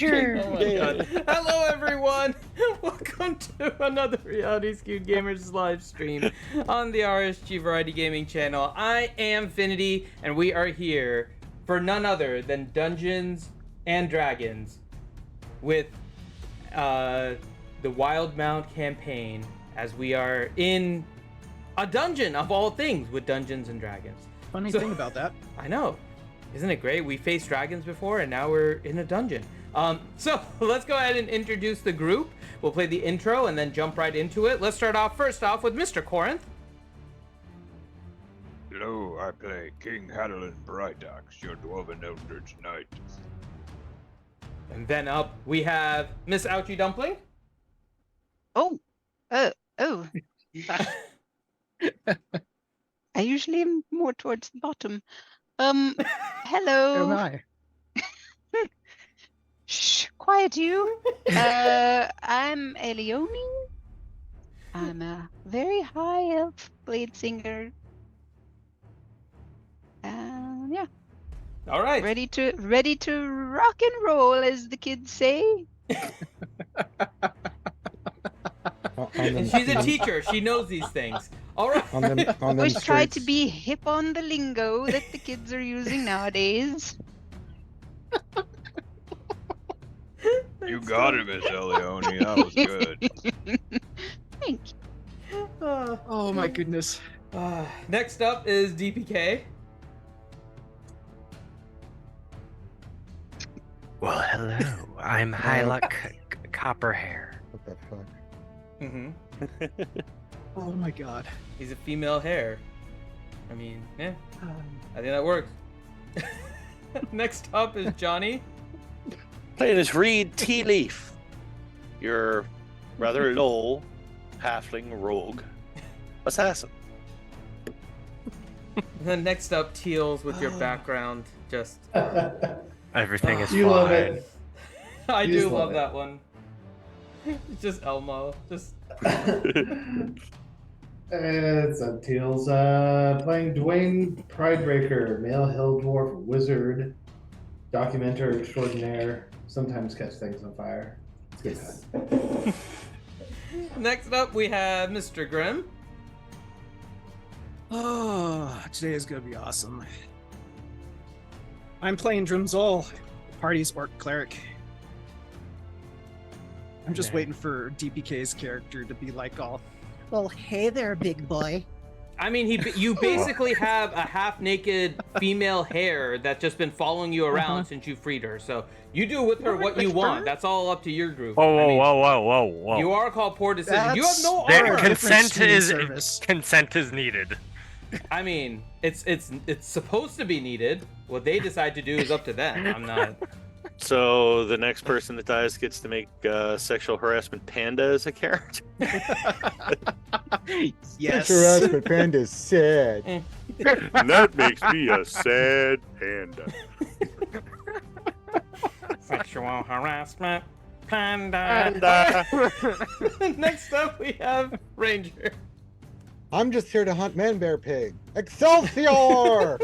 Ranger! Oh my god. Hello everyone! Welcome to another Reality Skewed Gamers live stream on the RSG Variety Gaming channel. I am Finity, and we are here for none other than Dungeons and Dragons with the Wildemount Campaign, as we are in a dungeon of all things with Dungeons and Dragons. Funny thing about that. I know. Isn't it great? We faced dragons before, and now we're in a dungeon. So let's go ahead and introduce the group. We'll play the intro and then jump right into it. Let's start off first off with Mr. Corinth. Hello, I play King Hadalin Brydox, your Dwarven Eldritch Knight. And then up we have Miss Ouchie Dumpling. Oh. I usually am more towards the bottom. Hello. Oh my. Shh, quiet you. I'm Elione. I'm a very high elf blade singer. Yeah. All right. Ready to rock and roll, as the kids say. And she's a teacher. She knows these things. All right. Always try to be hip on the lingo that the kids are using nowadays. You got it, Miss Elione. That was good. Thank you. Oh my goodness. Next up is DPK. Well, hello. I'm Hyluck Copperhair. What the fuck? Mm-hmm. Oh my god. He's a female hair. I mean, yeah. I think that works. Next up is Johnny. Playing as Reed Tea Leaf, your rather low halfling rogue assassin. And then next up, Teals with your background. Just. Everything is You love fine. it. I You do just love love it. that one. It's just Elmo. Just. It's a Teals playing Dwayne Pridebreaker, male hill dwarf wizard, documenter extraordinaire, sometimes catch things on fire. It's good time. Next up, we have Mr. Grimm. Oh, today is gonna be awesome. I'm playing Drimzol, party's orc cleric. I'm just Man. waiting for DPK's character to be like all, well, hey there, big boy. I mean, you basically have a half-naked female hare that's just been following you around since you freed her. So you do with her what you want. That's all up to your group. Whoa, I mean, whoa. You are called poor decision. You have no That's- armor. Consent is- consent is needed. I mean, it's supposed to be needed. What they decide to do is up to them. I'm not. So the next person that dies gets to make sexual harassment panda as a character. Yes. Sexual harassment panda is sad. And that makes me a sad panda. Sexual harassment, panda. Next up, we have Ranger. I'm just here to hunt man bear pig. Excelsior!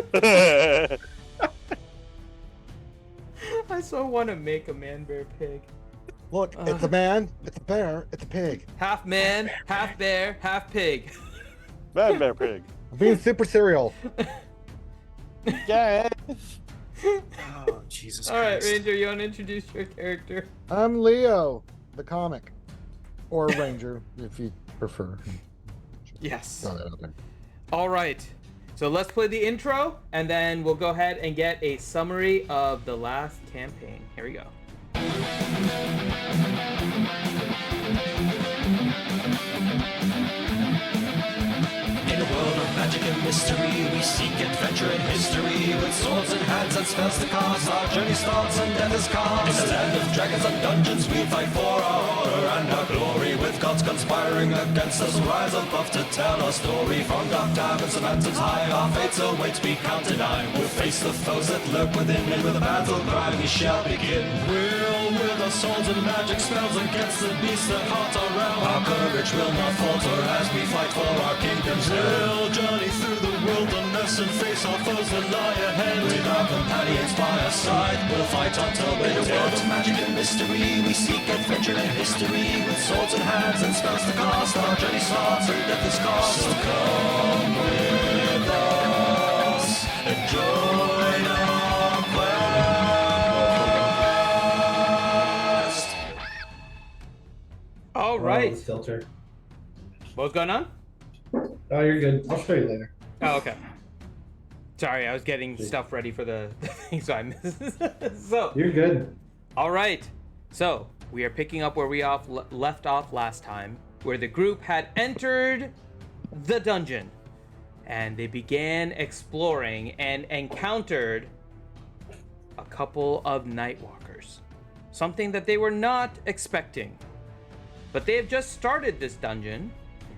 I so want to make a man bear pig. Look, it's a man, it's a bear, it's a pig. Half man, half bear, half pig. Bad bear pig. I'm being super serial. Yeah. Oh, Jesus All right, Christ. Ranger, you want to introduce your character? I'm Leo, the comic. Or Ranger, if you prefer. Yes. Throw that out there. All right. So let's play the intro, and then we'll go ahead and get a summary of the last campaign. Here we go. In a world of magic and mystery, we seek adventure and history. With swords in hands and spells to cast, our journey starts and death is cast. In the land of dragons and dungeons, we fight for our honor and our glory. With gods conspiring against us, rise above to tell our story. From dark taverns to mountains high, our fates await, we can't deny. We'll face the foes that lurk within, and with a battle cry we shall begin. We'll with our swords and magic spells against the beasts that haunt our realm. Our courage will not falter as we fight for our kingdom's realm. We'll journey through the wilderness and face our foes that lie ahead. With our companions by our side, we'll fight until we're dead. In a world of magic and mystery. We seek adventure and history with swords and hands and spells to cast. Our journey starts and death is cost. So come with us and join our quest. All right. Filter. What's going on? Oh, you're good. I'll show you later. Oh, okay. Sorry, I was getting stuff ready for the thing, so I missed. So You're good. all right. So we are picking up where we left off last time, where the group had entered the dungeon, and they began exploring and encountered a couple of Nightwalkers, something that they were not expecting. But they have just started this dungeon.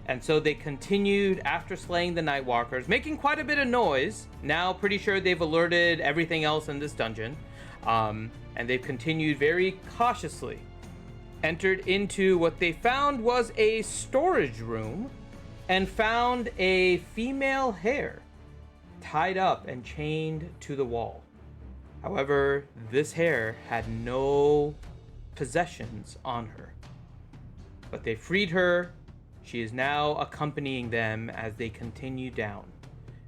And so they continued after slaying the Nightwalkers, making quite a bit of noise. Now pretty sure they've alerted everything else in this dungeon. And they've continued very cautiously. Entered into what they found was a storage room and found a female hare tied up and chained to the wall. However, this hare had no possessions on her. But they freed her. She is now accompanying them as they continue down.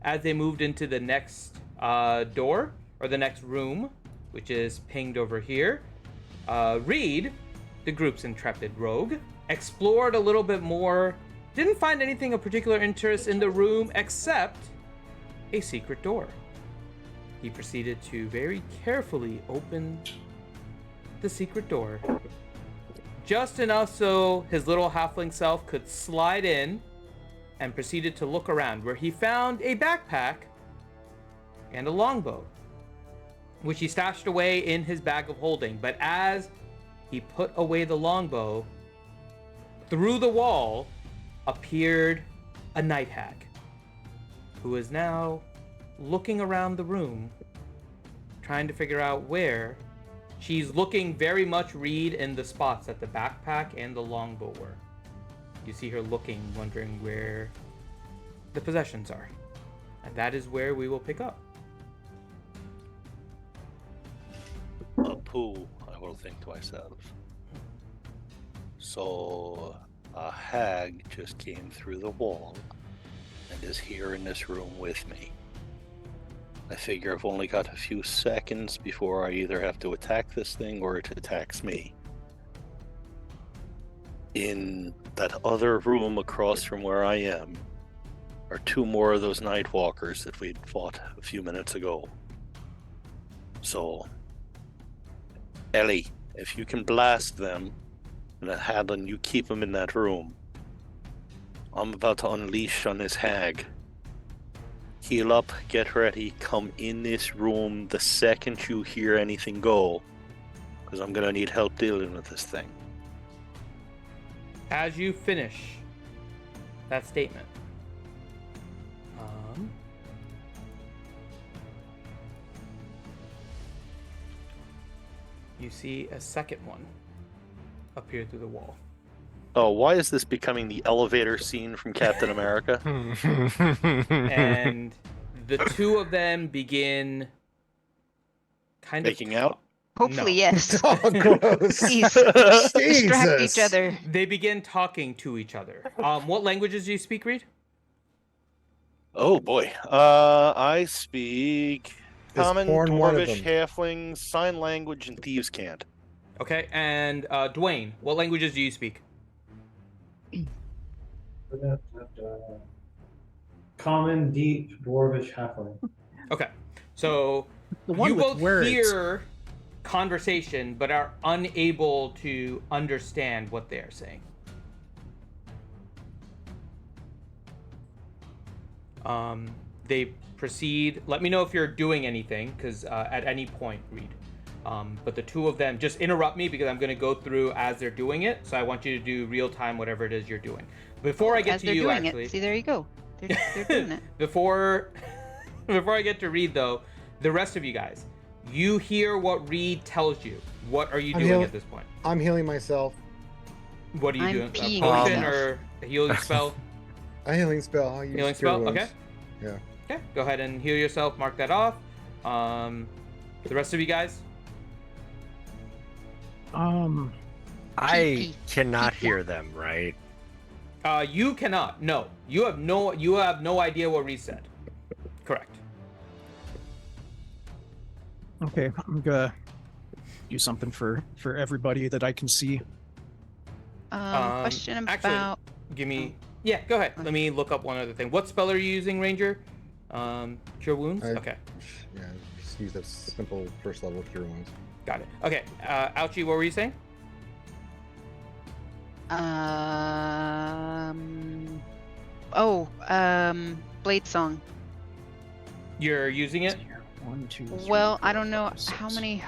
As they moved into the next door, or the next room, which is pinged over here, Reed, the group's intrepid rogue, explored a little bit more, didn't find anything of particular interest in the room except a secret door. He proceeded to very carefully open the secret door, just enough so his little halfling self could slide in, and proceeded to look around, where he found a backpack and a longbow, which he stashed away in his bag of holding. But as he put away the longbow, through the wall appeared a night hag, who is now looking around the room, trying to figure out where. She's looking very much Reed in the spots that the backpack and the longbow were. You see her looking, wondering where the possessions are. And that is where we will pick up. Pooh, I will think to myself. So, a hag just came through the wall and is here in this room with me. I figure I've only got a few seconds before I either have to attack this thing or it attacks me. In that other room across from where I am are two more of those Nightwalkers that we'd fought a few minutes ago. So, Ellie, if you can blast them, and Hadlin, you keep them in that room. I'm about to unleash on this hag. Heal up, get ready, come in this room the second you hear anything go, because I'm going to need help dealing with this thing. As you finish that statement, you see a second one appear through the wall. Oh, why is this becoming the elevator scene from Captain America? And the two of them begin kind Making of out? Hopefully, No. yes. Oh, gross. Please distract Jesus. each other. They begin talking to each other. What languages do you speak, Reed? Oh boy. I speak Common, porn one of Dwarvish, them? Halfling, Sign Language, and Thieves' Cant. Okay, and Dwayne, what languages do you speak? Common, deep, dwarvish, halfling. Okay, so The one you with both words. hear conversation, but are unable to understand what they are saying. They proceed. Let me know if you're doing anything, because at any point, Reed. But the two of them just interrupt me because I'm going to go through as they're doing it. So I want you to do real time whatever it is you're doing. Before I get As to they're you, doing actually. it. See, there you go. They're doing it. Before I get to Reed, though, the rest of you guys, you hear what Reed tells you. What are you I'm doing healing- at this point? I'm healing myself. What are you I'm doing? peeing A potion myself. or a healing spell? A healing spell. I use Healing cure spell? wounds. Okay. Yeah. Okay, go ahead and heal yourself. Mark that off. The rest of you guys? I Pee-pee. cannot Pee-pee. hear them, right? You cannot. No, you have no idea what Reed said. Correct. Okay, I'm gonna do something for everybody that I can see. Question actually, about. Give me. Yeah, go ahead. Let me look up one other thing. What spell are you using, Ranger? Cure wounds. Okay, Yeah, just use that simple first level cure wounds. got it. Okay, Ouchie, what were you saying? Blade Song. You're using it. 1, 2, 3, Well, I 4, don't know 5, how 6. many.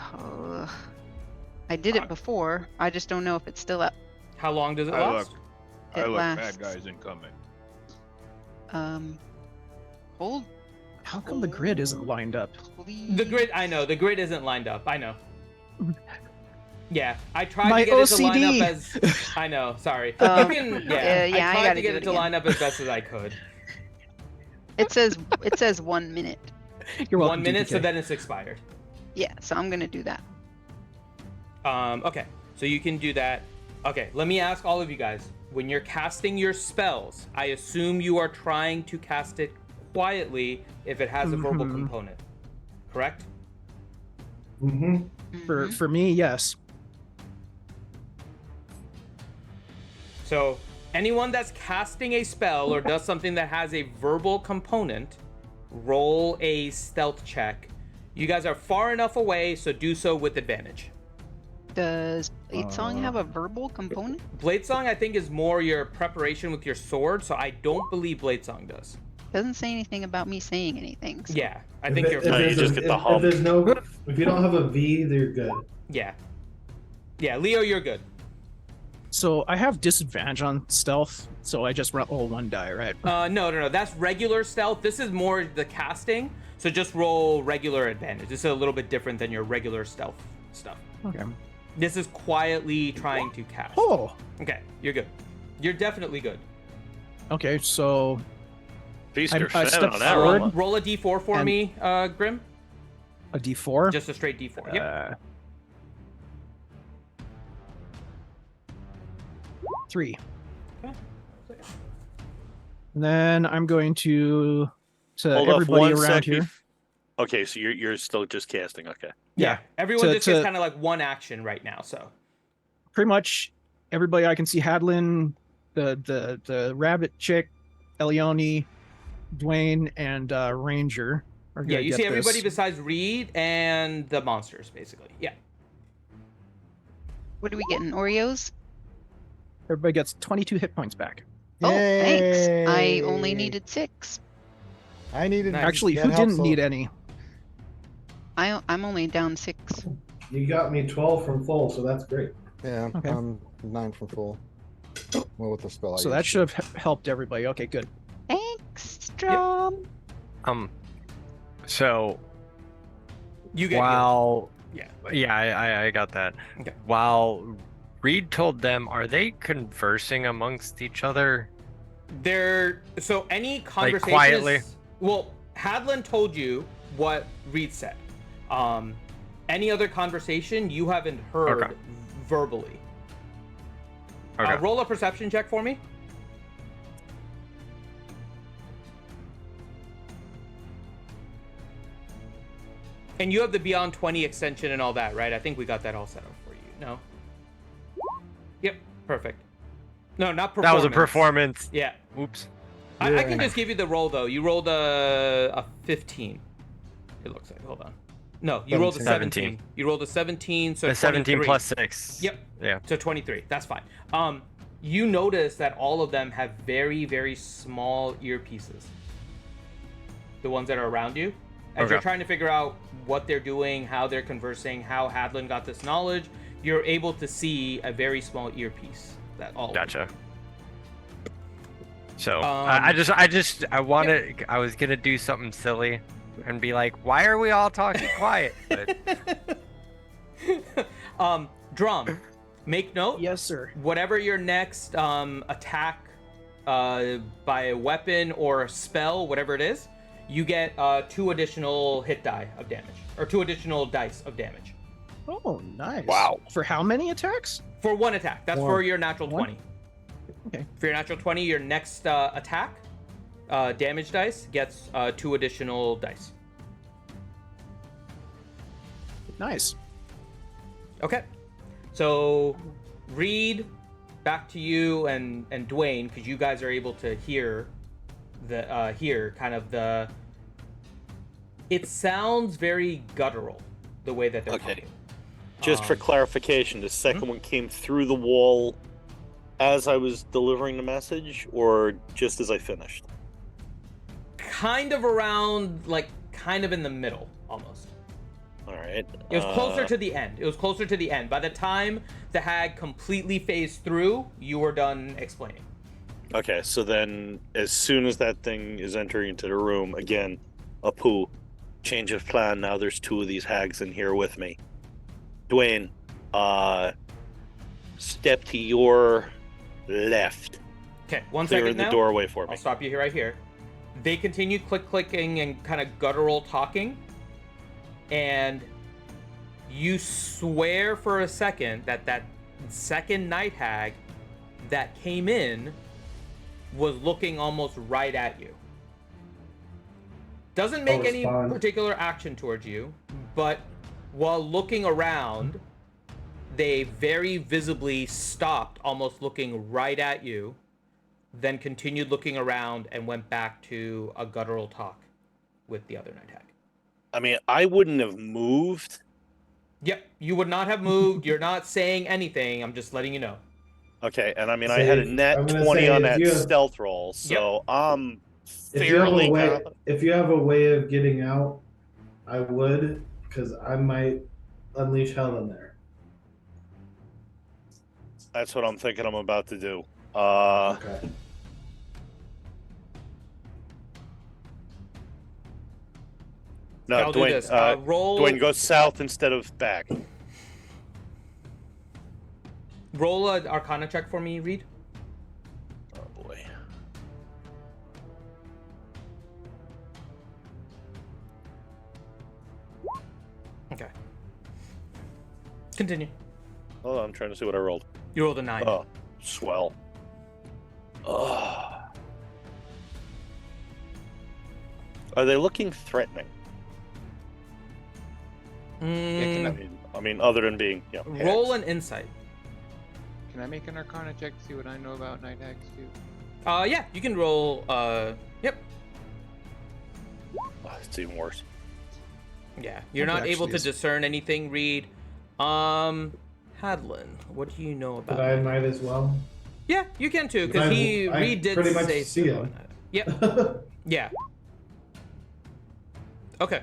I did it before. I just don't know if it's still up. How long does it I last? look. It I look. lasts. Bad guys incoming. Hold. How come the grid isn't lined up? Please. The grid. I know the grid isn't lined up. I know. Yeah, I tried My to get it to line OCD. up as. I know. Sorry. Oh, You can. Yeah. yeah, I I tried gotta to get do it it to again. line up as best as I could. It says 1 minute. You're welcome, 1 minute, so DPK. then it's expired. Yeah, so I'm gonna do that. Okay, so you can do that. Okay, let me ask all of you guys. When you're casting your spells, I assume you are trying to cast it quietly if it has a verbal component. Correct? Mm-hmm. For me, yes. So anyone that's casting a spell or does something that has a verbal component, roll a stealth check. You guys are far enough away, so do so with advantage. Does Blade Song have a verbal component? Bladesong, I think, is more your preparation with your sword, so I don't believe Bladesong does. Doesn't say anything about me saying anything. So. Yeah, I think you're No, fine. you just get the if hum. there's no, if you don't have a V, they're good. Yeah. Yeah, Leo, you're good. So I have disadvantage on stealth, so I just roll 1 die, right? No. That's regular stealth. This is more the casting, so just roll regular advantage. This is a little bit different than your regular stealth stuff. Okay. This is quietly trying to cast. Oh, Okay, you're good. You're definitely good. okay. So Feast I or famine step on that forward. roll. Roll a d4 for And- me, Grim. a D4. Just a straight d4. Yep. 3. Okay. And then I'm going to Hold off everybody one around sec. here. Okay, so you're still just casting. Okay. Yeah. Everyone To- just gets to- kind of like one action right now, so. Pretty much everybody I can see: Hadlin, the rabbit chick, Elioni, Dwayne, and Ranger. Are Yeah, gonna you get see everybody this. besides Reed and the monsters, basically. Yeah. What are we getting? Oreos? Everybody gets 22 hit points back. Oh, thanks. I only Yay. needed 6. I needed. Nice. Actually, that who helps didn't a- need any? I'm only down 6. You got me 12 from full, so that's great. Yeah, Okay. 9 from full. Well, with the spell. I So that used. should have helped everybody. Okay, good. Thanks, Strom. So You get while Yeah. I got that. Okay. While Reed told them, are they conversing amongst each other? There. So any conversation. quietly? Well, Hadlin told you what Reed said. Any other conversation you haven't heard Okay. verbally. Okay. Roll a perception check for me. And you have the Beyond 20 extension and all that, right? I think we got that all set up for you. No? Yep, perfect. No, not performance. That was a performance. Yeah. Oops. I can just give you the roll, though. You rolled a 15. It looks like. Hold on. No, you rolled a 17. You rolled a 17, so A 17 23. plus 6. Yep. Yeah. So 23. That's fine. You notice that all of them have very, very small earpieces. The ones that are around you. As you're Okay. trying to figure out what they're doing, how they're conversing, how Hadlin got this knowledge, you're able to see a very small earpiece. That all. Gotcha. So I wanted. I was gonna do something silly, and be like, "Why are we all talking quiet?" But Drum. Make note. Yes, sir. Whatever your next attack by a weapon or a spell, whatever it is, you get 2 additional hit die of damage, or 2 additional dice of damage. Oh, nice. Wow. For how many attacks? For one attack. That's One. for your natural One? 20. Okay. For your natural 20, your next attack, damage dice, gets 2 additional dice. Nice. Okay. So, Reed, back to you and Dwayne, because you guys are able to hear the it sounds very guttural the way that they're Okay. talking. Just for clarification, the second one came through the wall as I was delivering the message, or just as I finished? Kind of around, like, kind of in the middle, almost. All right. It was closer to the end. It was closer to the end. By the time the hag completely phased through, you were done explaining. Okay, so then as soon as that thing is entering into the room, again, Apu, change of plan. Now there's 2 of these hags in here with me. Dwayne, step to your left. Okay, one Clear second the now. doorway for me. I'll stop you right here. They continue clicking and kind of guttural talking, and you swear for a second that second night hag that came in was looking almost right at you. Doesn't make any respond. particular action towards you, but while looking around, they very visibly stopped, almost looking right at you, then continued looking around and went back to a guttural talk with the other night hag. I mean, I wouldn't have moved. Yep, you would not have moved. You're not saying anything. I'm just letting you know. Okay, and I mean, I had a net I'm gonna 20 say on if that you have- stealth roll, so I'm If you have fairly a way, confident. if you have a way of getting out, I would, because I might unleash hell in there. That's what I'm thinking I'm about to do. Okay. No, I'll do Dwayne, this. Roll. Dwayne, go south instead of back. Roll an Arcana check for me, Reed. Oh boy. Okay. Continue. Hold on, I'm trying to see what I rolled. You rolled a 9. Oh, swell. Are they looking threatening? I mean, other than being, you know, Roll hags. an insight. Can I make an Arcana check to see what I know about night hags too? Yeah, you can roll. Yep. Oh, it's even worse. Yeah, you're Okay, not able actually, to it's- discern anything, Reed. Hadlin, what do you know about? But I might as well. Yeah, you can too, because I Reed did pretty much say see so. him. Yep. Yeah. Okay.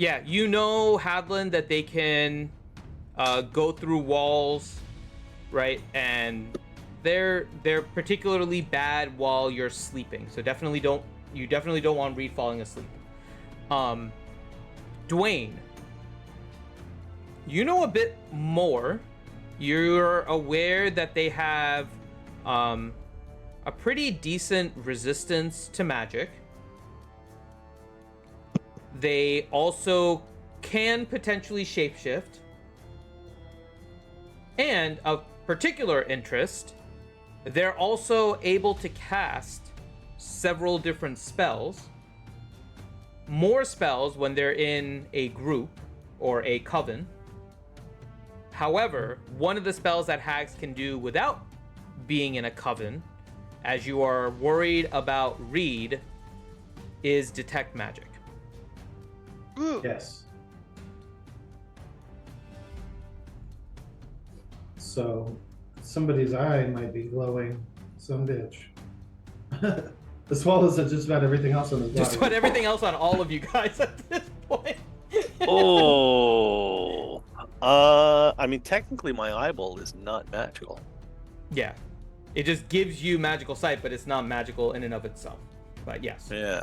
Yeah, you know, Hadlin, that they can go through walls, right? And they're particularly bad while you're sleeping. So definitely don't want Reed falling asleep. Dwayne, you know a bit more. You're aware that they have a pretty decent resistance to magic. They also can potentially shapeshift. And of particular interest, they're also able to cast several different spells. More spells when they're in a group or a coven. However, one of the spells that hags can do without being in a coven, as you are worried about Reed, is detect magic. Yes. So somebody's eye might be glowing. Some bitch. As well as just about everything else on his body. Just about everything else on all of you guys at this point. Oh. I mean, technically, my eyeball is not magical. Yeah. It just gives you magical sight, but it's not magical in and of itself. But yes. Yeah.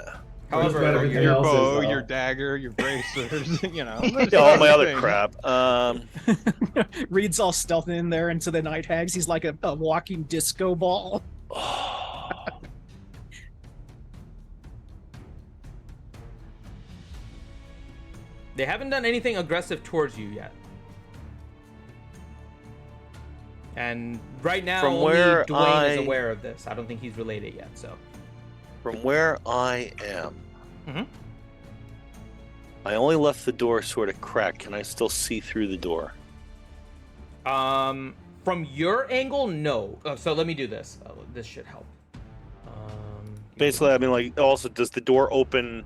However, Just about everything Your else is, bow, your dagger, your bracers, you know. Yeah, all my other everything. crap. Reed's all stealthing in there into the night hags. He's like a walking disco ball. They haven't done anything aggressive towards you yet. And right now, From only where Dwayne is aware of this. I don't think he's related yet, so. From where I am, Mhm. I only left the door sort of cracked. Can I still see through the door? From your angle, no. Oh, so let me do this. This should help. Basically, I mean, like, also, does the door open?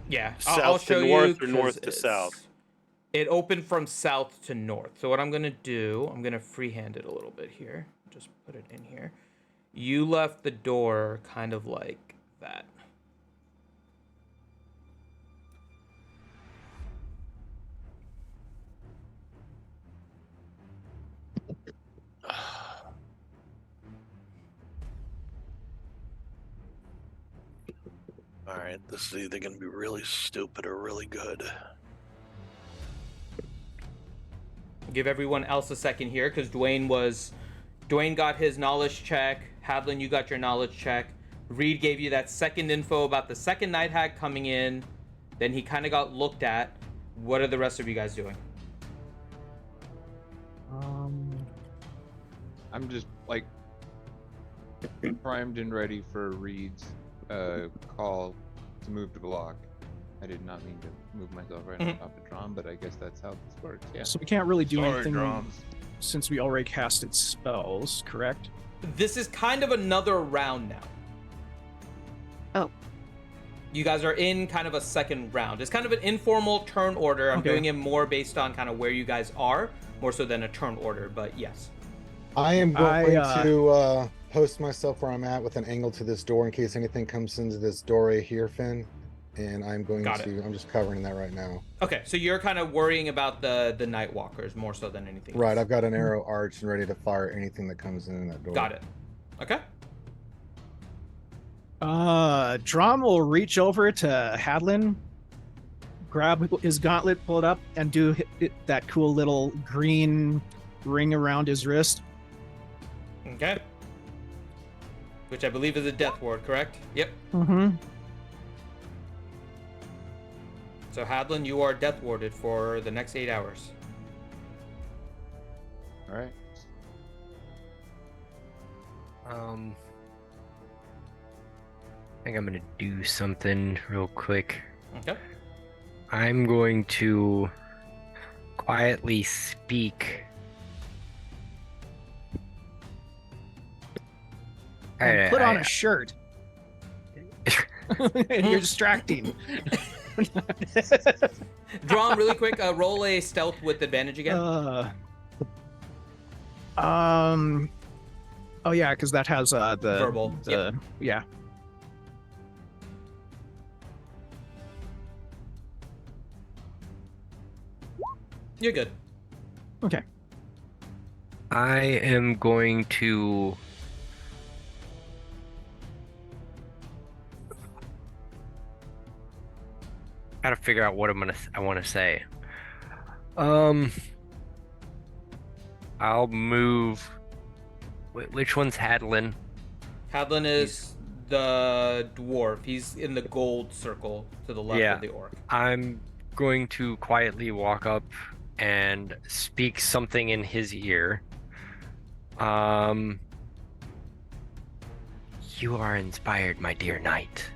Yeah, South I'll to show north you, or north 'cause to south? It opened from south to north. So what I'm gonna do, I'm gonna freehand it a little bit here. Just put it in here. You left the door kind of like that. All right, this is either going to be really stupid or really good. Give everyone else a second here, because Dwayne got his knowledge check. Hadlin, you got your knowledge check. Reed gave you that second info about the second night hag coming in. Then he kind of got looked at. What are the rest of you guys doing? I'm just like primed and ready for Reed's call to move to block. I did not mean to move myself right on top of Drum, but I guess that's how this works. Yeah. So we can't really do anything Drum. since we already casted spells, correct? This is kind of another round now. Oh. You guys are in kind of a second round. It's kind of an informal turn order. I'm doing it more based on kind of where you guys are, more so than a turn order, but yes. I am going to post myself where I'm at with an angle to this door in case anything comes into this doorway here, Finn. And I'm going I'm just covering that right now. Okay, so you're kind of worrying about the Night Walkers more so than anything Right, else. I've got an arrow arched and ready to fire anything that comes in that door. Got it. Okay. Drum will reach over to Hadlin, grab his gauntlet, pull it up, and do that cool little green ring around his wrist. Okay. Which I believe is a death ward, correct? Yep. Mm-hmm. So Hadlin, you are death warded for the next 8 hours. All right. I think I'm gonna do something real quick. Okay. I'm going to quietly speak. And put on a shirt. You're distracting. Drum, really quick, roll a stealth with advantage again. Oh yeah, because that has the verbal. Yeah. You're good. Okay. I am going to gotta figure out what I want to say. I'll move. Which one's Hadlin? Hadlin is the dwarf. He's in the gold circle to the left of the orc. I'm going to quietly walk up and speak something in his ear. You are inspired, my dear knight.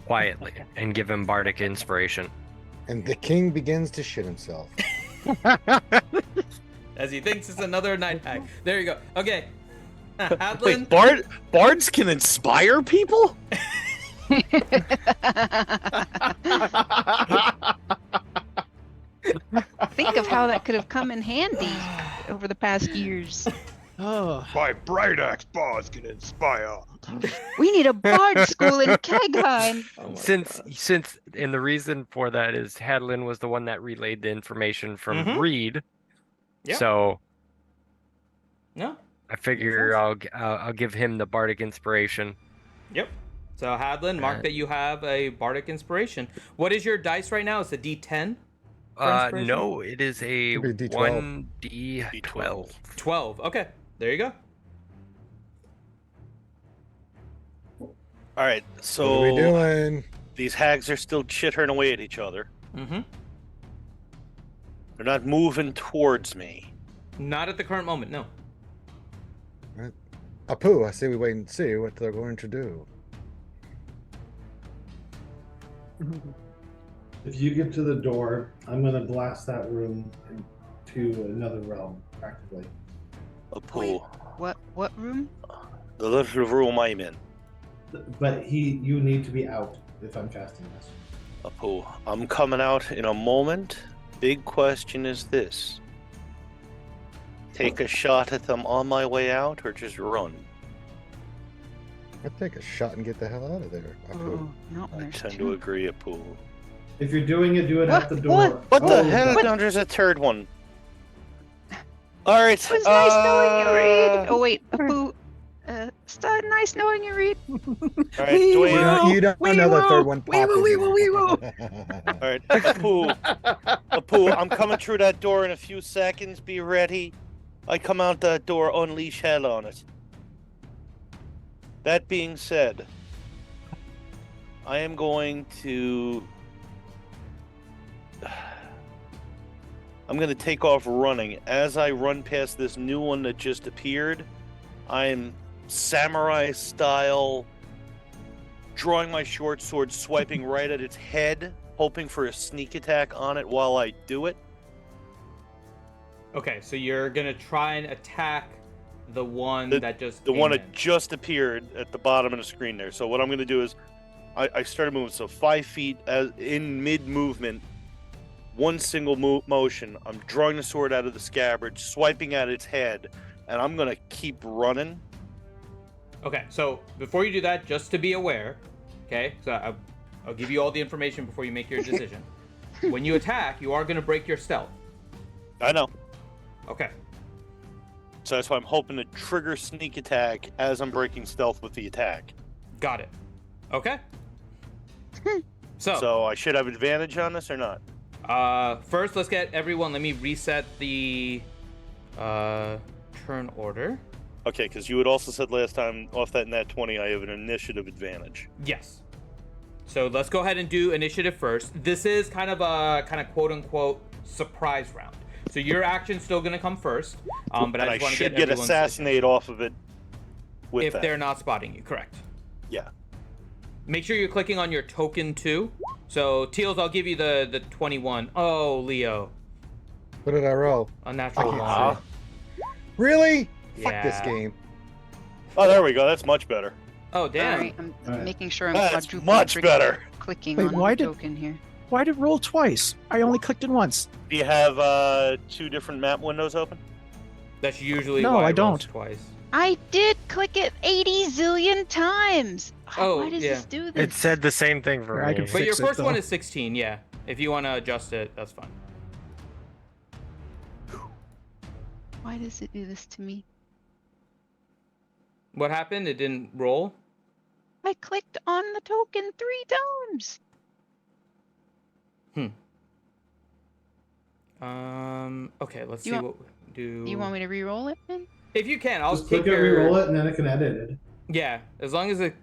Quietly, and give him bardic inspiration. And the king begins to shit himself. As he thinks it's another night hag. There you go. Okay. Hadlin. Wait, bards can inspire people? Think of how that could have come in handy over the past years. Oh. My bright axe bards can inspire. We need a bard school in Kegheim. Since and the reason for that is Hadlin was the one that relayed the information from Reed. Yeah. So No. I figure I'll give him the bardic inspiration. Yep. So Hadlin, mark that you have a bardic inspiration. What is your dice right now? It's a D10? No, it is a It'd be D12. 1d12. 12. Okay. There you go. All right, so What are we doing? These hags are still chittering away at each other. Mm-hmm. They're not moving towards me. Not at the current moment, no. Apu, I say we wait and see what they're going to do. If you get to the door, I'm gonna blast that room into another realm, practically. Apu. What room? The little room I'm in. But you need to be out if I'm casting this. Apu, I'm coming out in a moment. Big question is this. Take a shot at them on my way out, or just run? I'd take a shot and get the hell out of there. Apu. Oh, not I there's tend two. to agree, Apu. If you're doing it, do it at the door. What the Oh, hell? What? There's a third one. Alright. It was nice knowing you, Reed. Oh wait, Apu. Nice knowing you, Reed. Alright, Dwayne. You don't know the third one. Alright, Apu, I'm coming through that door in a few seconds. Be ready. I come out that door, unleash hell on it. That being said, I am going to... I'm going to take off running. As I run past this new one that just appeared, I'm samurai style, drawing my short sword, swiping right at its head, hoping for a sneak attack on it while I do it. Okay, so you're gonna try and attack the one that just the came one in. that just appeared at the bottom of the screen there. So what I'm going to do is I started moving, so 5 feet in mid movement, one single motion. I'm drawing the sword out of the scabbard, swiping at its head, and I'm going to keep running. Okay, so before you do that, just to be aware, okay, so I'll give you all the information before you make your decision. When you attack, you are going to break your stealth. I know. Okay. So that's why I'm hoping to trigger sneak attack as I'm breaking stealth with the attack. Got it. Okay. So I should have advantage on this or not? First, let's get everyone. Let me reset the turn order. Okay, because you had also said last time off that nat 20, I have an initiative advantage. Yes. So let's go ahead and do initiative first. This is kind of a quote unquote surprise round. So your action's still gonna come first. But I just want to get everyone's assassinate off of it. If they're not spotting you, correct? Yeah. Make sure you're clicking on your token too. So Teals, I'll give you the 21. Oh, Leo. What did I roll? A natural one. Really? Yeah. Fuck this game. Oh, there we go. That's much better. Oh, damn. Sorry, I'm making sure I'm That's quadrupling much better. clicking Wait, on why the did- token here. Why did it roll twice? I only clicked it once. Do you have 2 different map windows open? That's usually No, why I it rolls don't. twice. I did click it 80 zillion times. Oh, Why does yeah. this do this? It said the same thing for Yeah, I me. can But your fix it, first one though. is 16, yeah. If you want to adjust it, that's fine. Why does it do this to me? What happened? It didn't roll? I clicked on the token 3 times. Okay, let's You see want- what we do. You want me to re-roll it then? If you can, I'll Just take click it, your... re-roll it, and then it can edit it. Yeah, as long as if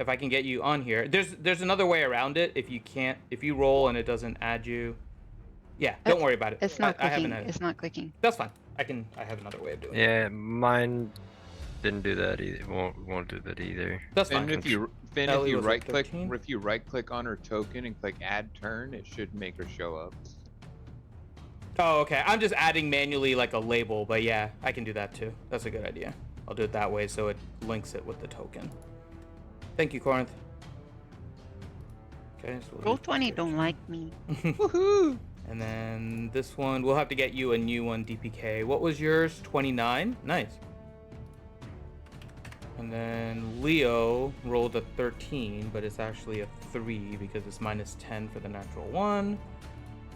I can get you on here. There's another way around it if you roll and it doesn't add you. Yeah, don't worry about it. It's not I haven't clicking. had it. It's not clicking. That's fine. I have another way of doing it. Yeah, mine didn't do that either. Won't do that either. That's fine. And if you Ellie was at right click 13. if you right click on her token and click add turn, it should make her show up. Oh, okay. I'm just adding manually like a label, but yeah, I can do that too. That's a good idea. I'll do it that way so it links it with the token. Thank you, Corinth. Okay, so we'll Roll do- 20 don't like me. Woohoo! And then this one, we'll have to get you a new one, DPK. What was yours? 29. Nice. And then Leo rolled a 13, but it's actually a 3 because it's minus 10 for the natural one.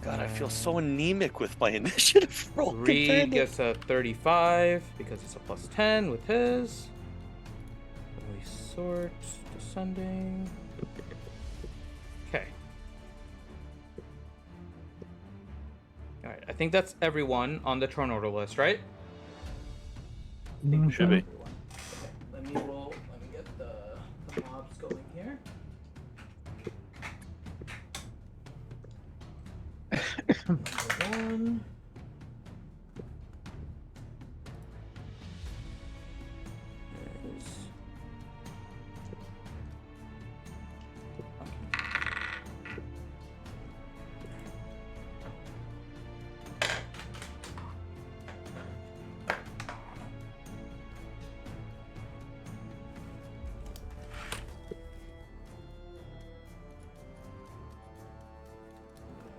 God, I feel so anemic with my initiative roll. Reed compared to- gets a 35 because it's a plus 10 with his. We sort, descending. Okay. Alright, I think that's everyone on the turn order list, right? Should be. Okay, let me get the mobs going here. One.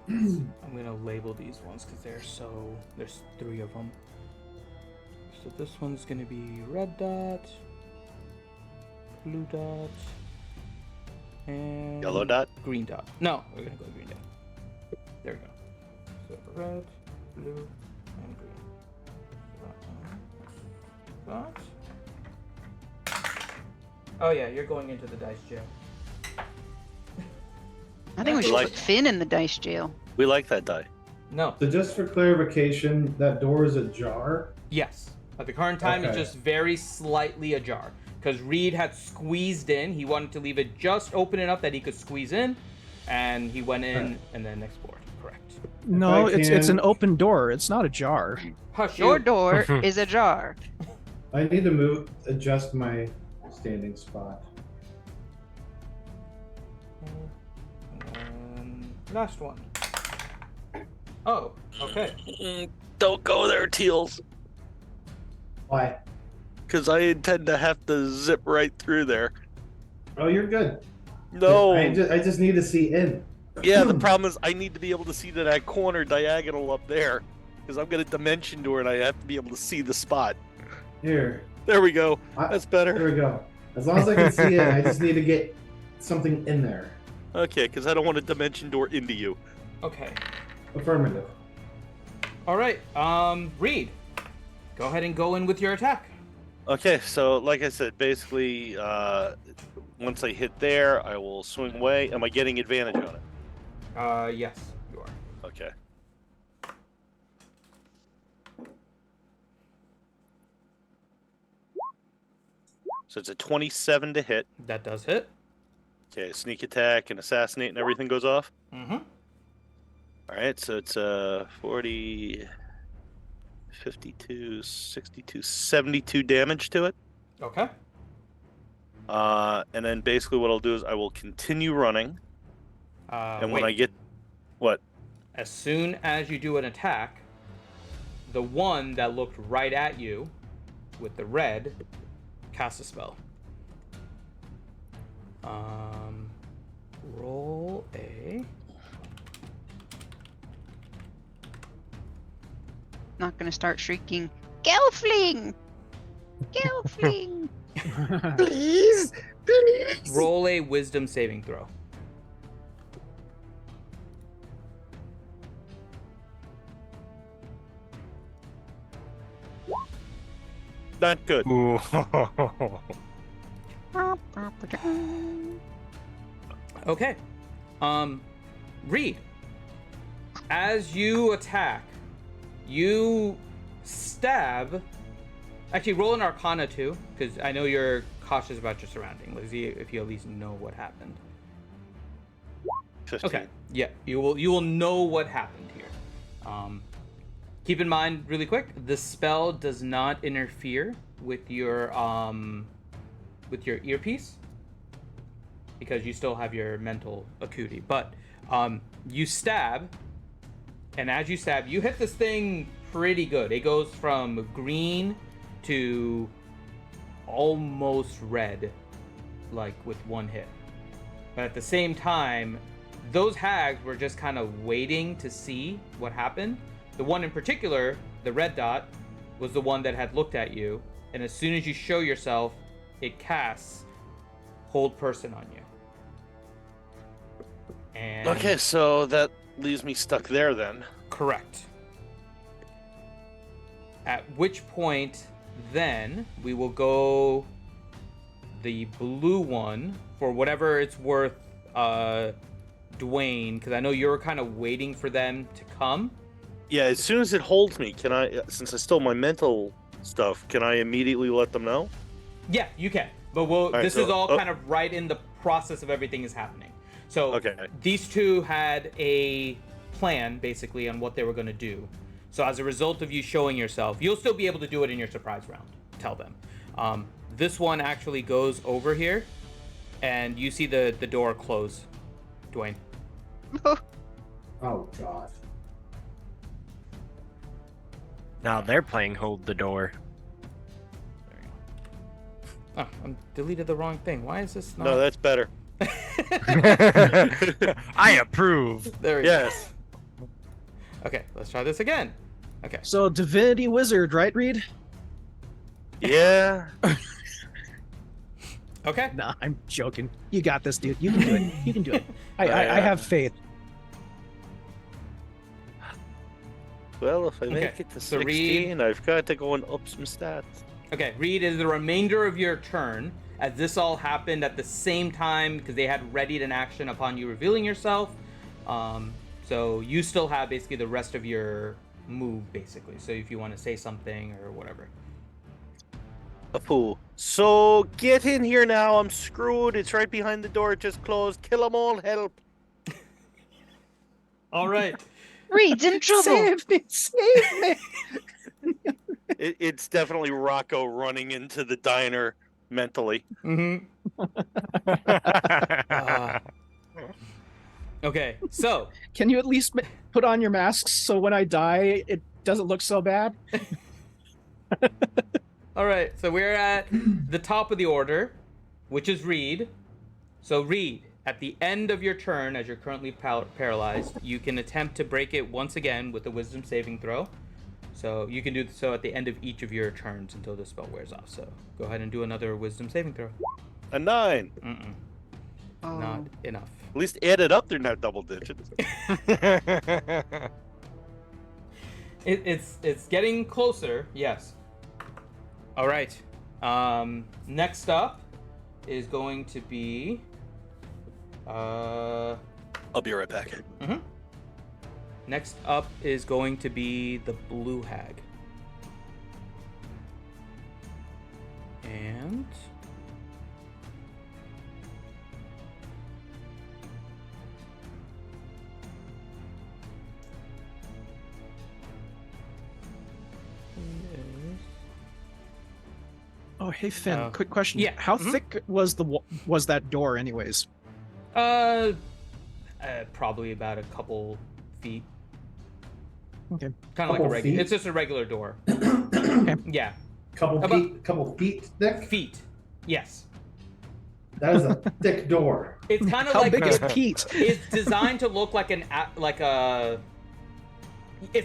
I'm gonna label these ones because there's 3 of them. So this one's gonna be red dot, blue dot, and Yellow dot? Green dot. No, we're gonna go green dot. There we go. So red, blue, and green. Dot. Oh yeah, you're going into the dice jail. I think we should put Finn in the dice jail. We like that die. No. So just for clarification, that door is ajar? Yes. At the current time, it's just very slightly ajar. Because Reed had squeezed in. He wanted to leave it just open enough that he could squeeze in. And he went in and then explored. Correct. No, it's an open door. It's not ajar. Hush Your you. door is ajar. I need to adjust my standing spot. Last one. Oh, okay. Don't go there, Teals. Why? Because I intend to have to zip right through there. Oh, you're good. No. I just need to see in. Yeah, the problem is I need to be able to see to that corner diagonal up there. Because I'm going to dimension door and I have to be able to see the spot. Here. There we go. That's better. There we go. As long as I can see it, I just need to get something in there. Okay, because I don't want to dimension door into you. Okay. Affirmative. All right. Reed, go ahead and go in with your attack. Okay, so like I said, basically, once I hit there, I will swing away. Am I getting advantage on it? Yes, you are. Okay. So it's a 27 to hit. That does hit. Okay, sneak attack and assassinate and everything goes off. Mm-hmm. All right, so it's 40, 52, 62, 72 damage to it. Okay. And then basically what I'll do is I will continue running. And when I get... What? As soon as you do an attack, the one that looked right at you with the red casts a spell. Roll a... Not gonna start shrieking, Gelfling! Gelfling! Please! Please! Roll a wisdom saving throw. Not good. Ooh. Okay. Reed, as you attack, you stab. Actually, roll an Arcana too, because I know you're cautious about your surroundings. Let's see if you at least know what happened. 15. Okay. Yeah, you will know what happened here. Keep in mind, really quick, the spell does not interfere with your earpiece, because you still have your mental acuity. But you stab, and as you stab, you hit this thing pretty good. It goes from green to almost red, like with one hit. But at the same time, those hags were just kind of waiting to see what happened. The one in particular, the red dot, was the one that had looked at you, and as soon as you show yourself, it casts Hold Person on you. And Okay, so that leaves me stuck there then. correct. At which point, then, we will go the blue one for whatever it's worth, Dwayne, because I know you're kind of waiting for them to come. Yeah, as soon as it holds me, can I, since I stole my mental stuff, can I immediately let them know? Yeah, you can. But this is all kind of right in the process of everything is happening. So these two had a plan basically on what they were going to do. So as a result of you showing yourself, you'll still be able to do it in your surprise round. Tell them. This one actually goes over here, and you see the door close, Dwayne. Oh god. Now they're playing hold the door. There you go. Oh, I deleted the wrong thing. Why is this not? No, that's better. I approve. There we go. Yes. Okay, let's try this again. Okay. So divinity wizard, right, Reed? Yeah. Okay. Nah, I'm joking. You got this, dude. You can do it. You can do it. I have faith. Well, if I make Okay, it to so 16, I've got to go and up some stats. Okay, Reed, is the remainder of your turn, as this all happened at the same time because they had readied an action upon you revealing yourself. So you still have basically the rest of your move, basically. So if you want to say something or whatever. A fool. So get in here now. I'm screwed. It's right behind the door. It just closed. Kill 'em all. Help. All right. Reed's in trouble. Save me! Save me! It's definitely Rocco running into the diner mentally. Mm-hmm. Okay, so Can you at least put on your masks so when I die, it doesn't look so bad? all right, so we're at the top of the order, which is Reed. So Reed, at the end of your turn, as you're currently paralyzed, you can attempt to break it once again with a wisdom saving throw. So you can do so at the end of each of your turns until the spell wears off. So go ahead and do another wisdom saving throw. A 9. Not enough. At least add it up. They're not double digits. It's getting closer. Yes. All right. Next up is going to be. I'll be right back. Mm-hmm. Next up is going to be the blue hag. And Oh, hey Finn, quick question. yeah. How thick was that door, anyways? Probably about a couple feet. Okay. Kind of like a regular. feet? It's just a regular door. Okay. Yeah. Couple feet thick? Feet. Yes. That is a thick door. It's kind of How like big is Pete? It's designed to look like it's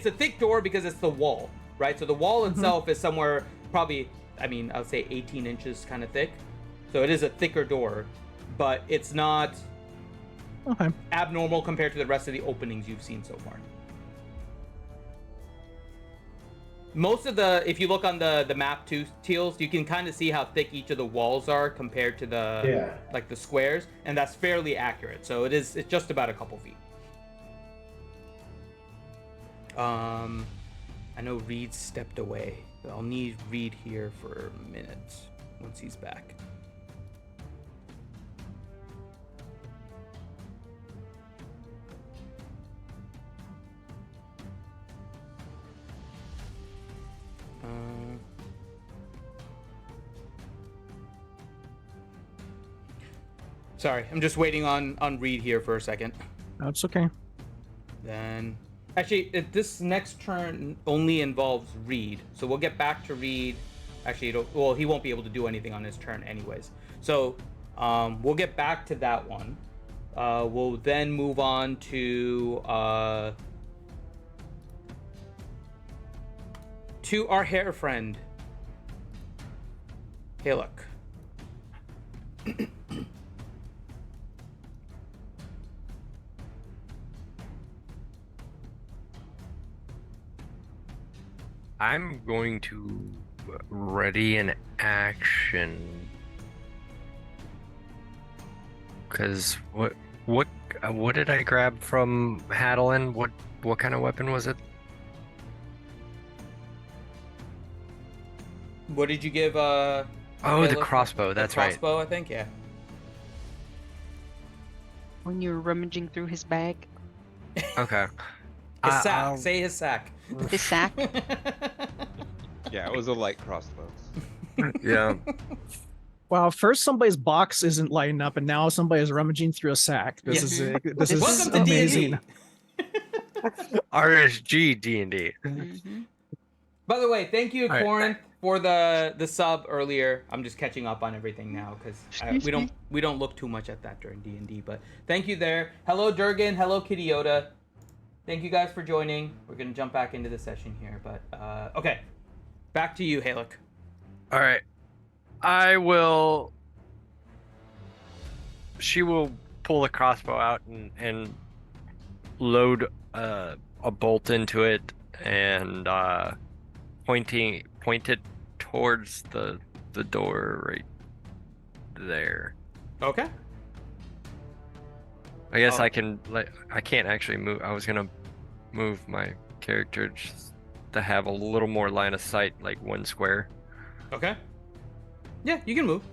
a thick door because it's the wall, right? So the wall itself is somewhere probably, I would say 18 inches kind of thick. So it is a thicker door, but it's not abnormal compared to the rest of the openings you've seen so far. Most of if you look on the map too, Teals, you can kind of see how thick each of the walls are compared to the squares, and that's fairly accurate. So it's just about a couple feet. I know Reed stepped away, but I'll need Reed here for a minute once he's back. Sorry, I'm just waiting on Reed here for a second. That's okay. Then, actually, this next turn only involves Reed, so we'll get back to Reed. Actually, he won't be able to do anything on his turn anyways. So, we'll get back to that one. We'll then move on to our hair friend, Haluk. I'm going to ready an action. Cause what did I grab from Hadelin? What kind of weapon was it? What did you give? Oh, the crossbow. That's right. Crossbow, I think. Yeah. When you were rummaging through his bag. Okay. His sack. Say his sack. His sack. Yeah, it was a light crossbow. Yeah. Wow, first somebody's box isn't lighting up, and now somebody's rummaging through a sack. This is Welcome to amazing. D&D. RSG D&D. By the way, thank you, All right. Corin, for the sub earlier. I'm just catching up on everything now because we don't look too much at that during D&D. But thank you there. Hello, Durgan. Hello, Kitty Yoda. Thank you guys for joining. We're gonna jump back into the session here, but okay, back to you, Haluk. All right. I will. She will pull the crossbow out and load a bolt into it and point it towards the door right there. Okay. I guess I can't actually move. I was gonna move my character just to have a little more line of sight, like 1 square. Okay. Yeah, you can move.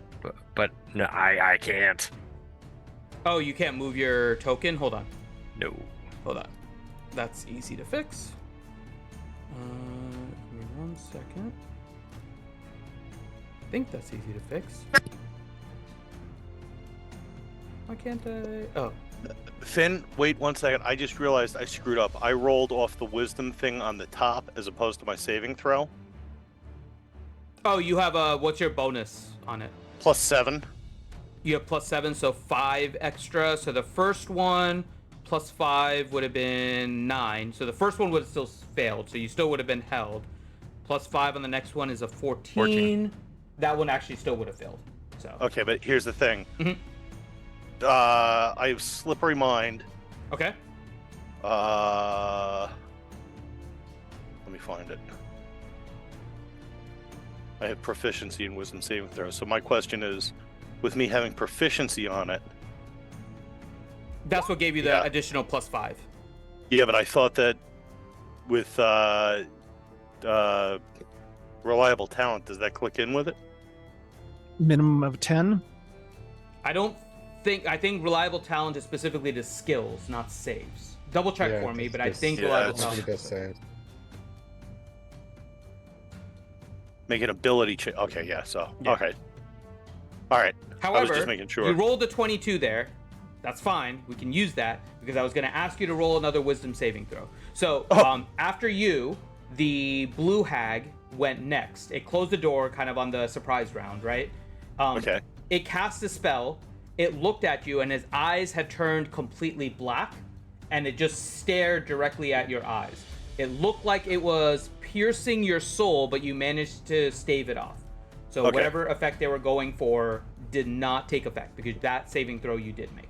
But no, I can't. Oh, you can't move your token? Hold on. No. Hold on. That's easy to fix. Give me 1 second. I think that's easy to fix. Why can't I? Oh. Finn, wait 1 second. I just realized I screwed up. I rolled off the wisdom thing on the top as opposed to my saving throw. Oh, you have what's your bonus on it? +7. You have +7, so 5 extra. So the first one +5 would have been 9. So the first one would have still failed. So you still would have been held. +5 on the next one is a 14. That one actually still would have failed. So. Okay, but here's the thing. I have slippery mind. Okay. Let me find it. I have proficiency in wisdom saving throws. So my question is, with me having proficiency on it. That's what gave you the additional +5. Yeah, but I thought that with reliable talent, does that click in with it? Minimum of 10. I think reliable talent is specifically to skills, not saves. Double check for me, but I think reliable talent is saves. Make an ability check. Okay, yeah, so. Yeah. Okay. All right. However, I was just making sure. You rolled a 22 there. That's fine. We can use that because I was going to ask you to roll another wisdom saving throw. So after you, the blue hag went next. It closed the door kind of on the surprise round, right? Okay. It cast a spell. It looked at you and his eyes had turned completely black and it just stared directly at your eyes. It looked like it was piercing your soul, but you managed to stave it off. So whatever effect they were going for did not take effect because that saving throw you did make.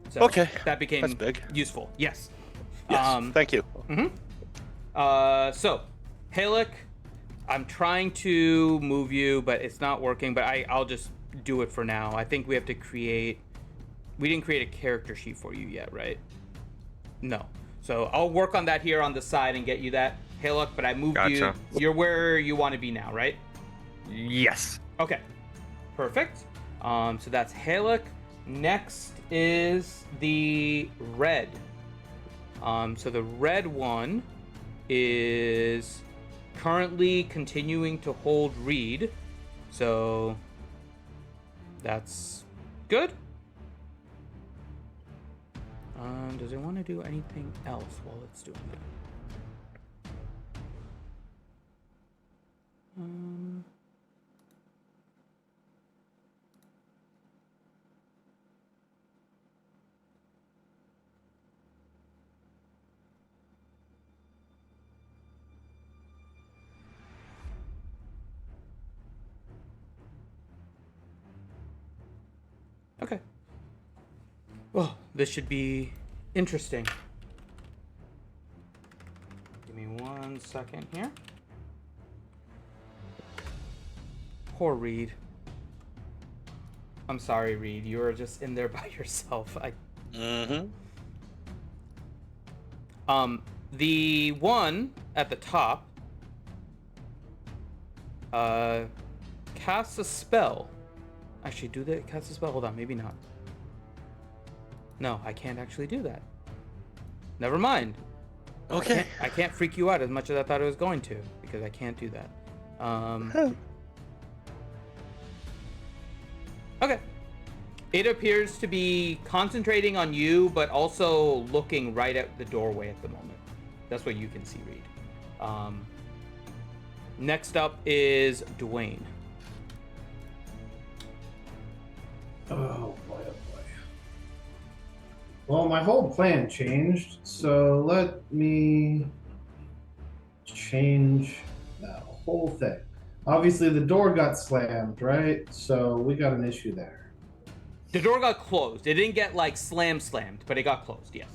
So that became useful. Yes. Yes. Thank you. So, Haluk, I'm trying to move you, but it's not working. But I'll just do it for now. I think we have to create. We didn't create a character sheet for you yet, right? No. So I'll work on that here on the side and get you that, Haluk. But I moved you. You're where you want to be now, right? Yes. Okay. Perfect. So that's Haluk. Next is the red. So the red one is currently continuing to hold Reed. So that's good. Does it want to do anything else while it's doing that? Okay. Well, this should be interesting. Give me 1 second here. Poor Reed. I'm sorry, Reed. You were just in there by yourself. The one at the top casts a spell. Actually, do they cast a spell? Hold on, maybe not. No, I can't actually do that. Never mind. Okay. I can't freak you out as much as I thought I was going to, because I can't do that. Okay. It appears to be concentrating on you, but also looking right at the doorway at the moment. That's what you can see, Reed. Next up is Dwayne. Oh boy, oh boy. Well, my whole plan changed, so let me change that whole thing. Obviously, the door got slammed, right? So we got an issue there. The door got closed. It didn't get like slammed, but it got closed, yes.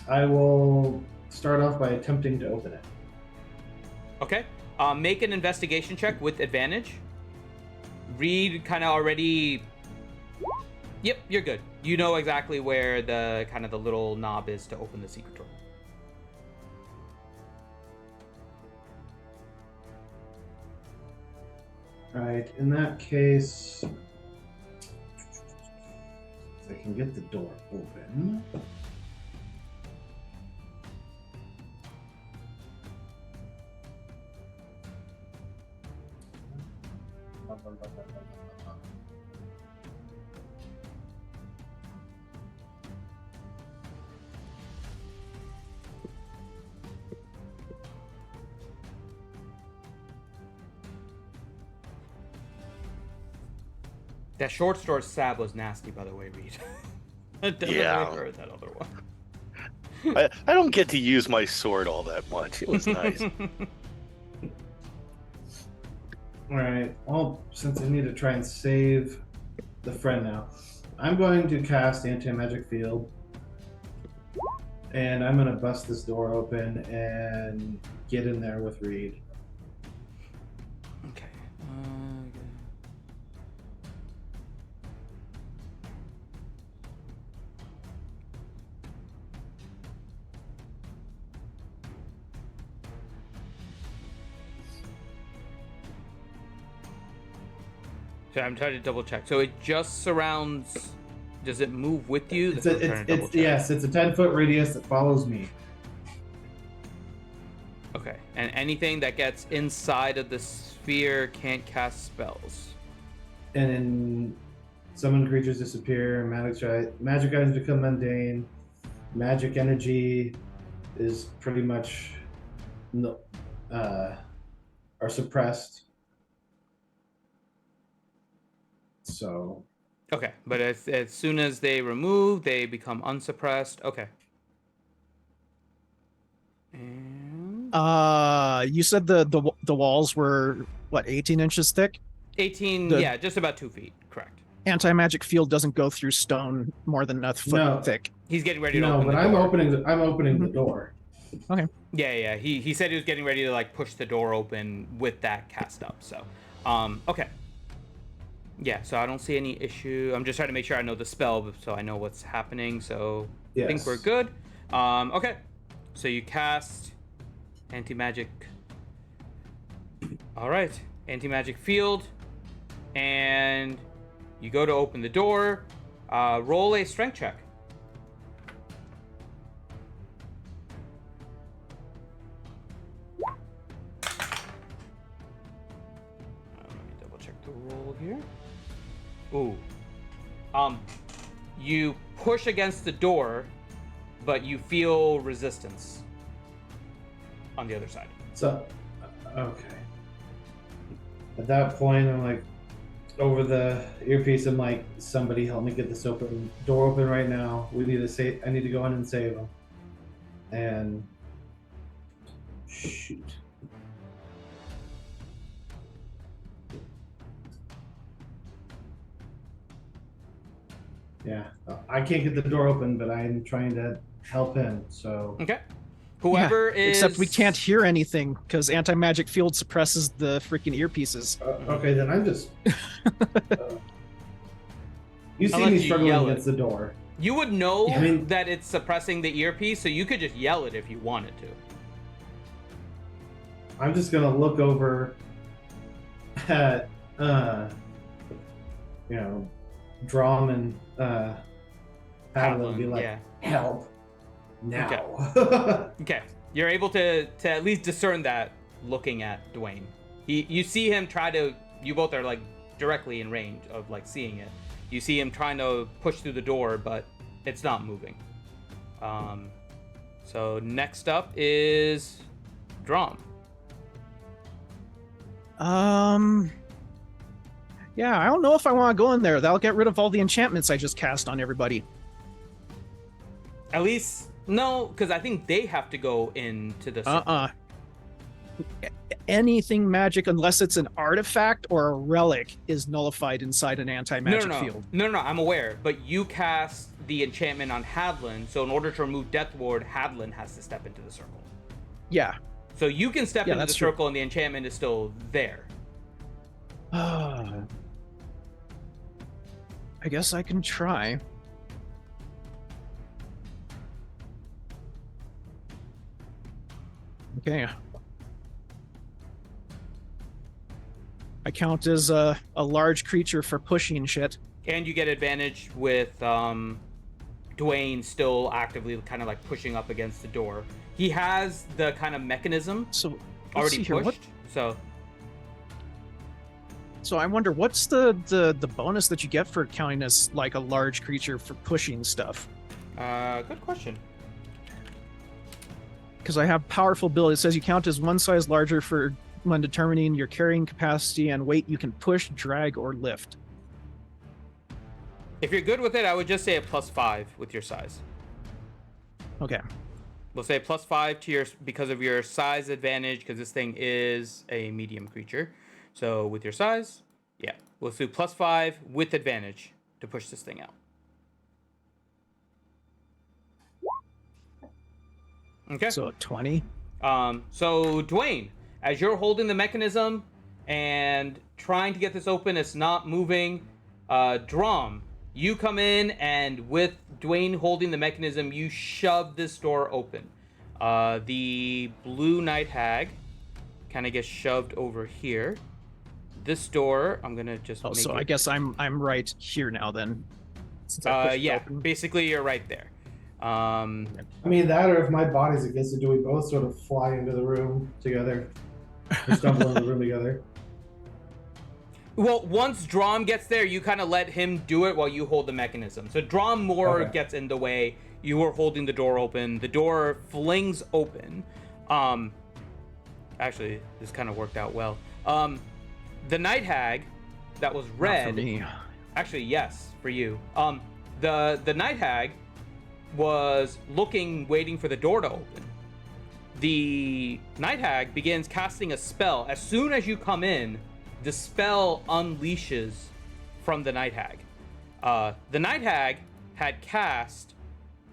I will start off by attempting to open it. Okay. Make an investigation check with advantage. Reed kind of already... Yep, you're good. You know exactly where the kind of the little knob is to open the secret door. Right, in that case, if I can get the door open. That short sword stab was nasty, by the way, Reed. I definitely heard that other one. I don't get to use my sword all that much. It was nice. Alright, well, since I need to try and save the friend now, I'm going to cast Anti-Magic Field. And I'm going to bust this door open and get in there with Reed. Okay. So I'm trying to double check. So it just surrounds. Does it move with you? Yes, it's a 10-foot radius that follows me. Okay, and anything that gets inside of the sphere can't cast spells. And then summoned creatures disappear. Magic items become mundane. Magic energy is pretty much are suppressed. So. Okay, but as soon as they remove, they become unsuppressed. Okay. And you said the walls were what, 18 inches thick? 18, yeah, just about 2 feet. Correct. Anti-magic field doesn't go through stone more than a foot thick. He's getting ready to open No, but the I'm door. opening the door. Okay. Yeah. He said he was getting ready to like push the door open with that cast up. So, okay. Yeah, so I don't see any issue. I'm just trying to make sure I know the spell so I know what's happening. So yes. I think we're good. Okay. So you cast anti-magic. All right. Anti-magic field. And you go to open the door. Roll a strength check. Let me double check the roll here. Ooh. You push against the door, but you feel resistance on the other side. So, okay. At that point, I'm like, over the earpiece, I'm like, somebody help me get this door open right now. I need to go in and save him. And shoot. Yeah, I can't get the door open, but I'm trying to help him. So okay, whoever is. Except we can't hear anything because anti-magic field suppresses the freaking earpieces. Okay, then I'm just. You see me struggling against the door. You would know that it's suppressing the earpiece, so you could just yell it if you wanted to. I'm just gonna look over at Drom and Hadlin and be like, help now. Okay. You're able to at least discern that looking at Dwayne. You see him try to, you both are like directly in range of like seeing it. You see him trying to push through the door, but it's not moving. So next up is Drom. Yeah, I don't know if I want to go in there. That'll get rid of all the enchantments I just cast on everybody. At least, no, because I think they have to go into the... Anything magic, unless it's an artifact or a relic, is nullified inside an anti-magic field. No, I'm aware, but you cast the enchantment on Hadlin, so in order to remove Death Ward, Hadlin has to step into the circle. Yeah. So you can step into the true. circle and the enchantment is still there. I guess I can try. Okay. I count as a large creature for pushing shit. And you get advantage with Dwayne still actively kind of like pushing up against the door. He has the kind of mechanism already pushed. So I wonder, what's the bonus that you get for counting as like a large creature for pushing stuff? Good question. Because I have powerful ability. It says you count as one size larger for when determining your carrying capacity and weight you can push, drag, or lift. If you're good with it, I would just say a +5 with your size. Okay. We'll say +5 to your because of your size advantage, because this thing is a medium creature. So with your size, yeah, we'll do +5 with advantage to push this thing out. Okay. So 20. So Dwayne, as you're holding the mechanism and trying to get this open, it's not moving. Drom, you come in and with Dwayne holding the mechanism, you shove this door open. The blue night hag kind of gets shoved over here. This door, I'm gonna just. Oh, so I guess I'm right here now then. Yeah, basically you're right there. I mean, that or if my body's against it, do we both sort of fly into the room together? Or stumble into the room together? Well, once Drom gets there, you kind of let him do it while you hold the mechanism. So Drom more gets in the way. You are holding the door open. The door flings open. Actually, this kind of worked out well. The night hag that was red. Not for me. Actually, yes, for you. The night hag was looking, waiting for the door to open. The night hag begins casting a spell. As soon as you come in, the spell unleashes from the night hag. The night hag had cast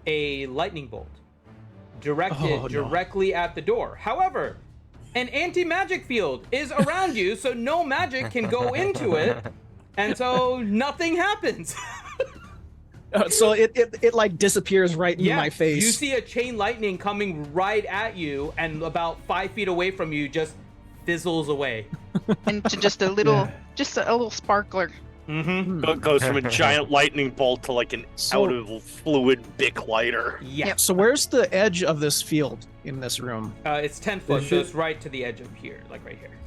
a lightning bolt directed directly at the door. However, an anti-magic field is around you, so no magic can go into it, and so nothing happens. So it like disappears right in my face. You see a chain lightning coming right at you, and about 5 feet away from you just fizzles away. And to just a little sparkler. Mm-hmm. Goes from a giant lightning bolt to like an out of fluid Bic lighter. Yeah. So where's the edge of this field in this room? It's 10 foot, so it's right to the edge of here, like right here.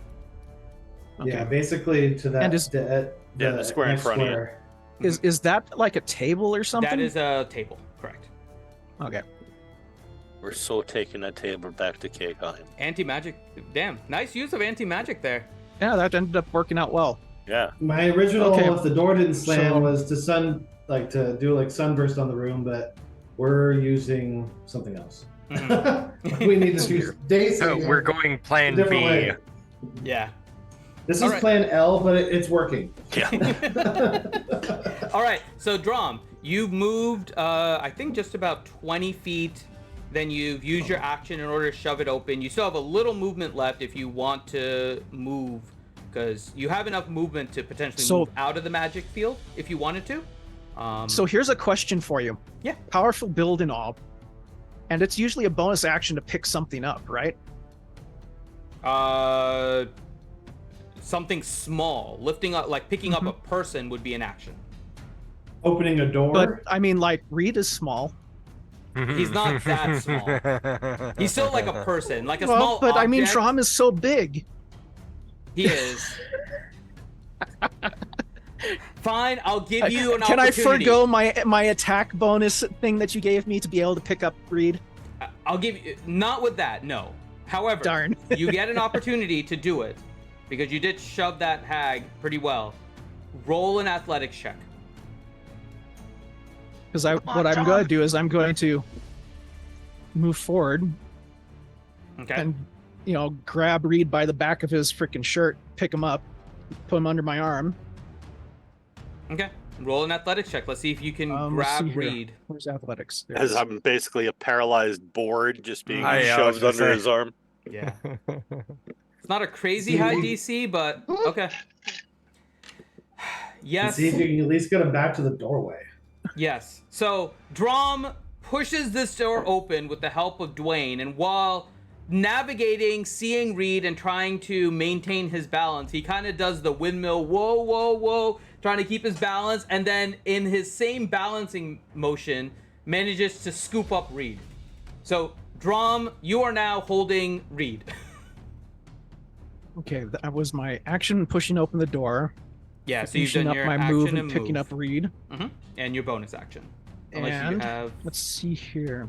Okay. Yeah, basically to that. And is- the square in front of you. Is that like a table or something? That is a table, correct. Okay. We're so taking that table back to Kegheim. Anti-magic, damn, nice use of anti-magic there. Yeah, that ended up working out well. Yeah. My original, if the door didn't slam, was to do like sunburst on the room, but we're using something else. We need to use day saving. We're going plan a different B. way. Yeah. This is plan L, but it's working. Yeah. All right, so Drom, you've moved, I think just about 20 feet. Then you've used your action in order to shove it open. You still have a little movement left if you want to move, because you have enough movement to potentially move out of the magic field if you wanted to. So here's a question for you. Yeah. Powerful build and all, and it's usually a bonus action to pick something up, right? Something small. Lifting up, like picking up a person would be an action. Opening a door. But I mean, like Reed is small. He's not that small. He's still like a person, like a Well, small but object. I mean, Drum is so big. He is. Fine, I'll give you an Can I opportunity. forgo my attack bonus thing that you gave me to be able to pick up Reed? I'll give you, not with that, no. However, Darn. you get an opportunity to do it because you did shove that hag pretty well. Roll an athletics check. Because what I'm going to do is I'm going to move forward. Okay. And, grab Reed by the back of his freaking shirt, pick him up, put him under my arm. Okay. Roll an athletics check. Let's see if you can Let's grab see here. Reed. Where's athletics? There it As is. I'm basically a paralyzed board just being I was shoved gonna under say. his arm. Yeah. It's not a crazy high DC, but okay. Yes. See if you can at least get him back to the doorway. Yes. So Drum pushes this door open with the help of Dwayne, and while navigating, seeing Reed, and trying to maintain his balance, he kind of does the windmill, whoa, whoa, whoa, trying to keep his balance, and then in his same balancing motion, manages to scoop up Reed. So, Drum, you are now holding Reed. Okay, that was my action, pushing open the door. Yeah, so you've finishing done up your my action move and and picking move. up Reed. And your bonus action. Unless you And have... let's see here.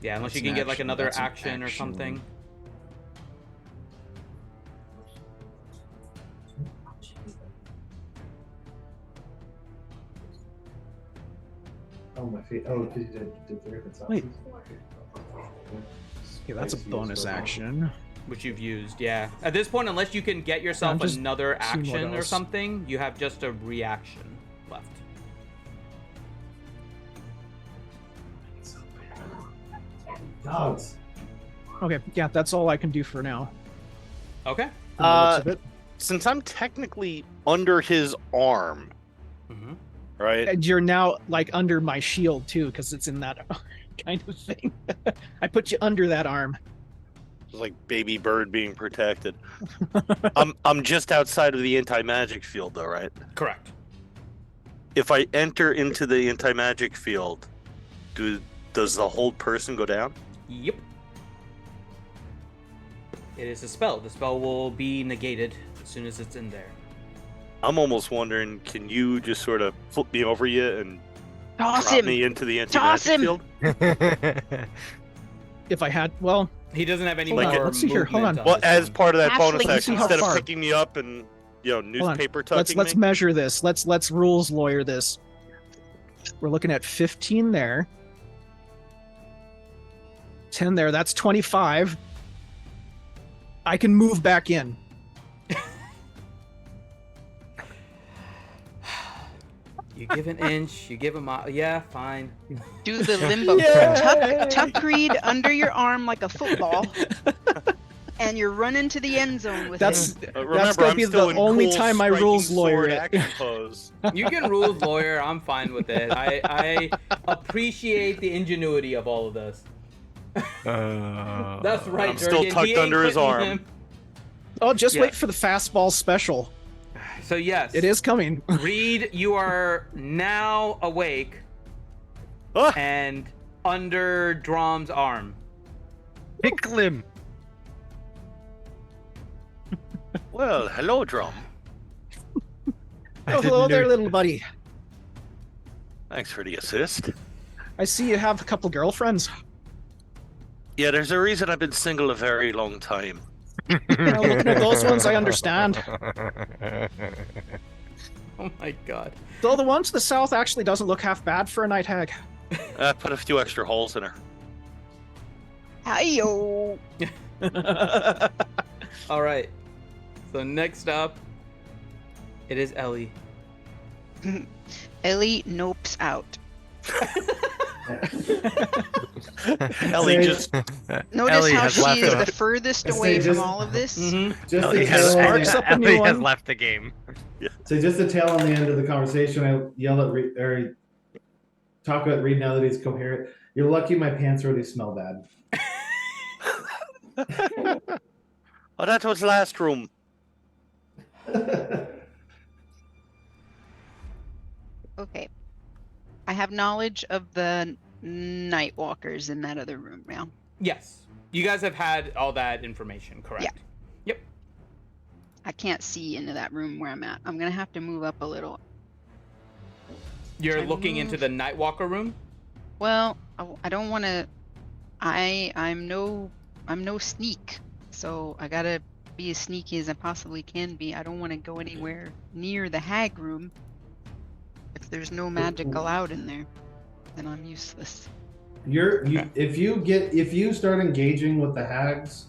Yeah, unless you That's can an get like action, another that's an action or action. something. Oh, my feet. Oh, because you did three different Wait. options. Okay, that's a bonus action. Which you've used, yeah. At this point, unless you can get yourself just another seeing what action or else. something, you have just a reaction left. Dogs. Okay, yeah, that's all I can do for now. Okay. From the looks of it. Since I'm technically under his arm, right? And you're now like under my shield too, because it's in that kind of thing. I put you under that arm. It's like baby bird being protected. I'm just outside of the anti-magic field though, right? Correct. If I enter into the anti-magic field, does the whole person go down? Yep. It is a spell. The spell will be negated as soon as it's in there. I'm almost wondering, can you just sort of flip me over you and Toss drop him. me into the Toss anti-magic him. field? If I had, well, He doesn't have any Hold more on, let's see here, hold movement on. Well, as this part of that Halfling, bonus let's action, see how instead of far. picking me up and hold on. newspaper tucking let's me. measure this. Let's rules lawyer this. We're looking at 15 there. 10 there. That's 25. I can move back in. You give an inch, you give a mile. Yeah, fine. Do the limbo. Yay! Tuck Reed under your arm like a football, and you're running to the end zone with That's it. Remember, gonna I'm be still the in only cool time I striking rules lawyer sword it. action pose. You can rules lawyer. I'm fine with it. I appreciate the ingenuity of all of this. That's right, I'm still Jurgen. tucked He ain't under his quitting arm. him. Oh, just Yeah. wait for the fastball special. So yes, It is coming. Reed, you are now awake Ah! and under Drom's arm. Pickle him. Well, hello, Drum. Oh, hello there, little buddy. Thanks for the assist. I see you have a couple girlfriends. Yeah, there's a reason I've been single a very long time. Well, looking at those ones, I understand. Oh my god. Though the one to the south actually doesn't look half bad for a night hag. I put a few extra holes in her. Hi-yo. All right. So next up, it is Ellie. Ellie nopes out. Ellie Say- just Notice Ellie how has she left is the- the furthest I say away from just- all of this. Just Ellie to has, tail on sparks the- up a new Ellie has one. left the game. So just to tail on the end of the conversation, I yell at Reed, or talk about Reed now that he's coherent. You're lucky my pants already smell bad. Oh, that was last room. Okay. I have knowledge of the night walkers in that other room now. Yes. You guys have had all that information, correct? Yeah. Yep. I can't see into that room where I'm at. I'm gonna have to move up a little. You're Can I looking into move? the Nightwalker room? Well, I don't want to. I'm no sneak, so I gotta be as sneaky as I possibly can be. I don't want to go anywhere near the hag room. If there's no magic allowed in there, then I'm useless. If you start engaging with the hags,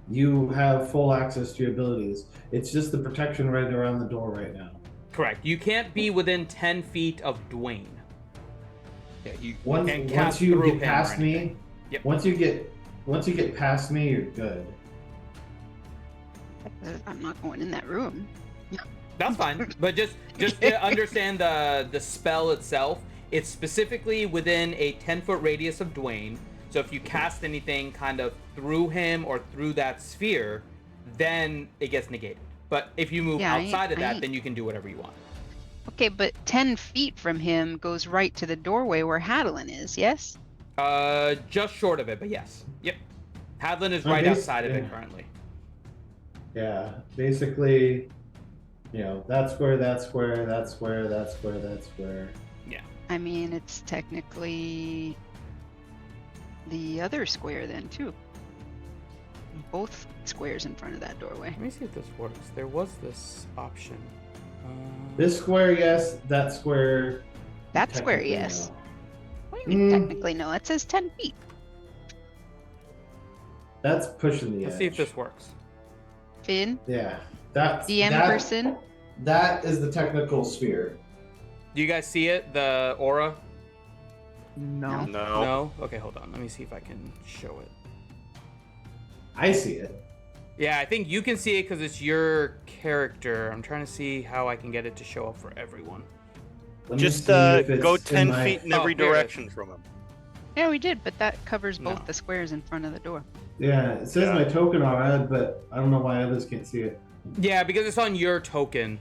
you have full access to your abilities. It's just the protection right around the door right now. Correct. You can't be within 10 feet of Dwayne. Yeah, you Once cast you through get him or past me, anything. Yep. once you get past me, you're good. I'm not going in that room. That's fine. But just to understand the spell itself, it's specifically within a 10-foot radius of Dwayne. So if you cast anything kind of through him or through that sphere, then it gets negated. But if you move outside of that, then you can do whatever you want. Okay, but 10 feet from him goes right to the doorway where Hadelin is, yes? Just short of it, but yes. Yep. Hadlin is right outside of it currently. Yeah, basically, that square, that square, that square, that square, that square. Yeah. I mean, it's technically the other square then, too. Both squares in front of that doorway. Let me see if this works. There was this option. This square, yes. That square. That square, yes. No. What do you mean technically no? It says 10 feet. That's pushing the edge. Let's see if this works. Finn? Yeah. That's DM person? That is the technical sphere. Do you guys see it? The aura? No. No? Okay, hold on. Let me see if I can show it. I see it. Yeah, I think you can see it because it's your character. I'm trying to see how I can get it to show up for everyone. Just go 10 feet in every direction from him. Yeah, we did, but that covers both the squares in front of the door. Yeah, it says my token on it, but I don't know why others can't see it. Yeah, because it's on your token.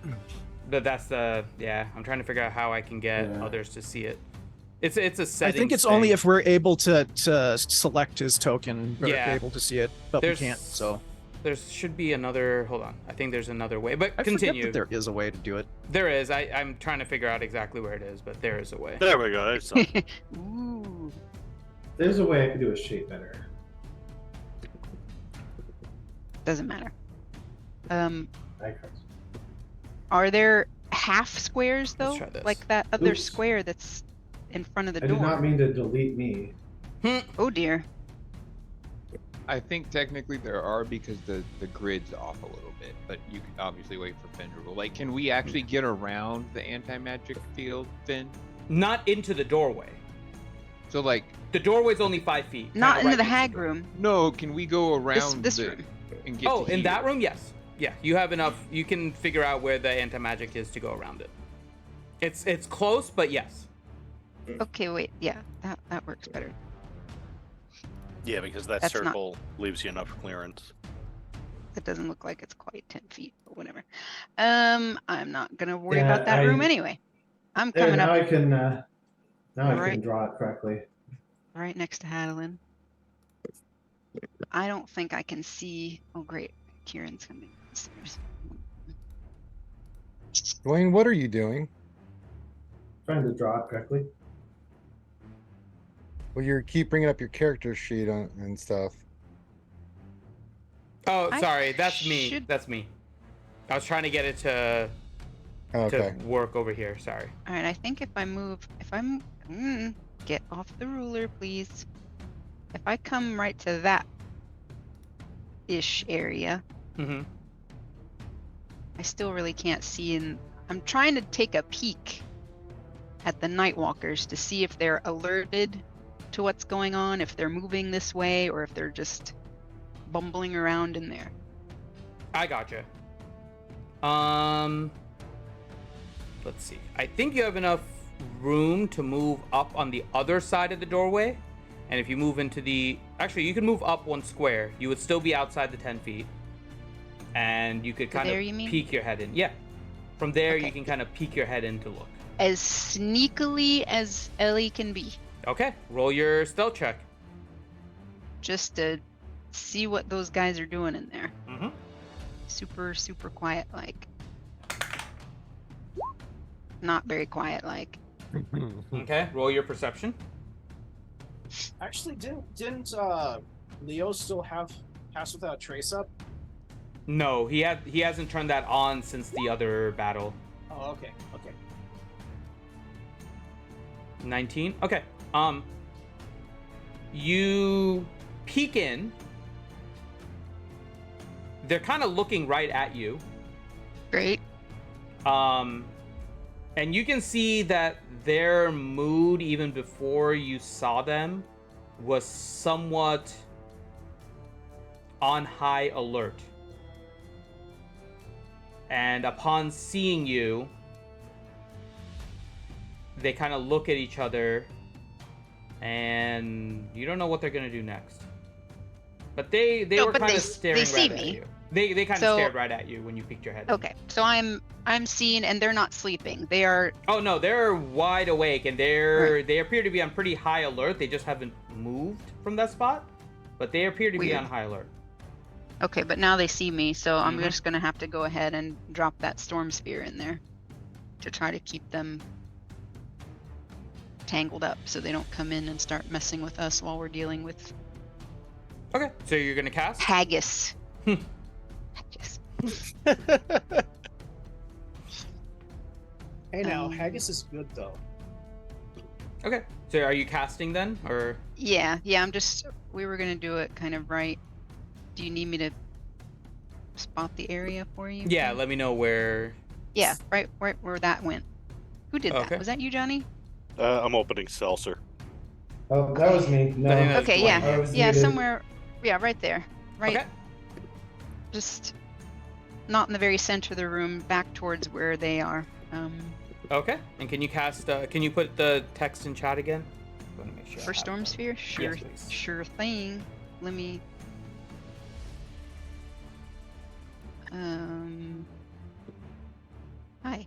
That's the... Yeah, I'm trying to figure out how I can get others to see it. It's a setting. I think it's only if we're able to select his token, we're Yeah. able to see it, but we can't, so... There should be another... Hold on. I think there's another way, but I continue. forget that there is a way to do it. There is. I'm trying to figure out exactly where it is, but there is a way. There we go. There's something. Ooh. There's a way I could do a shape better. Doesn't matter. Are there half squares though? Let's try this. Like that other Oops. square that's in front of the I door. did not mean to delete me. Oh dear. I think technically there are because the grid's off a little bit, but you can obviously wait for Finn to rule. Like, can we actually get around the anti-magic field, Finn? Not into the doorway. So like the doorway's only 5 feet. Not into right the next hag to it. room. No, can we go around This the room. and get Oh, to in that here? room, yes. Yeah, you have enough. You can figure out where the anti-magic is to go around it. It's close, but yes. Okay, wait. Yeah, that works better. Yeah, because that That's not- circle leaves you enough clearance. It doesn't look like it's quite 10 feet, but whatever. I'm not gonna worry Yeah, about that room anyway. I'm There, coming now up I can I Right. can draw it correctly. right next to Hadelin. I don't think I can see. Oh great, Kieran's coming upstairs. Dwayne, what are you doing? Trying to draw it correctly. Well, you keep bringing up your character sheet and stuff. Oh, I sorry. That's me. should- That's me. I was trying to get it to Okay. work over here. Sorry. All right, I think if I'm get off the ruler, please. If I come right to that ish area, Mm-hmm. I still really can't see, and I'm trying to take a peek at the Nightwalkers to see if they're alerted to what's going on, if they're moving this way, or if they're just bumbling around in there. I gotcha. Let's see. I think you have enough room to move up on the other side of the doorway. And if you move into the... Actually, you can move up 1 square. You would still be outside the 10 feet. and you could kind there, of you mean? peek your head in. Yeah. From there, Okay. you can kind of peek your head in to look. As sneakily as Ellie can be, Okay, roll your stealth check. just to see what those guys are doing in there. Mm-hmm. Super quiet, like. Not very quiet, like. Okay, roll your perception. Actually, didn't Leo still have Pass Without Trace up? No, he hasn't turned that on since the other battle. Oh, okay. 19. Okay. You peek in. They're kind of looking right at you. Great. And you can see that their mood, even before you saw them, was somewhat on high alert. And upon seeing you, they kind of look at each other, and you don't know what they're gonna do next. But they were kind of staring right at you. They kind of stared right at you when you peeked your head. Okay, so I'm seeing, and they're not sleeping. They are. Oh no, they're wide awake, and they appear to be on pretty high alert. They just haven't moved from that spot, but they appear to be Weird. on high alert. Okay, but now they see me, so I'm Mhm. just gonna have to go ahead and drop that storm spear in there to try to keep them tangled up, so they don't come in and start messing with us while we're dealing with Okay, so you're gonna cast? haggis. Hmm. Haggis. Hey, now haggis is good though. Okay, so are you casting then, or? Yeah. I'm just. We were gonna do it kind of right. Do you need me to spot the area for you? Yeah, let me know where. Yeah, right where that went. Who did Okay. that? Was that you, Johnny? I'm opening Seltzer. Oh, that was me. No. I think that was Okay, Dwayne. I was yeah, muted. somewhere. Yeah, right there. Right. Okay. Just not in the very center of the room, back towards where they are. Okay, and can you cast? Can you put the text in chat again? I wanna make sure I For have storm that. sphere, Yes, please. sure thing. Let me. Hi.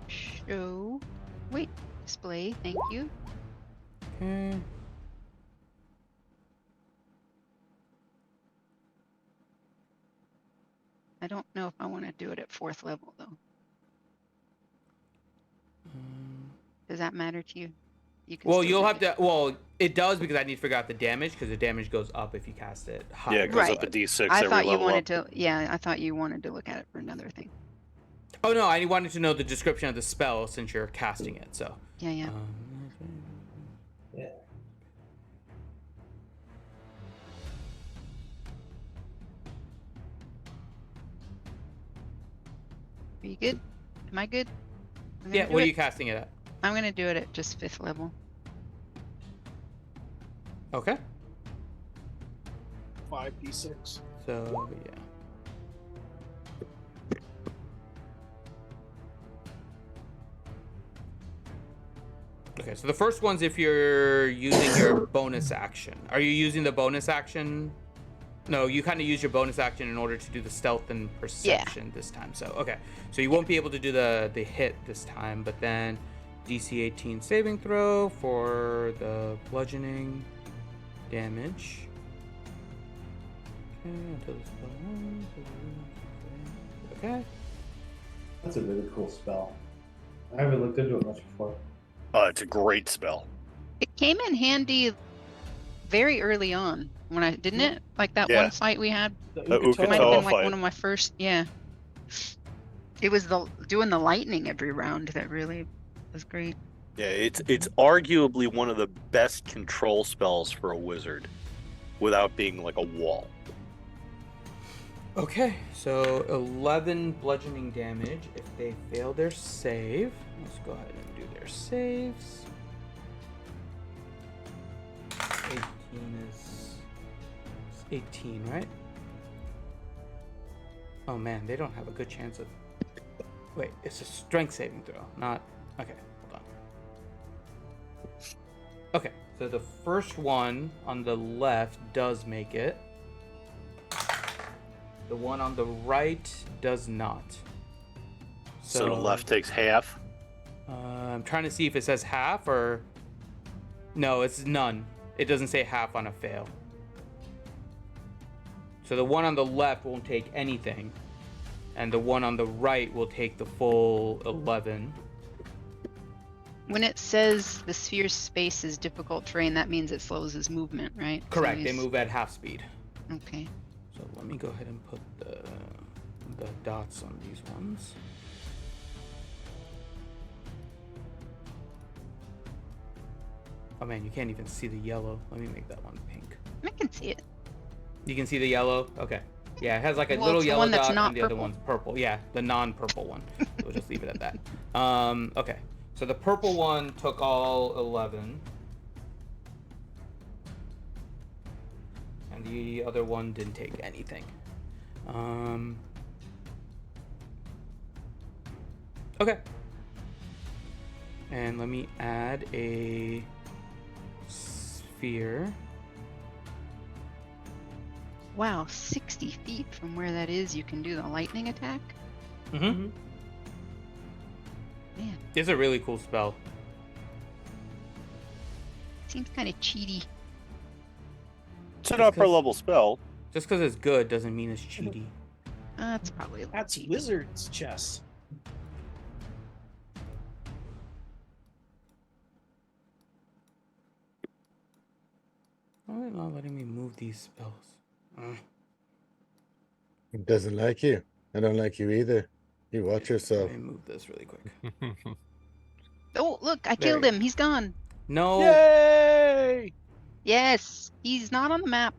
Show. Wait. Display. Thank you. Okay. I don't know if I want to do it at 4th level though. Does that matter to you? You can. Well, still you'll do have it. to. Well, it does because I need to figure out the damage because the damage goes up if you cast it high. Yeah, it goes up a D6 I every thought you level wanted up. to. Yeah, I thought you wanted to look at it for another thing. Oh no, I wanted to know the description of the spell since you're casting it. So. Yeah. Yeah. Are you good? Am I good? I'm gonna Yeah. do What are it. you casting it at? I'm gonna do it at just 5th level. Okay. 5d6. So yeah. Okay, so the first one's if you're using your bonus action. Are you using the bonus action? No, you kind of use your bonus action in order to do the stealth and perception this time. So okay, so you won't be able to do the hit this time, but then DC 18 saving throw for the bludgeoning damage. Okay, until the spell ends. Okay. That's a really cool spell. I haven't looked into it much before. It's a great spell. It came in handy very early on when I didn't it like that Yeah. one fight we had. The The Ukatoa. It might have been like fight. one of my first. Yeah. It was doing the lightning every round that really was great. Yeah, it's arguably one of the best control spells for a wizard, without being like a wall. Okay, so 11 bludgeoning damage if they fail their save. Let's go ahead and do their saves. 18 is 18, right? Oh man, they don't have a good chance of. Wait, it's a strength saving throw, not. Okay, hold on. Okay, so the first one on the left does make it. The one on the right does not. So the left takes half? I'm trying to see if it says half or... No, it's none. It doesn't say half on a fail. So the one on the left won't take anything. And the one on the right will take the full 11. When it says the sphere's space is difficult terrain, that means it slows his movement, right? Correct. So They move at half speed. Okay. So let me go ahead and put the dots on these ones. Oh man, you can't even see the yellow. Let me make that one pink. I can see it. You can see the yellow? Okay. Yeah, it has like a Well, little it's the yellow one that's dot not and the other purple. one's purple. Yeah, the non-purple one. So we'll just leave it at that. Okay. So the purple one took all 11. And the other one didn't take anything. Okay. And let me add a sphere. Wow, 60 feet from where that is, you can do the lightning attack? Mm-hmm. Man, It's a really cool spell. seems kind of cheaty. It's an upper level spell. Just because it's good doesn't mean it's cheaty. That's probably a little That's cheaty. wizard's chess. Why are they not letting me move these spells? It doesn't like you. I don't like you either. You watch yourself. Let me move this really quick. Oh, look, I There killed you him. He's gone. No. Yay! Yes, he's not on the map.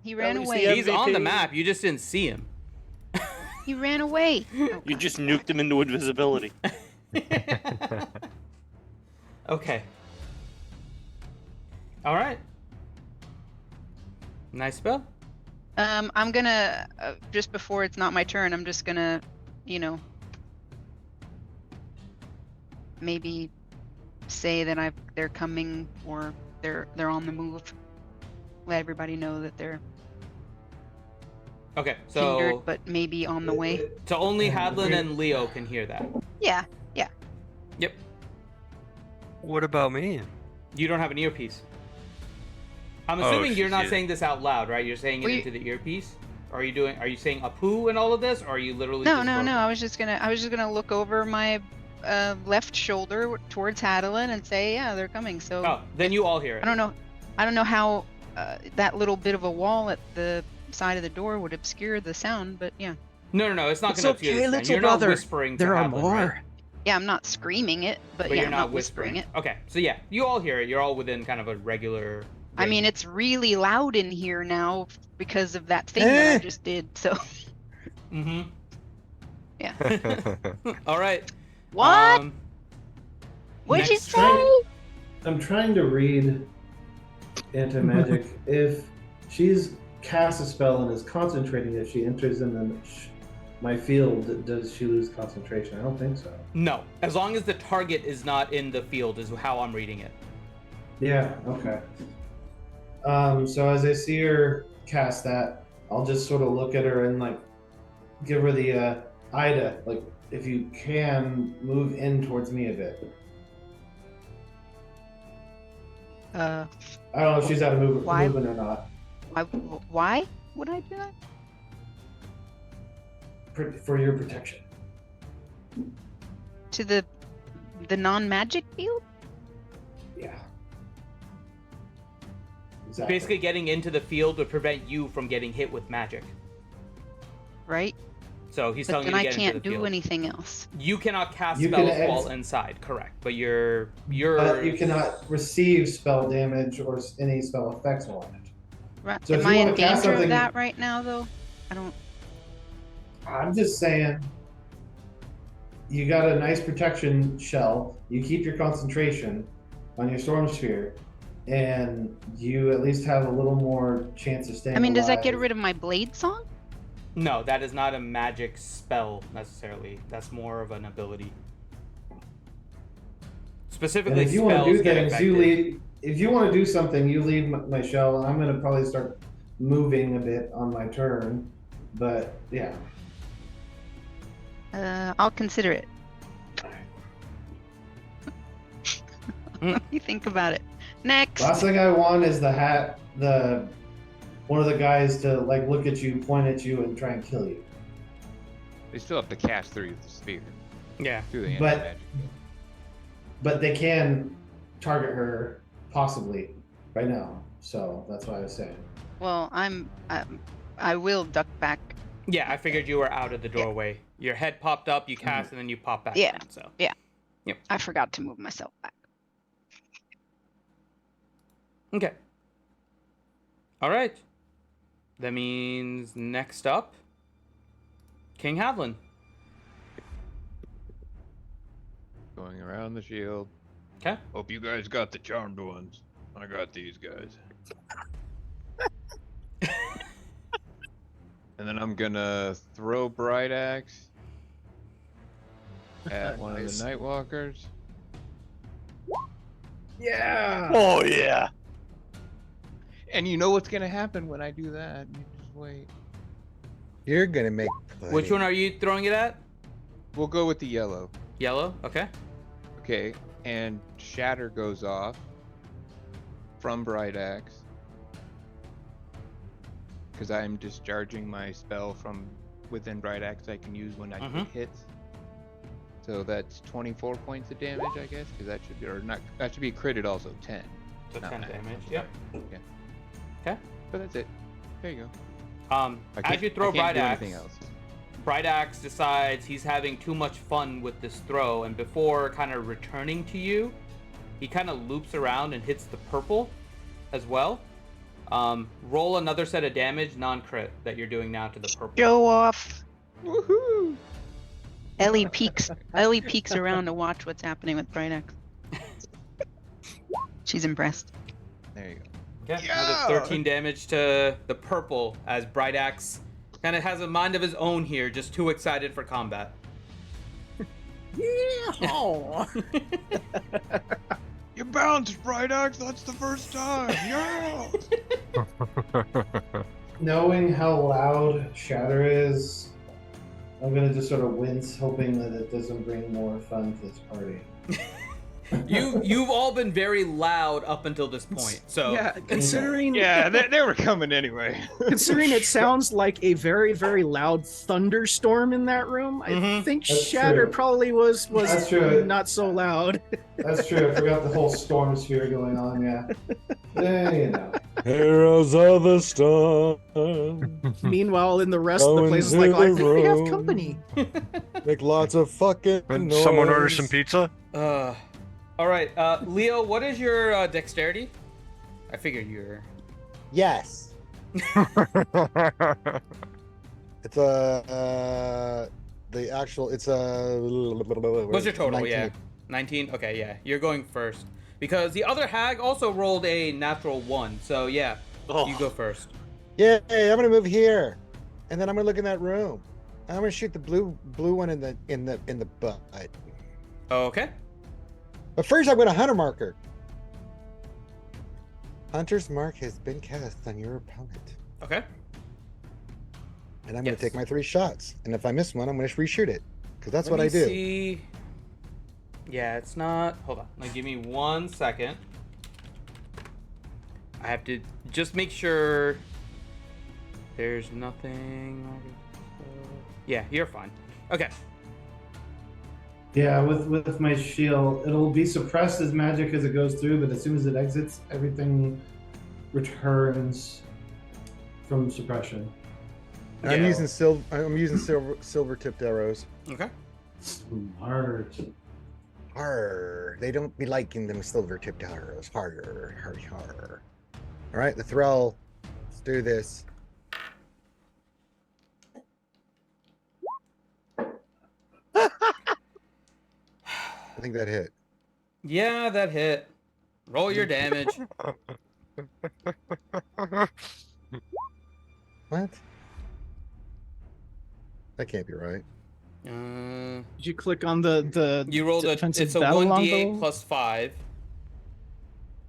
He ran least away. he He's on the MVP. map. You just didn't see him. He ran away. Oh, You God. just nuked him into invisibility. Okay. All right. Nice spell. I'm gonna just before it's not my turn. I'm just gonna, maybe say that they're coming or they're on the move. Let everybody know that they're Okay, hindered, so but maybe on the way. only Hadlin and Leo can hear that. Yeah. Yep. What about me? You don't have an earpiece. I'm assuming you're not shit. saying this out loud, right? You're saying it We- into the earpiece. Are you saying a poo in all of this, or are you literally? No, just no, no. broken? I was just gonna look over my left shoulder towards Hadelin and say, yeah, they're coming. So Oh, then you all hear it. I don't know how that little bit of a wall at the side of the door would obscure the sound, but yeah. No. It's not It's going to obscure okay, the sound. little You're not brother. whispering. There to are Hadlin, more. right? Yeah, I'm not screaming it, but But yeah, you're I'm not whispering it. Okay, so yeah, you all hear it. You're all within kind of a regular. I mean, range. it's really loud in here now because of that thing that I just did. So Mm-hmm. yeah. All right. What? What'd you next- say? I'm trying to read anti-magic. If she's cast a spell and is concentrating, if she enters in my field, does she lose concentration? I don't think so. No, as long as the target is not in the field, is how I'm reading it. Yeah, okay. So as I see her cast that, I'll just sort of look at her and like give her the Ida, like if you can move in towards me a bit. I don't know if she's out of Why? movement or not. Why would I do that? For your protection. To the non-magic field? Yeah. Exactly. Basically, getting into the field would prevent you from getting hit with magic. Right? So he's But telling then you I to get can't into the do field. anything else. You cannot cast You can spells while inside, correct? But you're But you cannot receive spell damage or any spell effects while on it. Right. So if Am you I in wanna cast danger of something- that right now, though? I don't. I'm just saying, you got a nice protection shell. You keep your concentration on your storm sphere, and you at least have a little more chance of staying. I mean, does that get alive. rid of my blade song? No, that is not a magic spell necessarily. That's more of an ability. And Specifically, if you want spells to do get things, you affected. leave. If you want to do something, you leave my shell, and I'm going to probably start moving a bit on my turn. But yeah. I'll consider it. Let me think about it. Next. Last thing I want is one of the guys to like look at you, point at you, and try and kill you. They still have to cast through the sphere. Yeah. Through the But- anti-magic field. But they can target her possibly right now. So that's what I was saying. Well, I will duck back. Yeah, I figured you were out of the doorway. Your head popped up, you cast, and then you pop back Yeah. in. So I forgot to move myself back. okay. All right. That means next up, King Havlin. Going around the shield. Okay. Hope you guys got the charmed ones. I got these guys. And then I'm gonna throw Bright Axe at one of the Nightwalkers. Yeah. Oh yeah. And you know what's gonna happen when I do that. You just wait. You're gonna make. Which one are you throwing it at? We'll go with the yellow. Yellow. Okay. Okay, and Shatter goes off from Bright Axe. Because I'm discharging my spell from within Bright Axe I can use when I get hits. So that's 24 points of damage, I guess, because that should be, or not, that should be critted also 10. So Not 10 max. damage. Yep. Yeah. Okay. But that's it. There you go. As you throw I can't Bright do Axe, anything else. Bright Axe decides he's having too much fun with this throw, and before kind of returning to you, he kind of loops around and hits the purple as well. Roll another set of damage, non-crit, that you're doing now to the purple. Show off. Woohoo! Ellie peeks around to watch what's happening with Bright Axe. She's impressed. There you go. Okay, another 13 damage to the purple as Bright Axe kind of has a mind of his own here, just too excited for combat. Yeah. You bounced, Bright Axe. That's the first time. Yeah. Knowing how loud Shatter is, I'm gonna just sort of wince, hoping that it doesn't bring more fun to this party. You've all been very loud up until this point, so Yeah, considering Yeah, they were coming anyway. considering it sounds like a very, very loud thunderstorm in that room, I think That's Shatter true. probably was That's true. not so loud. That's true. I forgot the whole storm sphere going on. Yeah. You know. Heroes of the storm. Meanwhile, in the rest of the Going place is to like, oh, I the think we have road. company. Make lots of fucking Can noise. someone order some pizza? all right, Leo, what is your dexterity? I figured you're. Yes. It's the actual. It's a. What's your total? 19. Yeah, 19. Okay, yeah, you're going first because the other hag also rolled a natural 1. So yeah, you go first. Yeah, I'm gonna move here, and then I'm gonna look in that room. I'm gonna shoot the blue one in the butt. Okay. But first, I'm gonna hunter marker. Hunter's mark has been cast on your opponent, Okay. and I'm gonna Yes. take my 3 shots. And if I miss one, I'm gonna reshoot it, because that's Let what me I do. See. Yeah, it's not. Hold on. Like, give me 1 second. I have to just make sure there's nothing. Yeah, you're fine. Okay. Yeah, with my shield, it'll be suppressed as magic as it goes through, but as soon as it exits, everything returns from suppression. And I'm Yeah. using silver tipped arrows. Okay. Smart. Har. They don't be liking them silver tipped arrows. Har, har, har. All right, the thrall. Let's do this. I think that hit. Yeah, that hit. Roll your damage. What? That can't be right. Did you click on the You rolled a. defensive It's a battle 1d8 longbow? plus 5.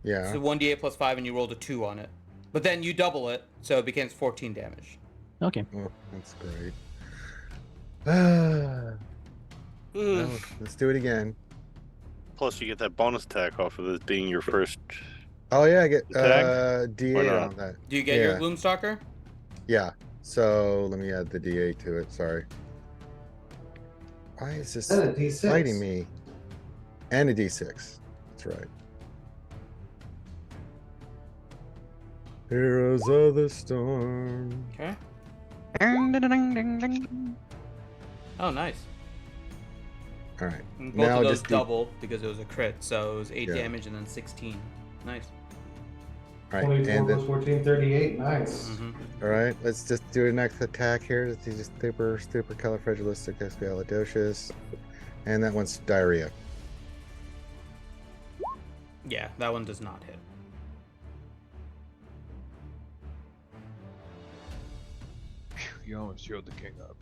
Yeah. It's a 1d8 plus 5, and you rolled a 2 on it. But then you double it, so it becomes 14 damage. Okay. Oh, that's great. Well, let's do it again. Plus, you get that bonus attack off of this being your first. Oh yeah, I get Attack? Why D8 not? on that. Do you get your Gloomstalker? Yeah. So let me add the D8 to it. Sorry. Why is this And a D6. fighting me? And a D6. That's right. Heroes of the Storm. Okay. Ding, ding, ding, ding, ding. Oh, nice. All right. And both Now of those just do- double because it was a crit, so it was 8 Yeah. damage and then 16. Nice. All right. 24 And plus then, 14, 38. Nice. all right. Let's just do a next attack here. This is just super califragilistic expialidocious. And that one's diarrhea. Yeah, that one does not hit. You almost showed the king up.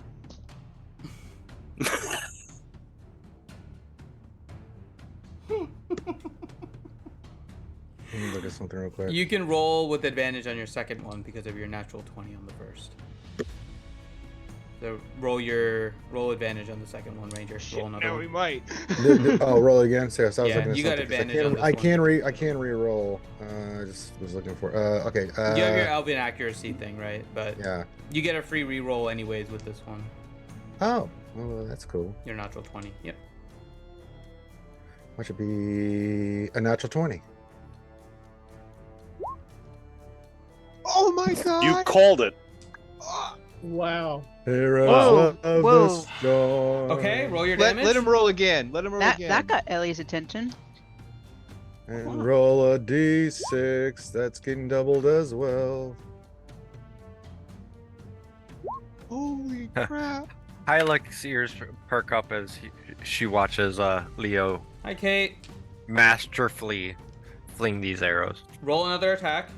Let me look at something real quick. You can roll with advantage on your second one because of your natural 20 on the first. So roll advantage on the one, Ranger. Roll another Now one. we might. Oh, roll it again. So I was Yeah, looking at you got something, 'cause advantage on this I one. can re-roll. I just was looking for. Okay. You have your Elven accuracy thing, right? But Yeah. you get a free reroll anyways with this one. Oh, well, that's cool. Your natural 20. Yep. Which would be a natural 20. Oh my god! You called it. Wow. Heroes Whoa, of whoa. the Storm. Okay, roll your Let damage. him roll again. Let him roll That again. got Ellie's attention. And roll a d6. That's getting doubled as well. Holy crap! Hylek's ears perk up as she watches Leo Hi, Kate. masterfully fling these arrows. Roll another attack.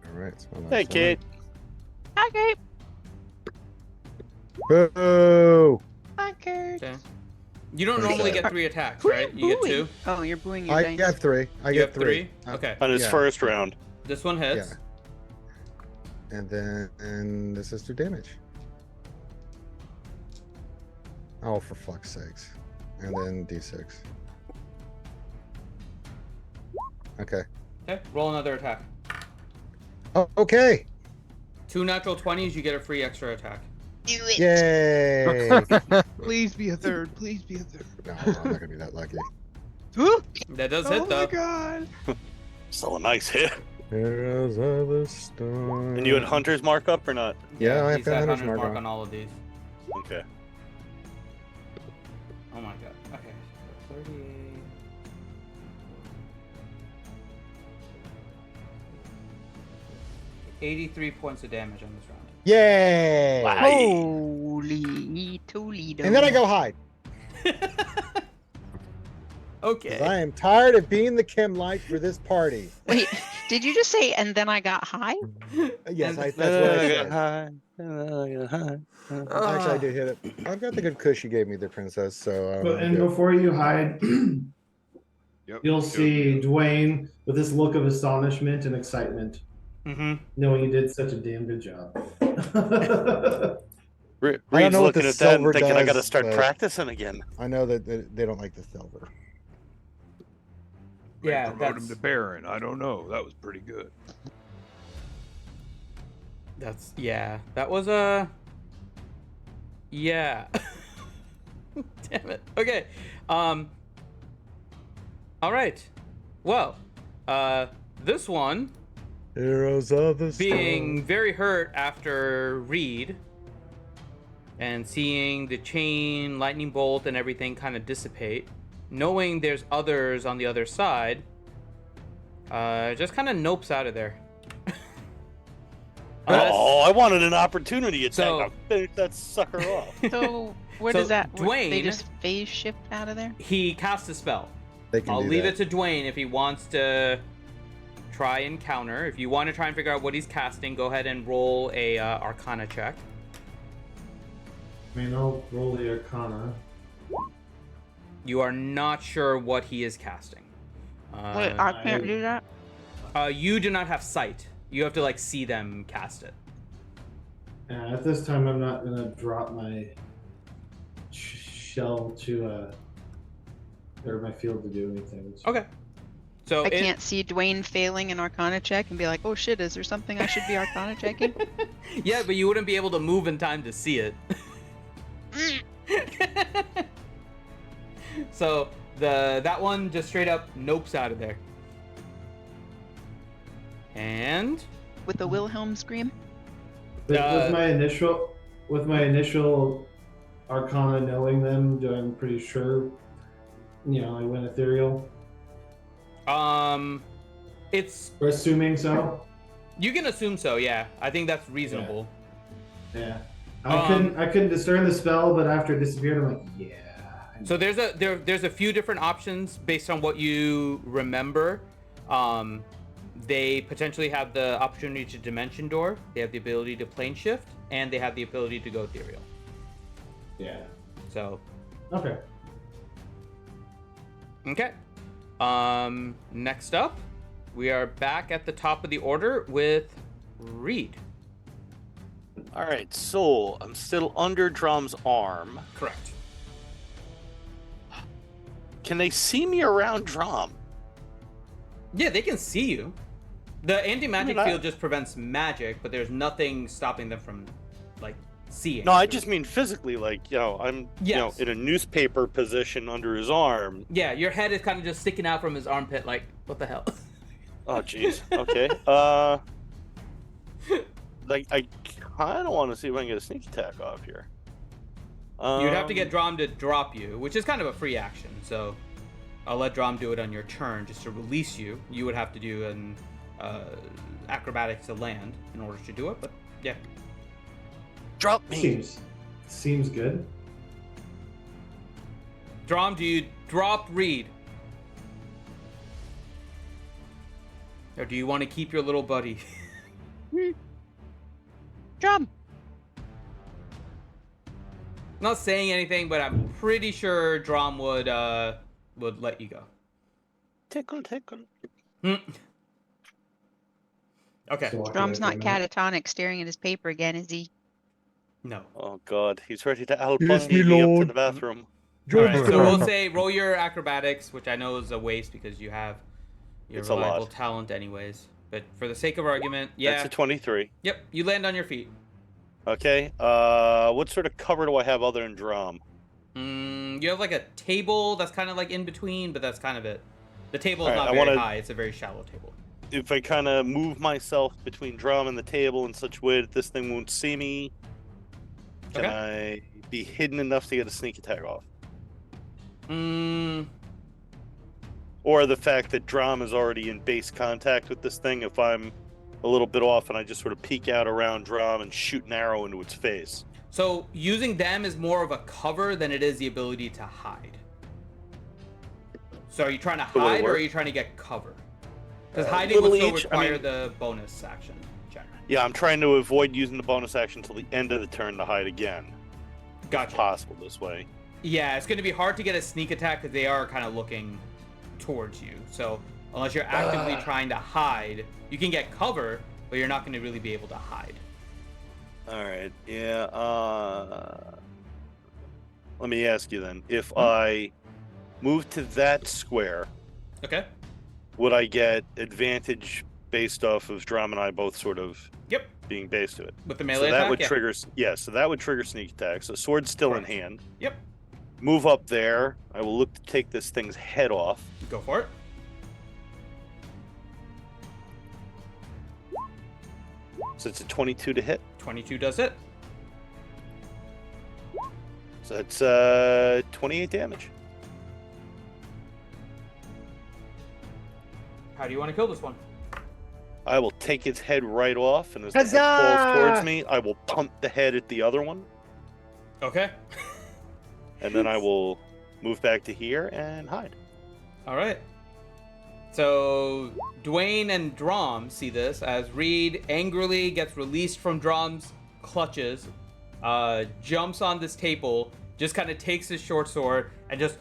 All right. So Hey, Kate. Okay. Boo! Okay. Okay. You don't Okay. normally get 3 attacks, Who are right? you You get booing? 2. Oh, you're booing your I dice. got 3. I You get have 3? 3. Okay. On his Yeah. first round. This one hits. And then this is 2 damage. Oh, for fuck's sakes. And then d6. Okay. Okay. Roll another attack. Oh, okay. 2 natural 20s, you get a free extra attack. Do it. Yay! Please be a third. Please be a third. No, I'm not gonna be that lucky. That does Oh hit my though. god! So a nice hit. Heroes of the Storm. And you had Hunter's mark up or not? Yeah, I have He's got got Hunter's Hunter's mark mark on. on all of these. Okay. Oh my god. Okay. So 38. 83 points of damage on this round. Yay! Holy Toledo. And then I go hide. Okay. 'Cause I am tired of being the chem light for this party. Wait, did you just say, and then I got high? Yes, that's what I said. Actually, Ah. I did hit it. I've got the good kush you gave me, the princess. So. But, I'm and good. before you hide, Yep, you'll good. see Dwayne with this look of astonishment and excitement, Mm-hmm. knowing you did such a damn good job. Reed's know what the looking at that and silver thinking, I does, gotta start but- practicing again. I know that they don't like the silver. Yeah, Promote him that's to Baron. I don't know. That was pretty good. yeah. That was a yeah. Damn it. Okay. All right. Well, this one Heroes of the being very hurt after Reed and seeing the chain, lightning bolt, and everything kind of dissipate, knowing there's others on the other side, just kind of nopes out of there. Oh, I wanted an opportunity attack. So- I'll finish that sucker off. So where So does that? They Dwayne- just phase shift out of there? He cast a spell. They can I'll do leave that. it to Dwayne if he wants to try and counter. If you want to try and figure out what he's casting, go ahead and roll a Arcana check. I mean, I'll roll the Arcana. You are not sure what he is casting. Wait, I can't do that. You do not have sight. You have to like see them cast it. At this time, I'm not gonna drop my shell to or my field to do anything. Okay. So I can't see Dwayne failing an Arcana check and be like, "Oh shit, is there something I should be Arcana checking?" Yeah, but you wouldn't be able to move in time to see it. So that one just straight up nopes out of there. And With a Wilhelm scream. With my initial Arcana knowing them, I'm pretty sure, I went ethereal. It's. We're assuming so. You can assume so, yeah. I think that's reasonable. Yeah. I couldn't discern the spell, but after it disappeared, I'm like, yeah. So there's a few different options based on what you remember. They potentially have the opportunity to dimension door. They have the ability to plane shift, and they have the ability to go ethereal. Yeah. So. Okay. Okay. Next up, we are back at the top of the order with Reed. All right, so I'm still under Drum's arm. Correct. Can they see me around Drum? Yeah, they can see you. The anti-magic field just prevents magic, but there's nothing stopping them from, seeing. No, I just mean physically, I'm, Yes. in a newspaper position under his arm. Yeah, your head is kind of just sticking out from his armpit, what the hell? Oh, jeez. Okay. I kind of want to see if I can get a sneak attack off here. You'd have to get Drom to drop you, which is kind of a free action, so I'll let Drom do it on your turn just to release you. You would have to do an acrobatics to land in order to do it, but yeah. Drop me. Seems good. Drom, do you drop Reed? Or do you want to keep your little buddy? Drum. Not saying anything, but I'm pretty sure Drom would let you go. Tickle. Okay. Drum's not catatonic staring at his paper again, is he? No. Oh God, he's ready to out-bunny me up to the bathroom. Alright, so we'll say roll your acrobatics, which I know is a waste because you have your It's a reliable lot. talent anyways. But for the sake of argument, yeah. That's a 23. Yep, you land on your feet. Okay. What sort of cover do I have other than Drum? You have a table that's kind of in between, but that's kind of it. The table is Alright, not I very wanna- high. It's a very shallow table. If I kind of move myself between Drum and the table in such a way that this thing won't see me, can I be hidden enough to get a sneak attack off? Or the fact that Drum is already in base contact with this thing, if I'm a little bit off and I just sort of peek out around Drum and shoot an arrow into its face. So using them is more of a cover than it is the ability to hide. So are you trying to hide or are you trying to get cover? Because hiding would still require the bonus action check. Yeah, I'm trying to avoid using the bonus action until the end of the turn to hide again. Gotcha. It's possible this way. Yeah, it's going to be hard to get a sneak attack because they are kind of looking towards you. So unless you're actively trying to hide, you can get cover, but you're not going to really be able to hide. All right. Yeah. Let me ask you then. If I move to that square, okay, would I get advantage based off of Drum and I both sort of being based to it? With the melee so that attack? would Yeah. trigger. Yeah. So that would trigger sneak attack. So sword's still in hand. Yep. Move up there. I will look to take this thing's head off. Go for it. So it's a 22 to hit. 22 does it. So that's 28 damage. How do you want to kill this one? I will take its head right off, and as the head falls towards me, I will pump the head at the other one. Okay. And then I will move back to here and hide. All right. So Dwayne and Drom see this as Reed angrily gets released from Drom's clutches, jumps on this table, just kind of takes his short sword and just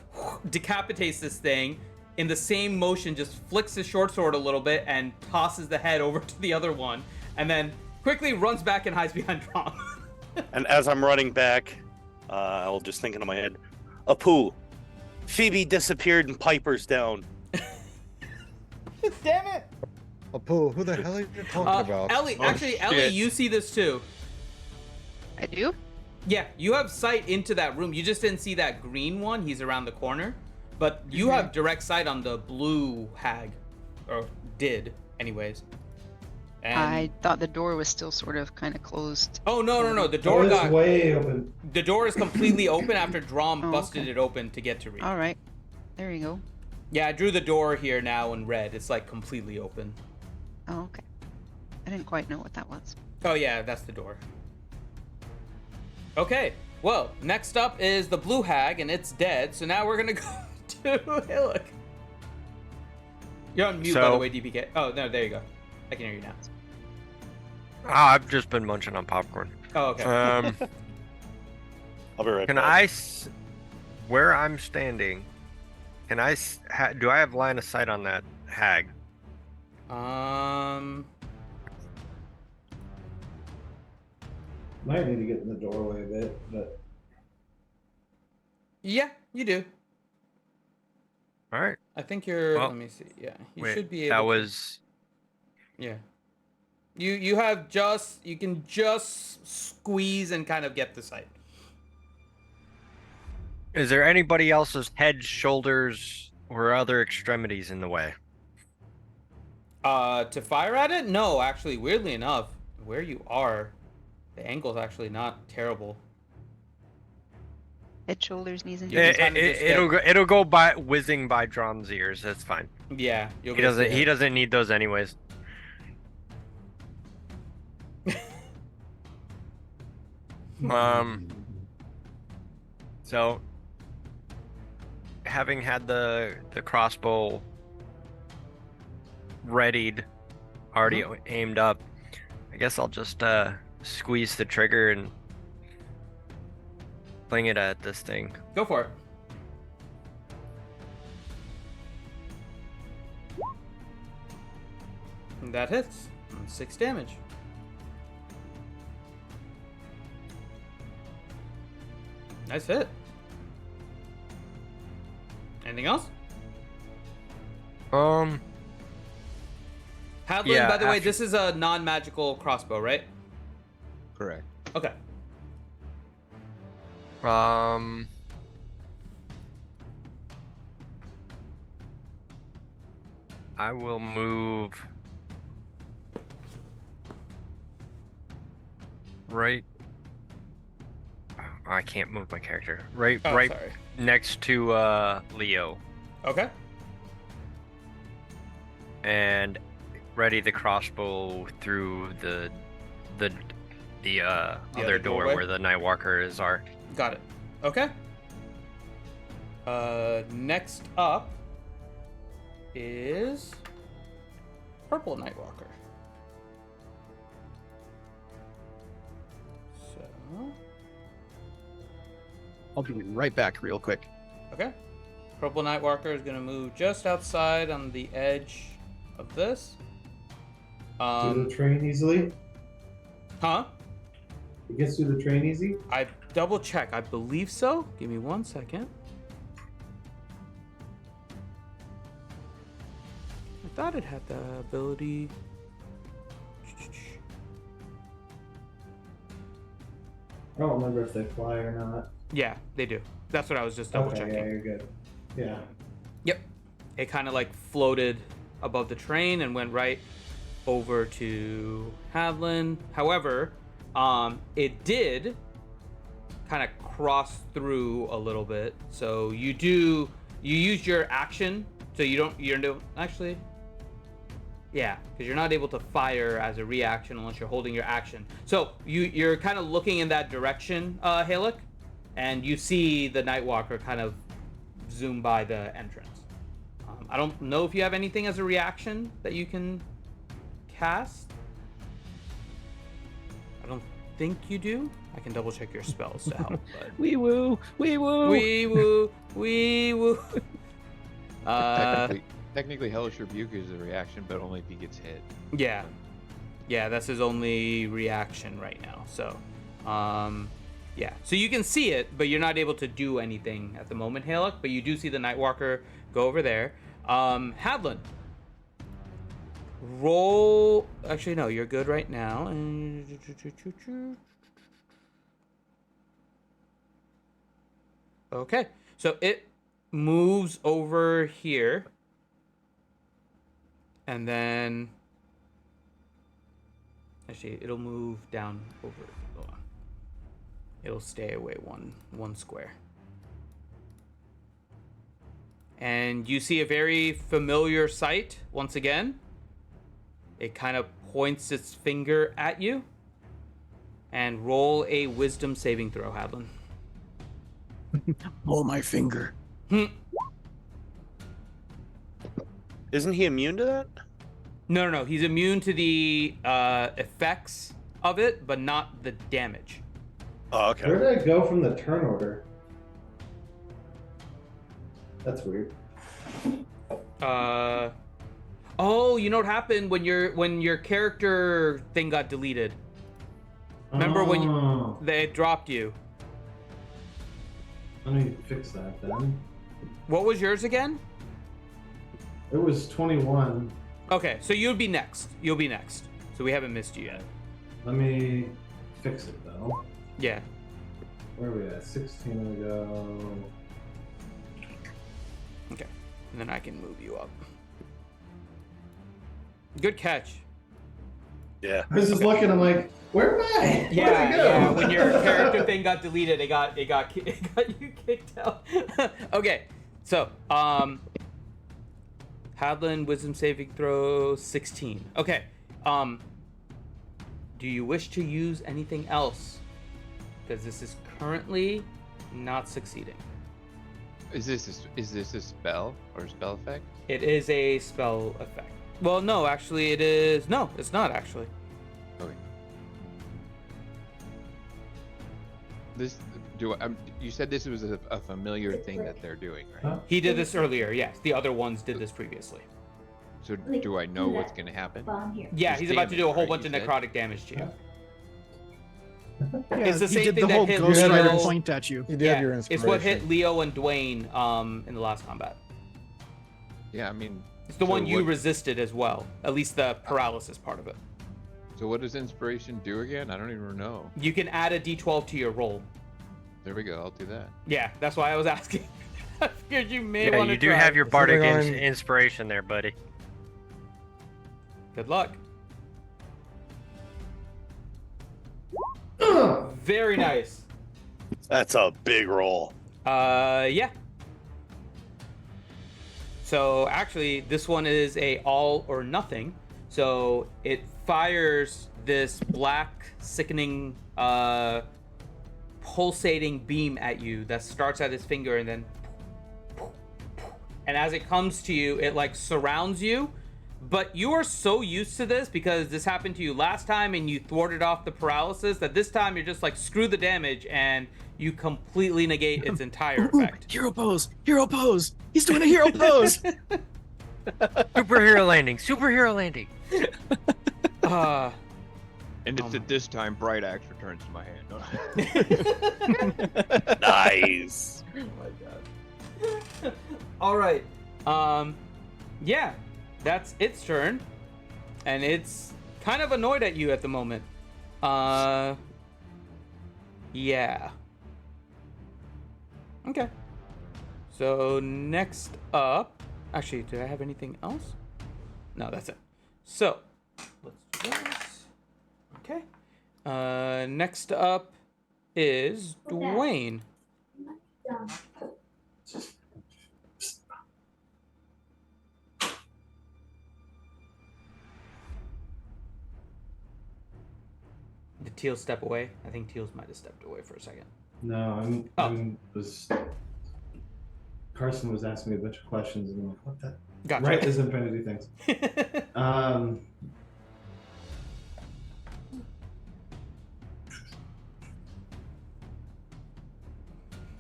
decapitates this thing. In the same motion, just flicks his short sword a little bit and tosses the head over to the other one, and then quickly runs back and hides behind Drom. And as I'm running back, I'll just think in my head, Apu, Phoebe disappeared and Piper's down. Damn it! Apu, who the hell are you talking about? Ellie, actually, Ellie, you see this too. I do? Yeah, you have sight into that room. You just didn't see that green one. He's around the corner. But you have direct sight on the blue hag. Or did, anyways. And... I thought the door was still sort of kind of closed. Oh, no. The door It's way open. The door is completely open after Drom busted it open to get to Reed. All right. There you go. Yeah, I drew the door here now in red. It's like completely open. Oh, okay. I didn't quite know what that was. Oh, yeah, that's the door. Okay, well, next up is the blue hag, and it's dead. So now we're going to go to Hillock. You're on mute, by the way, DPK. Oh, no, there you go. I can hear you now. I've just been munching on popcorn. Oh, okay. I'll be right Can back. where I'm standing, do I have line of sight on that hag? Might need to get in the doorway a bit, but Yeah, you do. All right. I think you're. Well, let me see. Yeah, you wait, should be able. That to- was. Yeah. You have just. You can just squeeze and kind of get the sight. Is there anybody else's head, shoulders, or other extremities in the way? To fire at it? No, actually, weirdly enough, where you are, the angle's actually not terrible. Head, shoulders, knees, and It'll go by whizzing by Drom's ears. That's fine. Yeah, He doesn't need those anyways. So having had the crossbow readied, already aimed up, I guess I'll just squeeze the trigger and fling it at this thing. Go for it. And that hits. 6 damage. Nice hit. Anything else? Hadlin, Yeah, by the way, this is a non-magical crossbow, right? Correct. Okay. I will move right. I can't move my character. Right Sorry. next to Leo, Okay. and ready the crossbow through the other other door doorway? where the Nightwalker is. Got it. Okay. Next up is Purple Nightwalker. So, I'll be right back real quick. okay. Purple Nightwalker is going to move just outside on the edge of this. through the train easily. Huh? It gets through the train easy. I double check. I believe so. Give me 1 second. I thought it had the ability. I don't remember if they fly or not. Yeah, they do. That's what I was just double Okay, checking. yeah, you're good. Yeah. Yep. It kind of like floated above the train and went right over to Hadlin. However, it did kind of cross through a little bit. So you use your action. So actually, yeah, because you're not able to fire as a reaction unless you're holding your action. So you're kind of looking in that direction, Halek, and you see the Nightwalker kind of zoom by the entrance. I don't know if you have anything as a reaction that you can cast. I don't think you do. I can double check your spells to help. But... Wee woo, wee woo, wee woo, wee woo. Technically, Hellish Rebuke is a reaction, but only if he gets hit. Yeah, that's his only reaction right now. So, Yeah, so you can see it, but you're not able to do anything at the moment, Haluk, but you do see the Nightwalker go over there. Hadlin, roll... Actually, no, you're good right now. Okay, so it moves over here. And then... Actually, it'll move down over... Hold on. It'll stay away one square. And you see a very familiar sight once again. It kind of points its finger at you. And roll a wisdom saving throw, Hadlin. Pull my finger. Isn't he immune to that? No. He's immune to the effects of it, but not the damage. Oh, okay. Where did I go from the turn order? That's weird. Oh, you know what happened when your character thing got deleted? Remember when they dropped you? I need to fix that then. What was yours again? It was 21. Okay, so you'll be next. You'll be next. So we haven't missed you yet. Let me fix it though. Yeah. Where are we at? 16 we go. Okay. And then I can move you up. Good catch. Yeah. I was just looking, I'm like, where am I? Yeah, Where'd I go? yeah. When your character thing got deleted, it got you kicked out. Okay. So, Hadlin, wisdom saving throw 16. Okay. Do you wish to use anything else? Because this is currently not succeeding. Is this a spell or a spell effect? It is a spell effect. Well, no, actually, it is. No, it's not actually. Okay. You said this was a familiar thing that they're doing, right? Huh? He did this earlier. Yes, the other ones did this previously. So do I know what's going to happen? Yeah, Just he's about to do a damage, whole right, bunch you of said? necrotic damage to you. Yeah, It's the he same did thing the that whole hit Ghost Leo. Rider point at you. You did have your inspiration. It's what hit Leo and Dwayne in the last combat. Yeah, I mean... It's the so one you what- resisted as well. At least the paralysis part of it. So what does inspiration do again? I don't even know. You can add a d12 to your roll. There we go. I'll do that. Yeah, that's why I was asking. I figured you may Yeah, want to you do try. have your bardic Something on- inspiration there, buddy. Good luck. Very nice. That's a big roll. Yeah. So actually, this one is a all or nothing. So it fires this black, sickening, pulsating beam at you that starts at his finger and then... And as it comes to you, it like surrounds you. But you are so used to this because this happened to you last time and you thwarted off the paralysis that this time you're just like, screw the damage, and you completely negate its entire effect. Hero pose! Hero pose! He's doing a hero pose! Superhero landing! Superhero landing! And it's at this time Bright Axe returns to my hand. Nice. Oh my god. All right. Yeah, that's its turn, and it's kind of annoyed at you at the moment. Yeah. Okay. So next up, actually, did I have anything else? No, that's it. So let's do this. Okay. Next up is Dwayne. Did Teal step away? I think Teals might have stepped away for a second. No, Carson was asking me a bunch of questions, and I'm like, what the? Gotcha. Right as I'm trying to do things.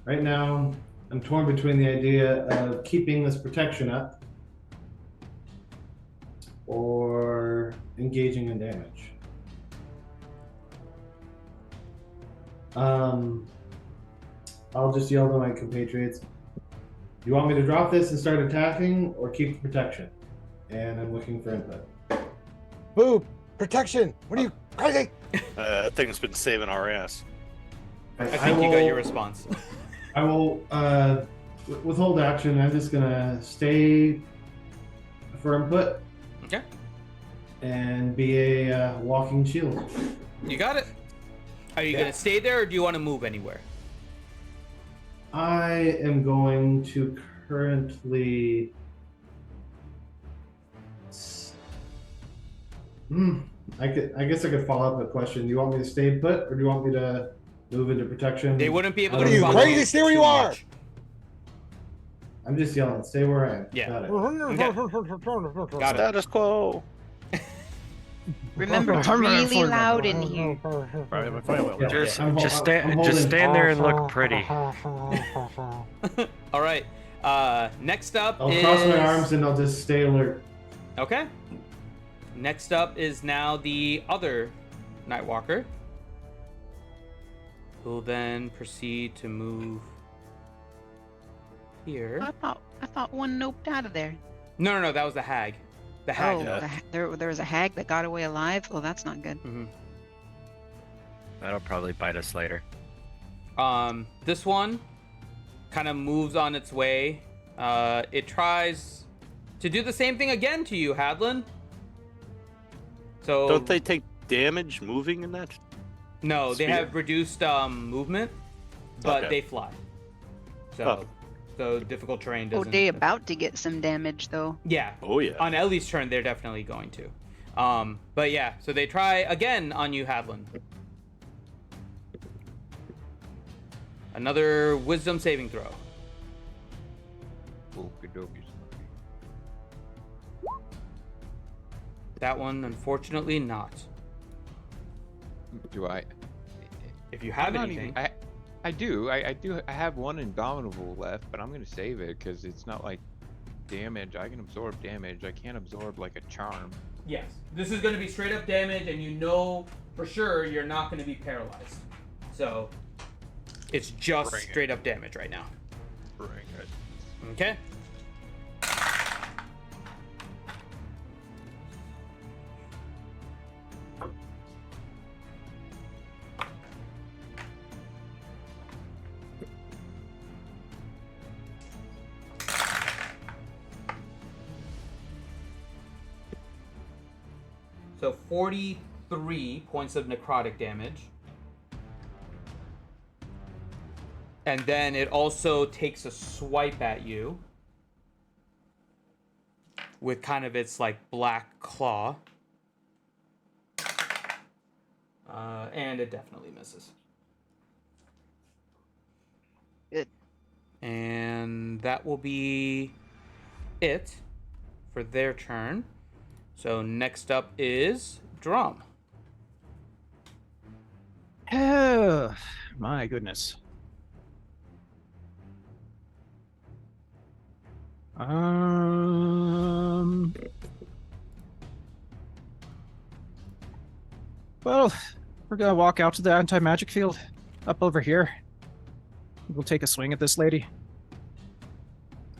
Right now, I'm torn between the idea of keeping this protection up or engaging in damage. I'll just yell to my compatriots. You want me to drop this and start attacking, or keep the protection? And I'm looking for input. Boo! Protection! What are you crazy? That thing's been saving our ass. I think you got your response. I will withhold action. I'm just gonna stay for input. Okay. And be a walking shield. You got it. Are you gonna stay there, or do you want to move anywhere? I am going to currently. I guess I could follow up a question. Do you want me to stay put, or do you want me to move into protection? They wouldn't be able to. What are you crazy? Stay where you are. I'm just yelling. Stay where I am. Yeah. Got it. Okay. Got it. Status quo. Remember, it's really loud in here. Just stand there and look pretty. All right. Next up I'll is... cross my arms and I'll just stay alert. Okay. Next up is now the other Nightwalker, who'll then proceed to move here. I thought one noped out of there. No, that was the hag. The hag. Oh, there was a hag that got away alive. Oh, that's not good. Mm-hmm. That'll probably bite us later. This one kind of moves on its way. It tries to do the same thing again to you, Hadlin. So Don't they take damage moving in that? No, they sphere? have reduced movement, but Okay. they fly. So difficult terrain Oh, doesn't. they about to get some damage though. Yeah. Oh yeah. On Ellie's turn, they're definitely going to. But yeah, so they try again on you, Hadlin. Another wisdom saving throw. Okie dokie. That one, unfortunately, not. Do I? If you have I'm not anything. even- I do. I do. I have one Indomitable left, but I'm gonna save it because it's not like damage. I can absorb damage. I can't absorb like a charm. Yes. This is going to be straight up damage, and you know for sure you're not going to be paralyzed. So it's just Bring it. straight up damage right now. Bring it. Okay. So 43 points of necrotic damage. And then it also takes a swipe at you with kind of its like black claw. And it definitely misses. Good. And that will be it for their turn. So next up is Drum. Oh, my goodness. Well, we're gonna walk out to the anti-magic field up over here. We'll take a swing at this lady.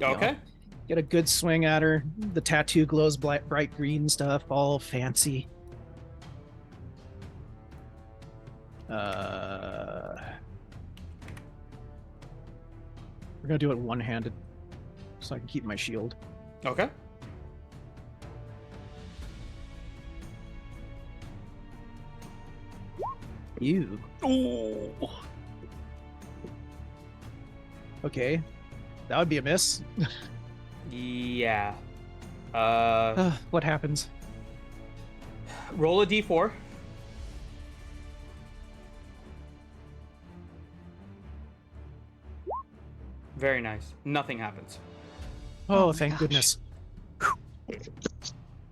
Okay. Get a good swing at her. The tattoo glows bright green stuff, all fancy. We're gonna do it one-handed, so I can keep my shield. Okay. You. Ooh. Okay, that would be a miss. Yeah. What happens? Roll a d4. Very nice. Nothing happens. Oh, my thank gosh. goodness.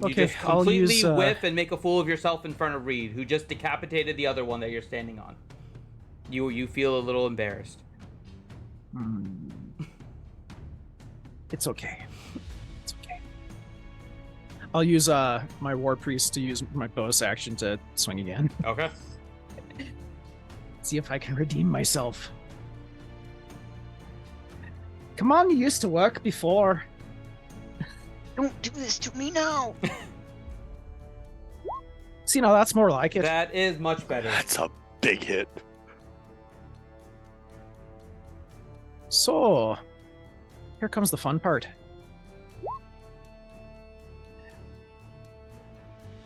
You Okay, just I'll completely use, whiff and make a fool of yourself in front of Reed, who just decapitated the other one that you're standing on. You feel a little embarrassed. It's okay. It's okay. I'll use my war priest to use my bonus action to swing again. Okay. See if I can redeem myself. Come on, you used to work before. Don't do this to me now. See, now that's more like it. That is much better. That's a big hit. So, here comes the fun part.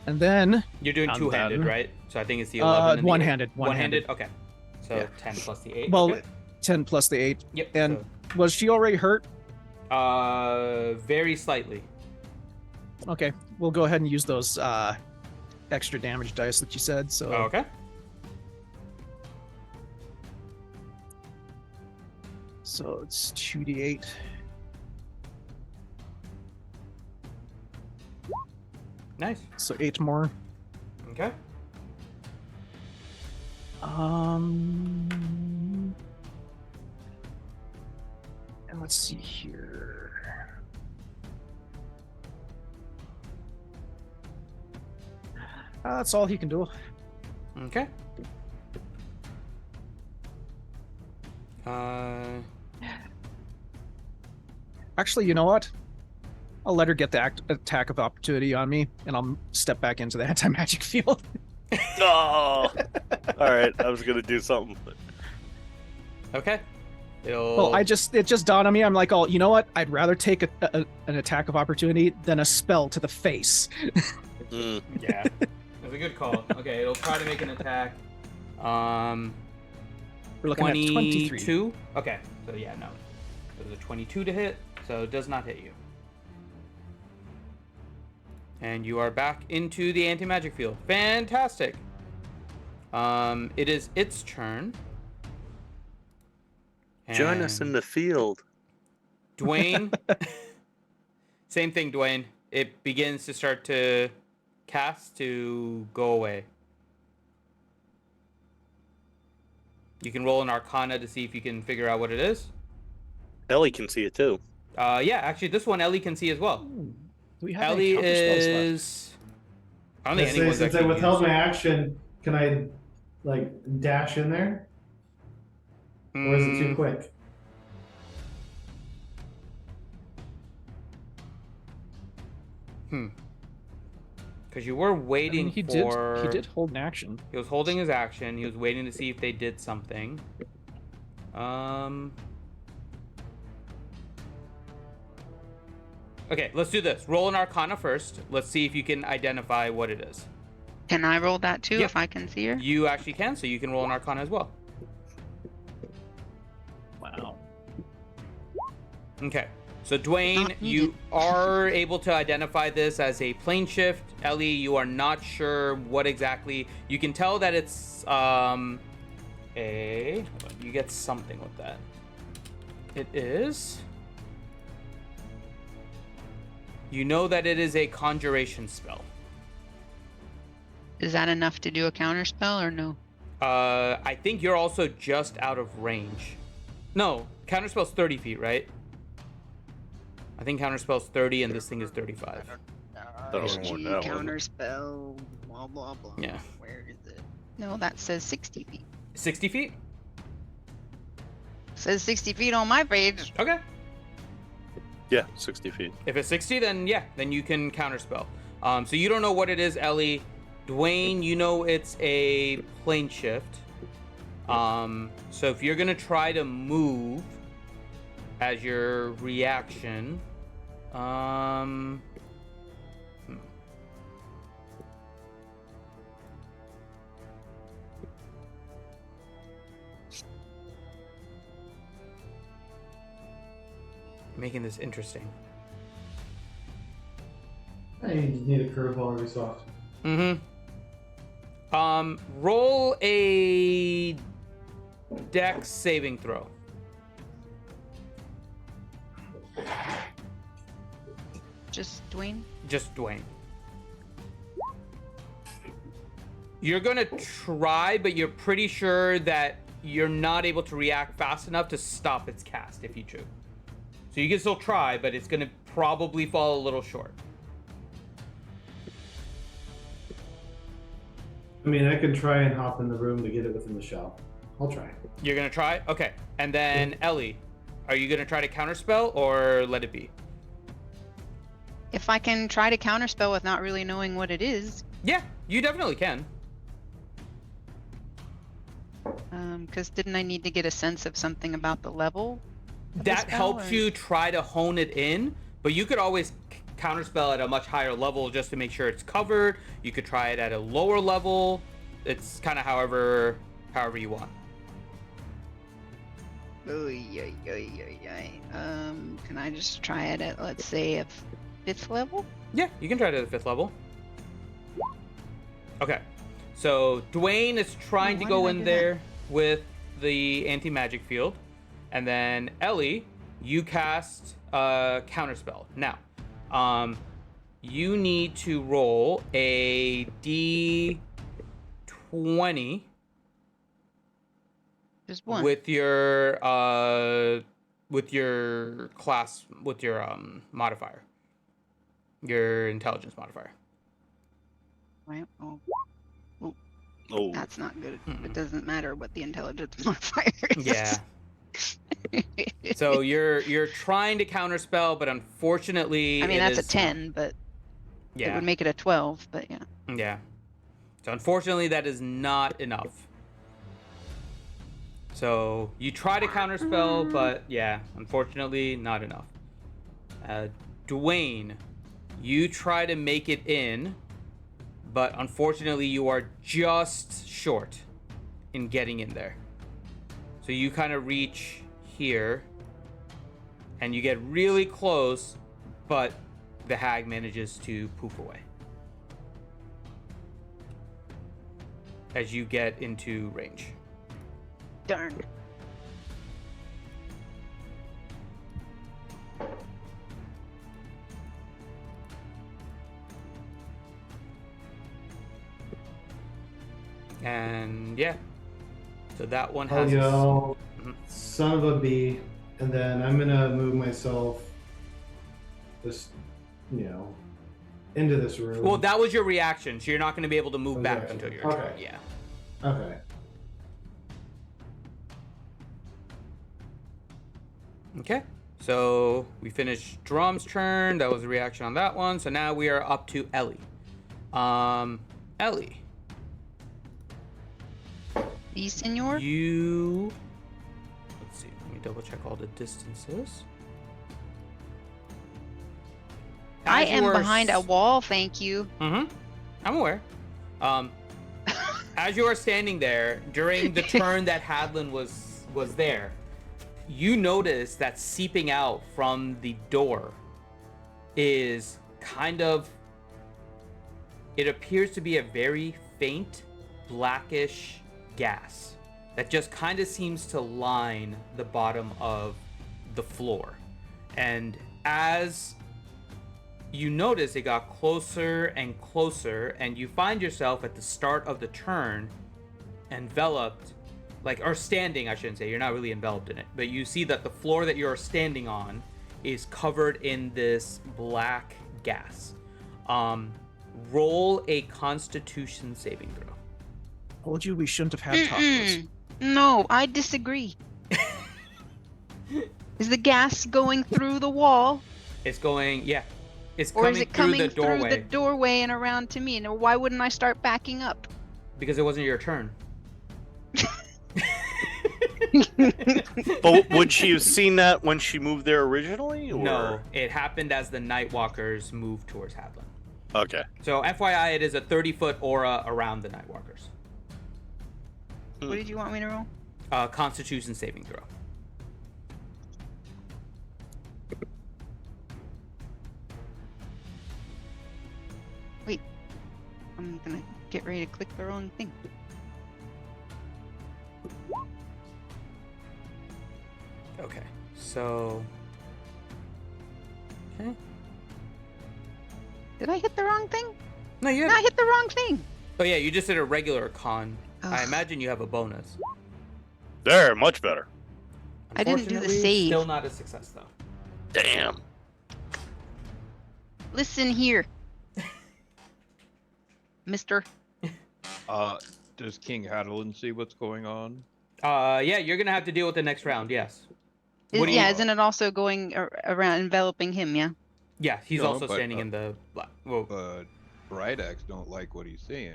And then... You're doing I'm two-handed, done. right? So I think it's the 11 and the one-handed. 8. One-handed? Okay. So Yeah. 10 plus the 8. Well, okay. 10 plus the 8. Yep. And was she already hurt? Very slightly. Okay, we'll go ahead and use those extra damage dice that you said. So Okay. So it's 2d8. Nice. So 8 more. Okay. And let's see here. That's all he can do. Okay. Actually, you know what? I'll let her get the attack of opportunity on me, and I'll step back into the anti-magic field. Oh, all right. I was gonna do something. Okay. Well, it just dawned on me. I'm like, oh, you know what? I'd rather take an attack of opportunity than a spell to the face. Yeah, that's a good call. Okay, it'll try to make an attack. We're looking at 22. 23. Okay, so yeah, no. There's a 22 to hit, so it does not hit you. And you are back into the anti-magic field. Fantastic. It is its turn. Join us in the field. Dwayne. Same thing, Dwayne. It begins to start to cast to go away. You can roll an Arcana to see if you can figure out what it is. Ellie can see it too. Yeah, actually, this one Ellie can see as well. Do we have Ellie any counter spells left? is. I don't think anyone's Since I actually withheld used- my action, can I like dash in there? Or is it too quick? Because you were waiting He for. did hold an action. He was holding his action. He was waiting to see if they did something. Okay, let's do this. Roll an Arcana first. Let's see if you can identify what it is. Can I roll that too Yep. if I can see her? You actually can, so you can roll an Arcana as well. Wow. Okay. So Dwayne, Not you needed. are able to identify this as a plane shift. Ellie, you are not sure what exactly. You can tell that it's hold on, you get something with that. It is. You know that it is a conjuration spell. Is that enough to do a counter spell or no? I think you're also just out of range. No, counterspell's 30 feet, right? I think counterspell's 30 and this thing is 35. That was more than that, wasn't it? Counter spell, blah blah blah. Yeah. Where is it? No, that says 60 feet. 60 feet? Says 60 feet on my page. Okay. Yeah, 60 feet. If it's 60, then yeah, then you can counterspell. So you don't know what it is, Ellie. Dwayne, you know it's a plane shift. So if you're gonna try to move as your reaction, making this interesting. You just need a curveball every so often. Roll a Dex saving throw. Just Dwayne. Just Dwayne. You're gonna try, but you're pretty sure that you're not able to react fast enough to stop its cast if you choose. So you can still try, but it's gonna probably fall a little short. I mean, I can try and hop in the room to get it within the shell. I'll try. You're gonna try? Okay. And then Ellie, are you gonna try to counterspell or let it be? If I can try to counterspell with not really knowing what it is. Yeah, you definitely can. Because didn't I need to get a sense of something about the level? That helps you try to hone it in, but you could always counterspell at a much higher level just to make sure it's covered. You could try it at a lower level. It's kind of however you want. Can I just try it at, let's say, a 5th level? Yeah, you can try it at the 5th level. Okay, so Dwayne is trying to go in there with the anti-magic field, and then Ellie, you cast counterspell. Now, you need to roll a D20 Just one. with your class, with your modifier, your intelligence modifier. Right. Oh, That's not good. It doesn't matter what the intelligence modifier is. Yeah. So you're trying to counterspell, but unfortunately, I mean, that's a 10, but yeah, it would make it a 12. But yeah. Yeah. So unfortunately, that is not enough. So you try to counterspell, but yeah, unfortunately, not enough. Dwayne, you try to make it in, but unfortunately, you are just short in getting in there. So you kind of reach here, and you get really close, but the hag manages to poof away as you get into range. Darn. And yeah, so that one I'll has. yell, son of a bee, and then I'm gonna move myself just, into this room. Well, that was your reaction, so you're not going to be able to move back Okay. until your turn. Okay. Yeah. Okay. Okay. So we finished Drum's turn. That was the reaction on that one. So now we are up to Ellie. Ellie. B, senor? You. Let's see. Let me double check all the distances. I am behind a wall, thank you. I'm aware. As you are standing there during the turn that Hadlin was there, you notice that seeping out from the door is kind of, it appears to be a very faint blackish gas that just kind of seems to line the bottom of the floor. And as you notice, it got closer and closer, and you find yourself at the start of the turn enveloped, or standing, I shouldn't say, you're not really enveloped in it, but you see that the floor that you're standing on is covered in this black gas. Roll a Constitution saving throw. Told you we shouldn't have had tacos. No, I disagree. Is the gas going through the wall? It's going, yeah. It's or is it coming through the doorway. through the doorway and around to me? And why wouldn't I start backing up? Because it wasn't your turn. But would she have seen that when she moved there originally? Or? No, it happened as the Nightwalkers moved towards Hadlin. Okay. So FYI, it is a 30-foot aura around the Nightwalkers. What did you want me to roll? Constitution saving throw. Wait, I'm gonna get ready to click the wrong thing. Okay, so... Okay. Did I hit the wrong thing? No, you No, I hit the wrong thing. Oh yeah, you just did a regular con. Ugh. I imagine you have a bonus. There, much better. I didn't do the Unfortunately, save. Still not a success though. Damn. Listen here, Mister. Does King Hadlin see what's going on? Yeah, you're gonna have to deal with the next round. Yes. What do you? Isn't it also going around enveloping him? Yeah. Yeah, he's No, also but, standing in the. Well, But Bright Axe don't like what he's seeing.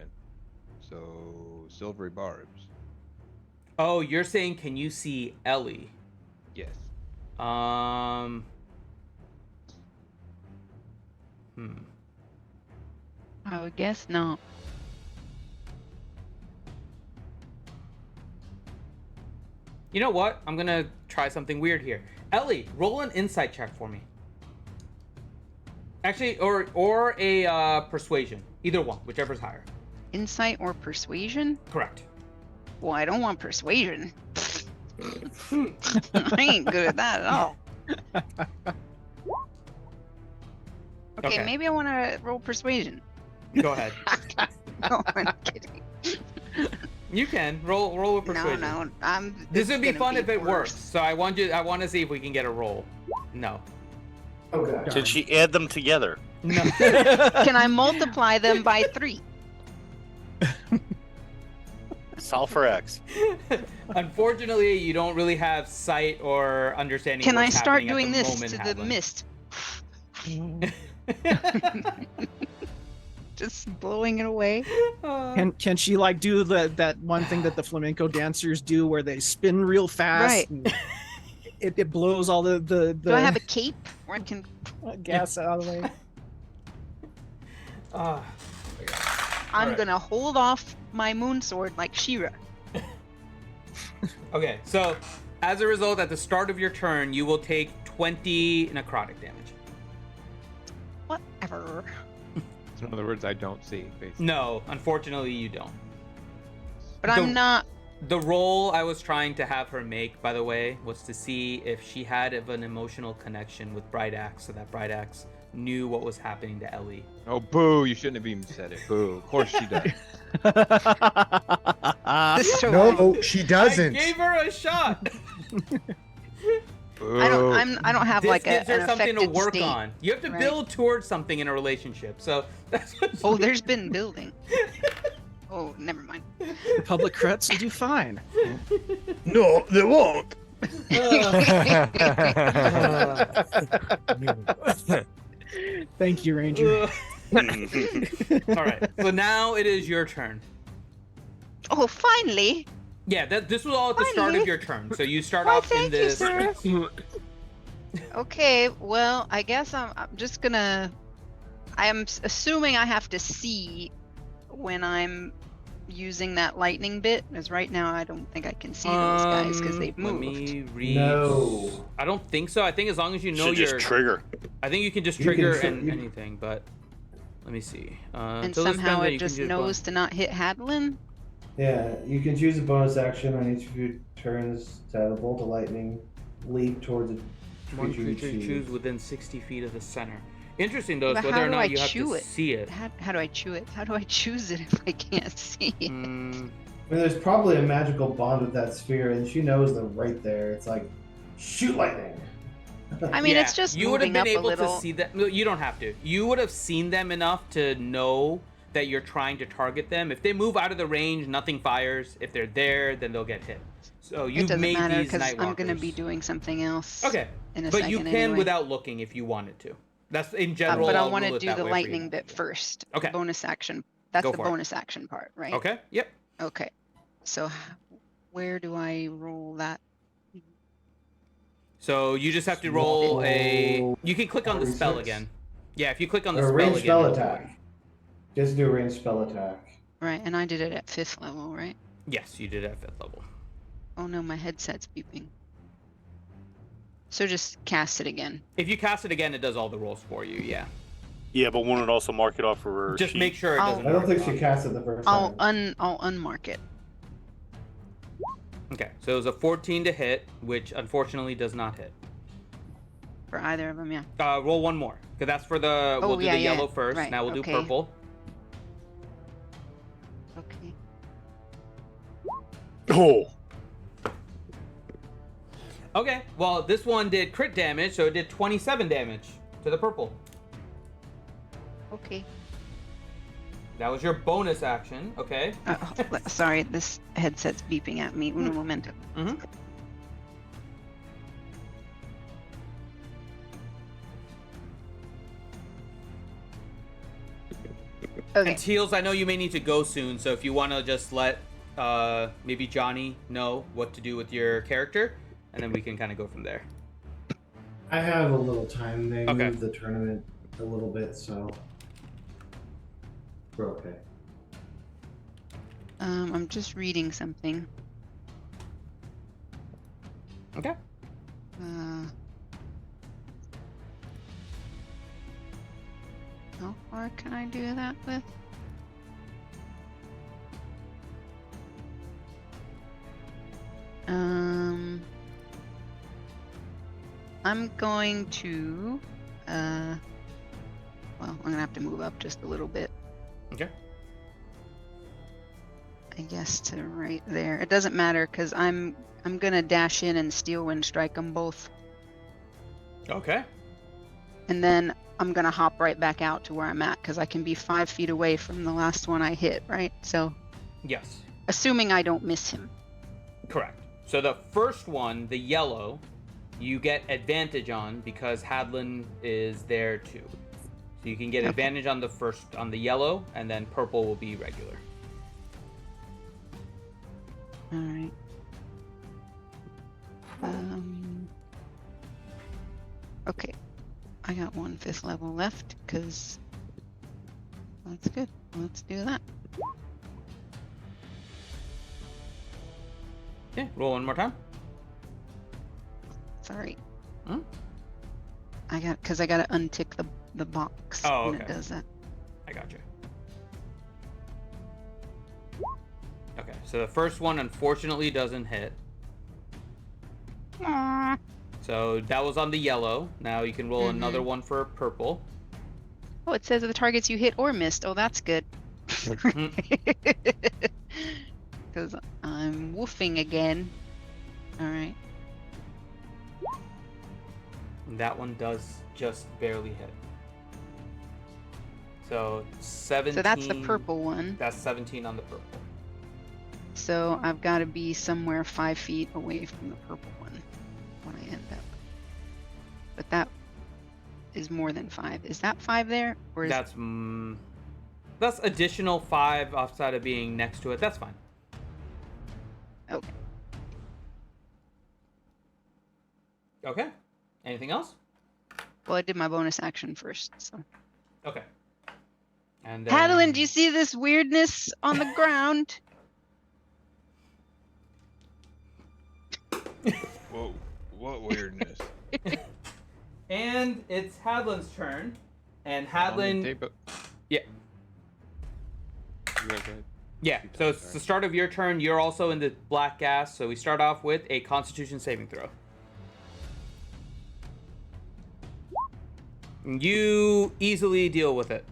So silvery barbs. oh, you're saying can you see Ellie? Yes. I would guess not. You know what? I'm gonna try something weird here. Ellie, roll an insight check for me. Actually, or a persuasion. Either one, whichever's higher. Insight or persuasion? Correct. Well, I don't want persuasion. I ain't good at that at all. Okay, maybe I want to roll persuasion. Go ahead. No, I'm kidding. You can roll a persuasion. No, This would be fun if it worse. works. So I want to see if we can get a roll. No. Okay. Can she add them together? No. Can I multiply them by 3? Solve for X. Unfortunately, you don't really have sight or understanding. Can of I what's start happening doing at the this moment, to the Hadlin. mist? Just blowing it away. Can she like do that one thing that the flamenco dancers do where they spin real fast? Right. And it blows all the Do I have a cape where I can? gas out of the way? I'm gonna hold off my moon sword like She-Ra. Okay, so as a result, at the start of your turn, you will take 20 necrotic damage. Whatever. So in other words, I don't see. Basically. No, unfortunately, you don't. But I'm not. The roll I was trying to have her make, by the way, was to see if she had an emotional connection with Bright Axe, so that Bright Axe knew what was happening to Ellie. Oh, boo! You shouldn't have even said it. Boo. Of course she does. No, she doesn't. I gave her a shot. Boo. I don't have This like gives an her something to affected work state. on. You have to right? build towards something in a relationship. So that's what Oh, there's been building. Oh, never mind. Public creds will do fine. No, they won't. Thank you, Ranger. All right. So now it is your turn. Oh, finally. Yeah, this was all at the start of Finally. your turn. So you start Why, off in thank you, this. sir. Okay, well, I guess I'm just gonna. I am assuming I have to see when I'm using that lightning bit, because right now I don't think I can see those guys because they've Let moved. me read. No. I don't think so. I think as long as you know Should your. just trigger. I think you can just You can trigger tri- you- anything, but let me see. And Until this somehow spell, it you can just do knows to not hit Hadlin. Yeah, you can choose a bonus action on each of your turns to have a bolt of lightning leap towards a one creature you creature you choose. choose within 60 feet of the center. Interesting though, is But whether how or do not I you have chew to it? see it. How do I chew it? How do I choose it if I can't see it? I mean, there's probably a magical bond with that sphere, and she knows they're right there. It's like, shoot lightning. I mean, Yeah, it's just you would have moving been up a able little. to see that. No, you don't have to. You would have seen them enough to know that you're trying to target them. If they move out of the range, nothing fires. If they're there, then they'll get hit. So It you've doesn't made matter these because night I'm gonna walkers. be doing something else. Okay, In a but second you can anyway. without looking if you wanted to. That's in general. But I I'll want rule to it do that the way for you. lightning bit first. Okay. The bonus action. That's Go the for it. bonus action part, right? Okay. Yep. Okay. So where do I roll that? So you just have to roll a. You can click on the spell 46. again. Yeah, if you click on the Or a spell ranged again. spell it'll do it. attack. Just do a ranged spell attack. Right, and I did it at 5th level, right? Yes, you did at 5th level. Oh no, my headset's beeping. So just cast it again. If you cast it again, it does all the rolls for you. Yeah. Yeah, but won't it also mark it off for her? Just sheet? make sure it I'll- doesn't. I don't mark think it she off. cast it the first I'll time. unmark it. Okay, so it was a 14 to hit, which unfortunately does not hit. For either of them, yeah. Roll one more, because that's for the. Oh, We'll do yeah, the yeah. yellow first. Right, Now we'll okay. do purple. Okay. Oh, Okay, well this one did crit damage, so it did 27 damage to the purple. Okay. That was your bonus action. Okay. Sorry, this headset's beeping at me. Uno momento. Mm-hmm. Okay. And Teals, I know you may need to go soon, so if you want to just let maybe Johnny know what to do with your character, and then we can kind of go from there. I have a little time. They Okay. moved the tournament a little bit, so we're okay. I'm just reading something. Okay. How far can I do that with? I'm going to, well, I'm gonna have to move up just a little bit. Okay. I guess to right there. It doesn't matter because I'm gonna dash in and steel wind strike them both, Okay. and then I'm gonna hop right back out to where I'm at because I can be 5 feet away from the last one I hit, right? So, Yes. assuming I don't miss him. Correct. So the first one, the yellow, you get advantage on because Hadlin is there too. So you can get advantage on the yellow, and then purple will be regular. All right. Okay. I got 1 5th level left because that's good. Let's do that. Okay, roll one more time. Sorry. Hmm? I got to untick the box Oh, when okay. it does that. I got you. Okay, so the first one unfortunately doesn't hit. Aww. So that was on the yellow. Now you can roll another one for purple. Oh, it says the targets you hit or missed. Oh, that's good. Because I'm woofing again. All right. That one does just barely hit. So 17. So that's the purple one. That's 17 on the purple. So I've got to be somewhere 5 feet away from the purple one when I end up. But that is more than 5. Is that 5 there? Or is That's additional 5 outside of being next to it. That's fine. Okay. Okay. Anything else? Well, I did my bonus action first, so. Okay. And Hadlin, do you see this weirdness on the ground? Whoa, what weirdness? And it's Hadlin's turn. And Hadlin. Yeah. Yeah, so it's the start of your turn. You're also in the black gas, so we start off with a Constitution saving throw. You easily deal with it.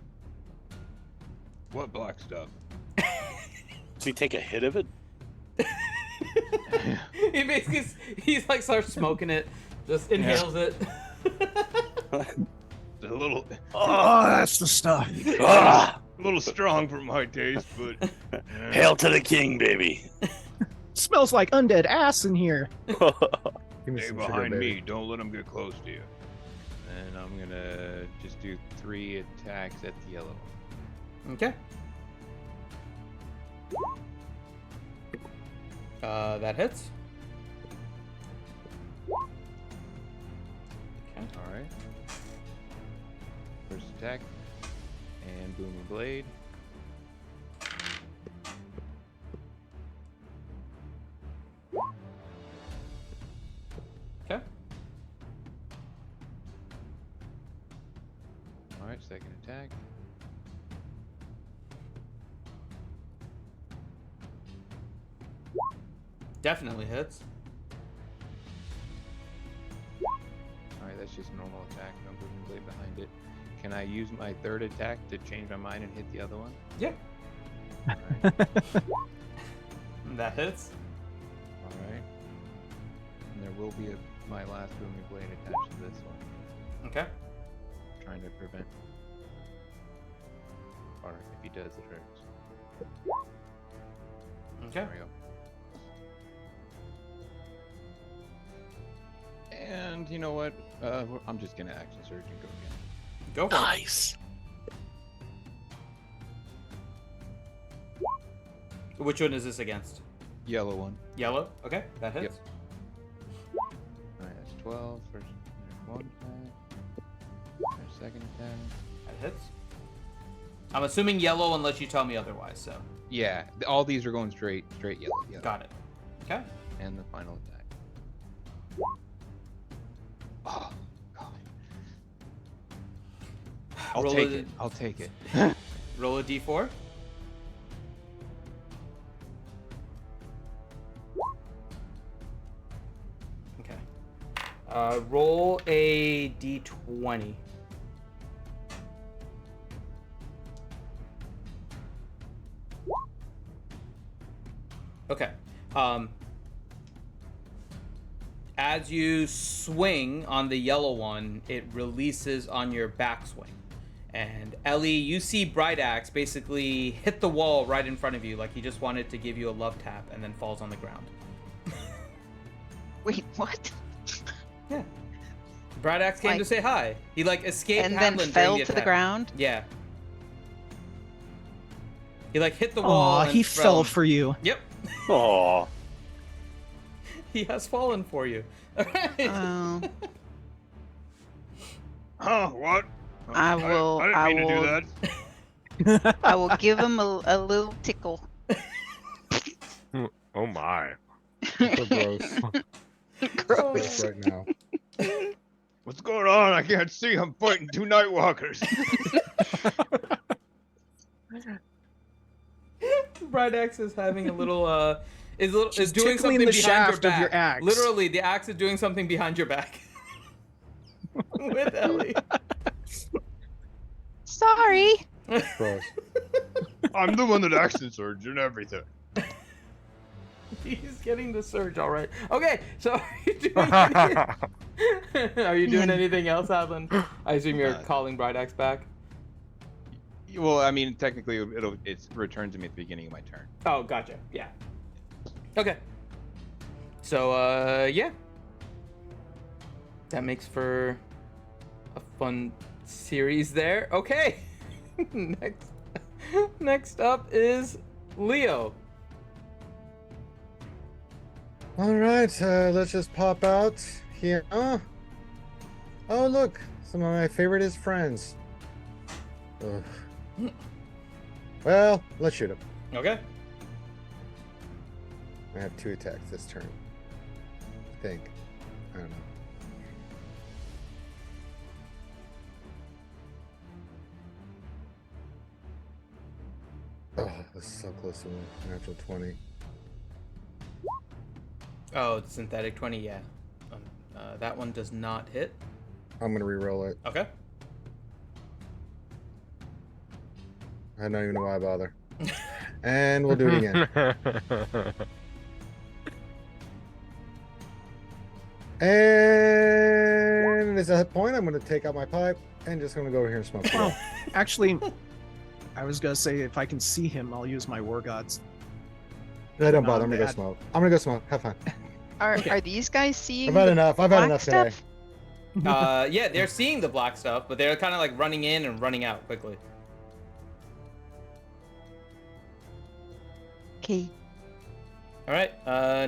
What black stuff? Does he take a hit of it? He basically, he's like starts smoking it, just inhales it. A little. Oh, that's the stuff. Ah! A little strong for my taste, but. Hail to the king, baby. Smells like undead ass in here. Give me Stay some sugar, behind baby. me. Don't let them get close to you. And I'm gonna just do 3 attacks at the yellow. Okay. That hits. Okay. Alright. First attack. And boom and blade. Okay. Alright, second attack. Definitely hits. Alright, that's just a normal attack. No boom and blade behind it. Can I use my third attack to change my mind and hit the other one? Yeah. Alright. That hits. Alright. And there will be my last booming blade attached to this one. Okay. Trying to prevent. Or if he does, it hurts. Okay. There we go. And you know what? I'm just gonna action surge and go again. Go for it. Nice. Which one is this against? Yellow one. Yellow? Okay, that hits. Alright, that's 12 for one attack. There's second attack. That hits. I'm assuming yellow unless you tell me otherwise, so. Yeah, all these are going straight yellow. Got it. Okay. And the final attack. Oh, God. I'll take it. Roll a d4. Okay. Roll a d20. Okay. As you swing on the yellow one, it releases on your backswing. And Ellie, you see Bright Axe basically hit the wall right in front of you, like he just wanted to give you a love tap, and then falls on the ground. Wait, what? Yeah. Bright Axe came to say hi. He escaped and Hadlin then during fell the to the attack. ground. Yeah. He hit the wall. Aw, and he fell for you. Yep. Aw. He has fallen for you. Alright. Oh. Huh? What? I will. I didn't mean to do that. I will give him a little tickle. Oh my. So gross. Gross. Right now. What's going on? I can't see. I'm fighting two Nightwalkers. Bright Axe is having a little is She's doing tickling something the behind shaft your of back. your axe. Literally, the axe is doing something behind your back. With Ellie. Sorry. Gross. I'm the one that action surged and everything. He's getting the surge, all right. Okay, so are you doing anything, are you doing anything else, Adlin? I assume you're calling Bright Axe back. Well, I mean, technically, it returns to me at the beginning of my turn. Oh, gotcha. Yeah. Okay. So, yeah. That makes for a fun series there. Okay. Next up is Leo. All right, let's just pop out here. Oh, look, some of my favorite friends. Ugh. Well, let's shoot him. Okay. I have 2 attacks this turn. I think. I don't know. Oh, this is so close to a natural 20. Oh, it's synthetic 20, yeah. That one does not hit. I'm gonna re-roll it. Okay. I don't even know why I bother. And we'll do it again. And at that point, I'm gonna take out my pipe and just gonna go over here and smoke. Well, actually, I was gonna say if I can see him, I'll use my war gods. No, don't bother. Not I'm gonna go bad. smoke. I'm gonna go smoke. Have fun. Are these guys seeing? I've had the enough. I've had black enough today. stuff? Yeah, they're seeing the black stuff, but they're kind of running in and running out quickly. Okay. All right.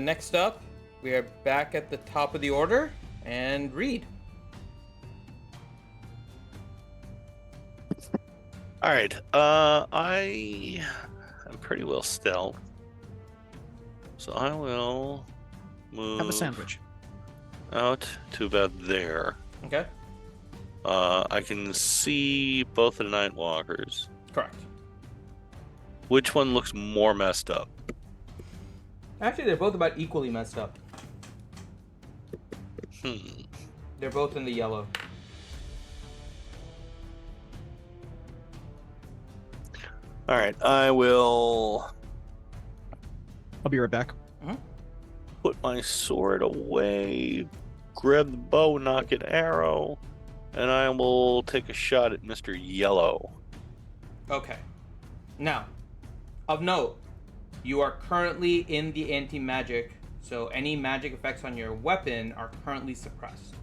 Next up, we are back at the top of the order, and Reed. All right. I am pretty well stealth, so I will move. Have a sandwich. Out to about there. Okay. I can see both of the Nightwalkers. Correct. Which one looks more messed up? Actually, they're both about equally messed up. They're both in the yellow. All right, I will I'll be right back. put my sword away, grab the bow, knock an arrow, and I will take a shot at Mr. Yellow. Okay. Now, of note, you are currently in the anti-magic, so any magic effects on your weapon are currently suppressed.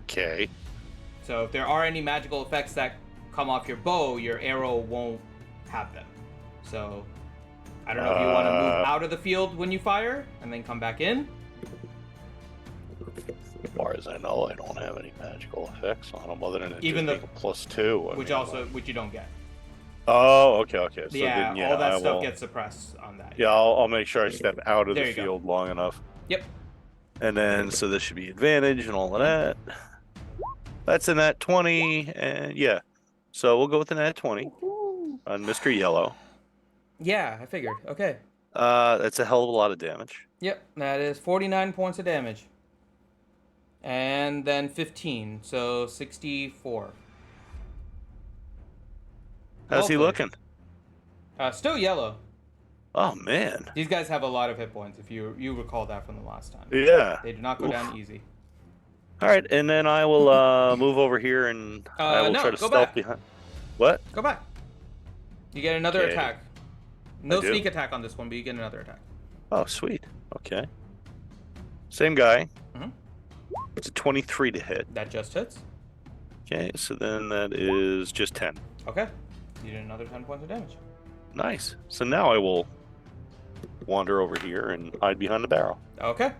Okay. So if there are any magical effects that come off your bow, your arrow won't have them. So I don't know if you want to move out of the field when you fire and then come back in. As far as I know, I don't have any magical effects on them other than it Even just being a +2. Which you don't get. Oh, okay. So Yeah, then, all that I stuff will, gets suppressed on that. Yeah, I'll make sure I step out of There the you go. field long enough. Yep. And then, so this should be advantage and all of that. That's a nat 20, and yeah. So we'll go with the nat 20 on Mr. Yellow. Yeah, I figured. Okay. That's a hell of a lot of damage. Yep, that is 49 points of damage. And then 15, so 64. How's he looking? Still yellow. Oh, man. These guys have a lot of hit points, if you recall that from the last time. Yeah. They do not go down easy. All right, and then I will move over here and I will try to stealth behind. What? Go back. You get another Okay. attack. No sneak attack on this one, but you get another attack. Oh, sweet. Okay. Same guy. Mhm. It's a 23 to hit. That just hits. Okay, so then that is just 10. Okay. You did another 10 points of damage. Nice. So now I will wander over here and hide behind the barrel. Okay.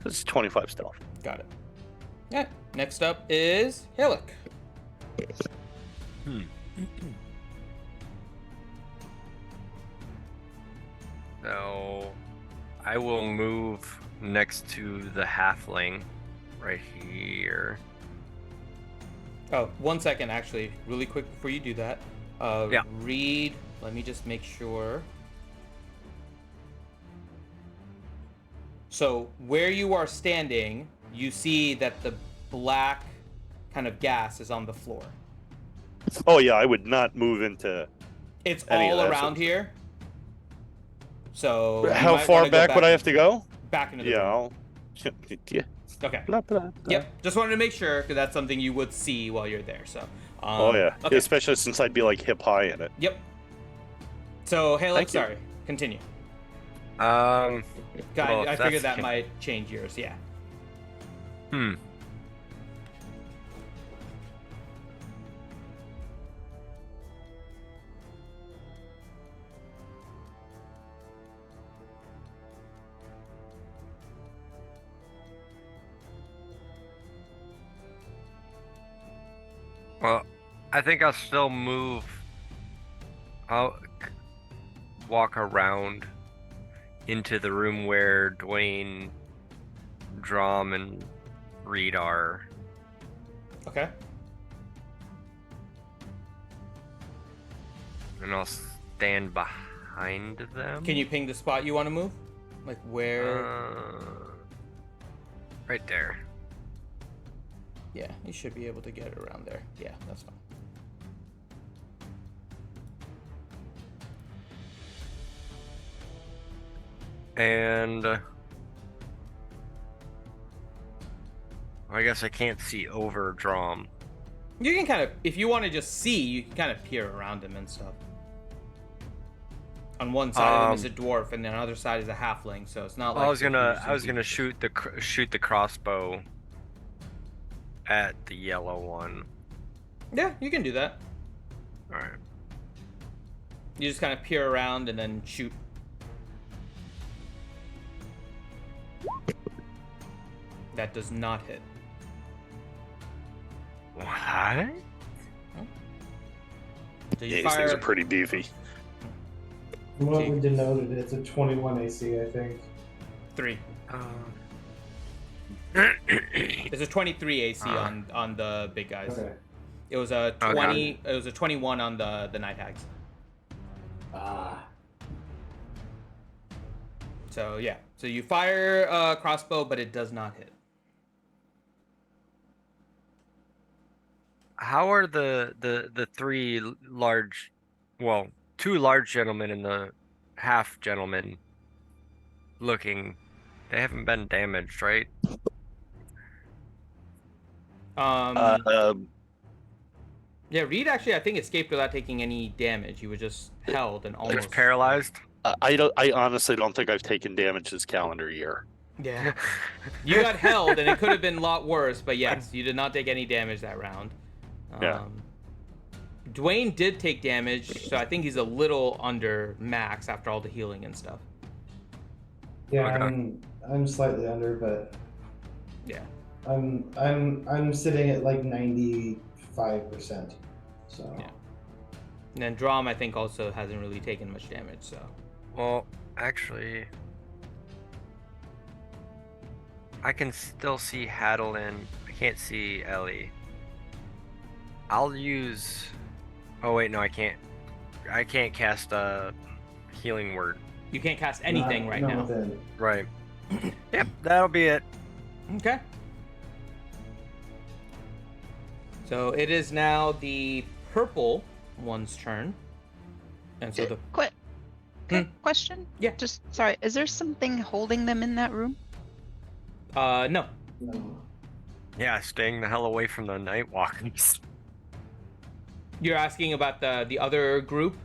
This is 25 stealth. Got it. Yeah. Next up is Hillick. So I will move next to the halfling right here. Oh, 1 second, actually, really quick before you do that. Yeah. Read. Let me just make sure. So where you are standing, you see that the black kind of gas is on the floor. Oh, yeah, I would not move into. It's any of all that around here. So you How might far wanna go back would I have to go? Back into the Yeah, room. I'll. Yeah. Okay. Blah, blah, blah. Yep. Just wanted to make sure because that's something you would see while you're there. So. Oh, yeah. Okay. Especially since I'd be like hip high in it. Yep. So Haley, Thank you. sorry. Continue. Well, I figured that's that might change yours. Yeah. Well, I think I'll still move. I'll walk around into the room where Dwayne, Drom, and Reed are. Okay. And I'll stand behind them. Can you ping the spot you want to move? Like where? Right there. Yeah, you should be able to get it around there. Yeah, that's fine. And I guess I can't see over Drom. You can kind of, if you want to just see, you can kind of peer around him and stuff. On one side of him is a dwarf, and then on the other side is a halfling. So it's not like I was gonna shoot the crossbow at the yellow one. Yeah, you can do that. All right. You just kind of peer around and then shoot. That does not hit. What? So Yeah, you these things fire. are pretty beefy. What we denoted, it's a 21 AC, I think. 3. There's a 23 AC on the big guys. Okay. It was a 20. It was a 21 on the night hags. Ah. So yeah. So you fire a crossbow, but it does not hit. How are the three large, well, two large gentlemen and the half gentleman looking? They haven't been damaged, right? Yeah, Reed actually, I think, escaped without taking any damage. He was just held and almost He's paralyzed. I honestly don't think I've taken damage this calendar year. Yeah. You got held, and it could have been a lot worse, but yes, you did not take any damage that round. Yeah. Dwayne did take damage, so I think he's a little under max after all the healing and stuff. Yeah, Okay. I'm slightly under, but Yeah. I'm sitting at like 95%. So Yeah. And then Drom, I think, also hasn't really taken much damage, so. Well, actually, I can still see Hadelin. I can't see Ellie. I'll use. Oh wait, no, I can't. I can't cast a healing word. You can't cast anything right now. within. Right. Yep, that'll be it. Okay. So it is now the purple one's turn. And so the Question? Yeah. Just sorry. Is there something holding them in that room? no. No. Yeah, staying the hell away from the night walkers. You're asking about the other group?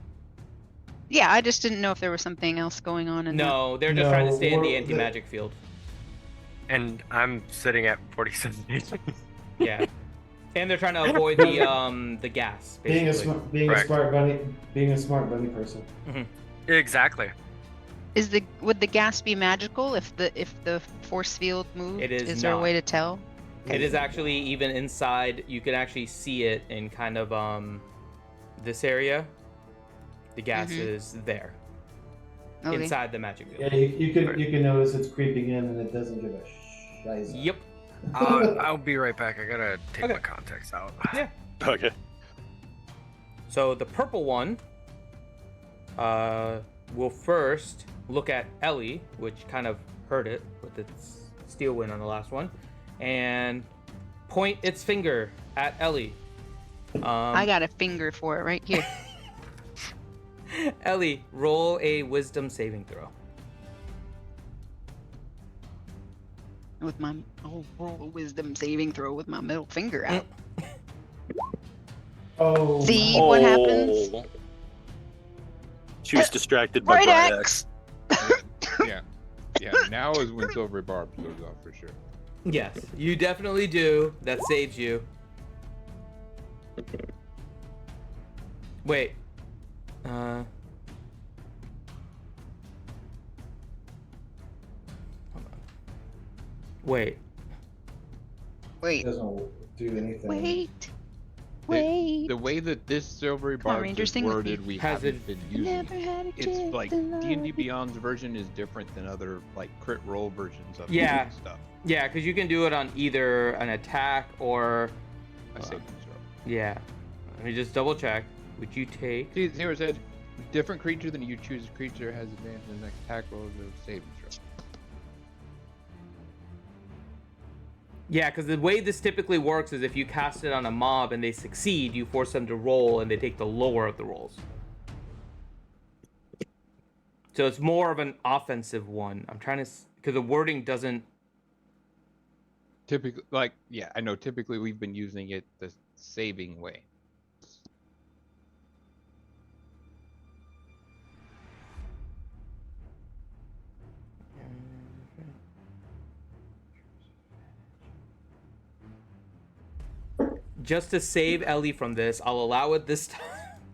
Yeah, I just didn't know if there was something else going on in No, they're just trying to stay in the we're- anti-magic field. And I'm sitting at 47 days. Yeah. And they're trying to avoid the gas, basically. Being a Correct. smart bunny person. Exactly. that. Would the gas be magical if the force field moved? It is Is there a not. way to tell? It is actually even inside. You can actually see it in kind of this area. The gas is there. Okay. Inside the magic field. Yeah, you can notice it's creeping in and it doesn't give a shiz. Yep. I'll be right back. I gotta take Okay. my contacts out. Yeah. Okay. So the purple one will first look at Ellie, which kind of hurt it with its steel wind on the last one, and point its finger at Ellie. I got a finger for it right here. Ellie, roll a wisdom saving throw. With my roll a wisdom saving throw with my middle finger out. Oh. See what happens? She was distracted by Right Bright Axe. Axe. Yeah. Now is when Silver Barb goes off for sure. Yes, you definitely do. That saves you. Wait. Hold on. Wait. Wait. Doesn't do anything. Wait. The way that this Silvery Come on, Barb Ranger, is sing with worded, me. we Has haven't been using. Never had a It's chance like to love D&D you. Beyond's version is different than other like crit roll versions of Yeah. this stuff. Yeah, because you can do it on either an attack or. I saving throw. Yeah. Let me just double check. Would you take. See, here it said, different creature than you choose a creature has advantage in the next attack roll of saving throw. Yeah, because the way this typically works is if you cast it on a mob and they succeed, you force them to roll and they take the lower of the rolls. So it's more of an offensive one. I'm trying to. Because the wording doesn't. Typically, I know typically we've been using it the saving way. Just to save Ellie from this, I'll allow it this time.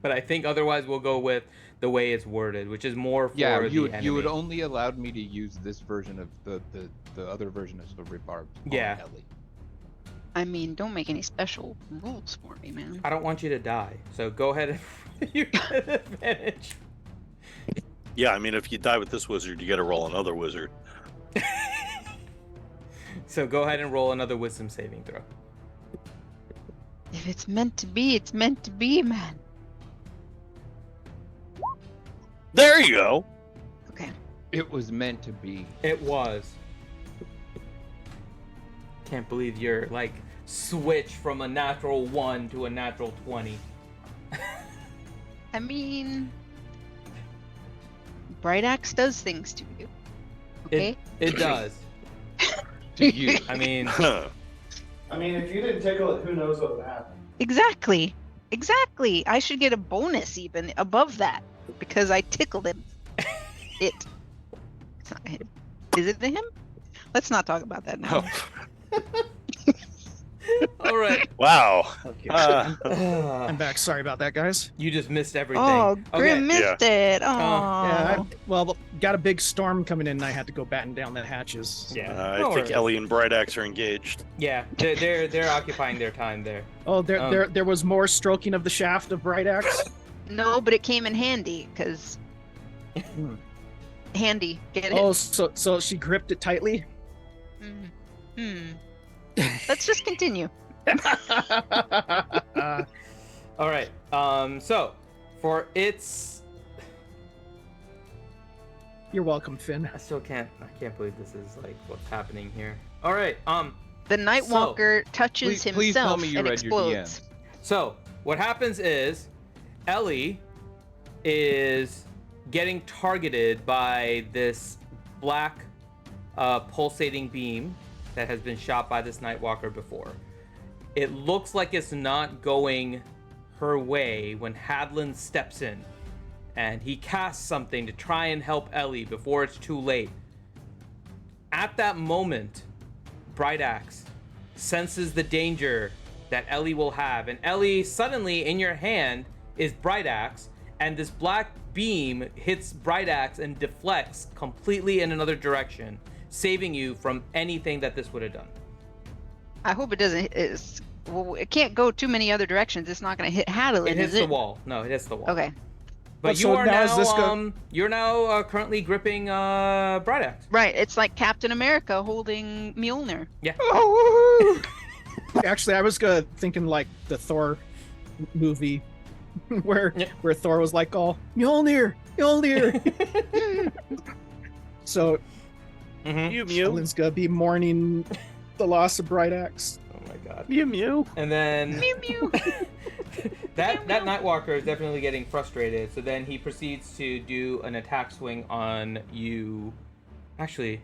But I think otherwise we'll go with the way it's worded, which is more for Yeah, the you would enemy. only allowed me to use this version of the other version of Silver Barb. on Yeah. Ellie. I mean, don't make any special rules for me, man. I don't want you to die, so go ahead and you get an advantage. Yeah, I mean, if you die with this wizard, you got to roll another wizard. So go ahead and roll another wisdom saving throw. If it's meant to be, it's meant to be, man. There you go. Okay. It was meant to be. It was. Can't believe you're like switch from a natural 1 to a natural 20. I mean, Bright Axe does things to you. Okay. It does. To you. I mean, I mean, if you didn't tickle it, who knows what would happen? Exactly. Exactly. I should get a bonus even above that because I tickled him. It. It's not him. Is it him? Let's not talk about that now. All right. Wow. Okay. I'm back. Sorry about that, guys. You just missed everything. Oh, Okay. Grim missed it. Oh. Yeah, well, got a big storm coming in, and I had to go batten down the hatches. Yeah. I no think worries. Ellie and Bright Axe are engaged. Yeah, they're occupying their time there. Oh, there was more stroking of the shaft of Bright Axe. No, but it came in handy because handy. Get it? Oh, so she gripped it tightly. Let's just continue. All right. So for its, You're welcome, Finn. I can't believe this is like what's happening here. All right. The Nightwalker touches please tell himself me you and read your DM. explodes. So what happens is Ellie is getting targeted by this black pulsating beam that has been shot by this Nightwalker before. It looks like it's not going her way when Hadlin steps in and he casts something to try and help Ellie before it's too late. At that moment, Bright Axe senses the danger that Ellie will have, and Ellie, suddenly in your hand is Bright Axe, and this black beam hits Bright Axe and deflects completely in another direction, saving you from anything that this would have done. I hope it doesn't. It can't go too many other directions. It's not going to hit Hadlin, It hits is the it? wall. No, it hits the wall. Okay. But So you are now is this you're now currently gripping Bright Axe. Right. It's like Captain America holding Mjolnir. Yeah. Actually, I was thinking like the Thor movie, where Thor was like, "Oh, Mjolnir." So, Hadlin's gonna be mourning the loss of Bright Axe. Oh my god. Mew mew. And then Mew mew. that Nightwalker is definitely getting frustrated. So then he proceeds to do an attack swing on you. Actually,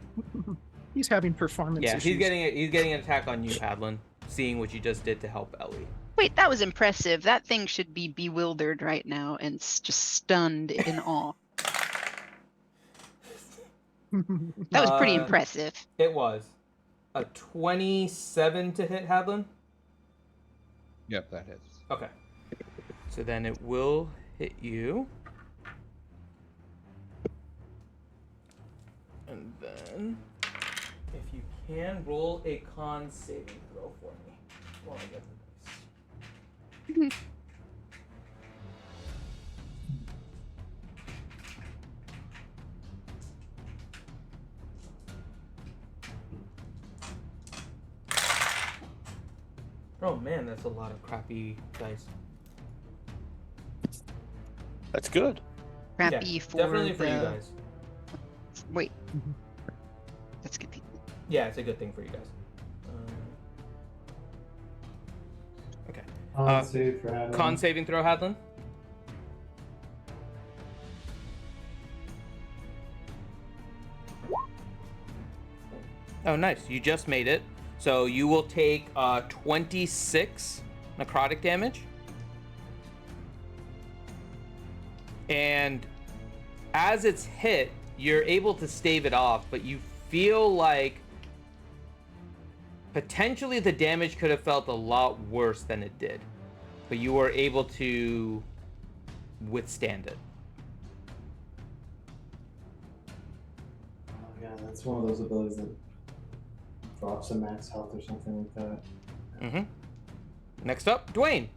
He's having performance yeah, issues. he's getting an attack on you, Hadlin, seeing what you just did to help Ellie. Wait, that was impressive. That thing should be bewildered right now and just stunned in awe. That was pretty impressive. It was a 27 to hit Hadlin. Yep, that hits. Okay. So then it will hit you. And then, if you can, roll a con saving throw for me while I get the dice. Oh man, that's a lot of crappy dice. That's good. Crappy Yeah, for definitely for the... you guys. Wait. That's good. Yeah, it's a good thing for you guys. Okay. Con save for Hadlin. Con saving throw, Hadlin. Oh, nice. You just made it. So you will take 26 necrotic damage. And as it's hit, you're able to stave it off, but you feel like potentially the damage could have felt a lot worse than it did. But you were able to withstand it. Oh, yeah, that's one of those abilities that drops a max health or something like that. Mm-hmm. Next up, Dwayne.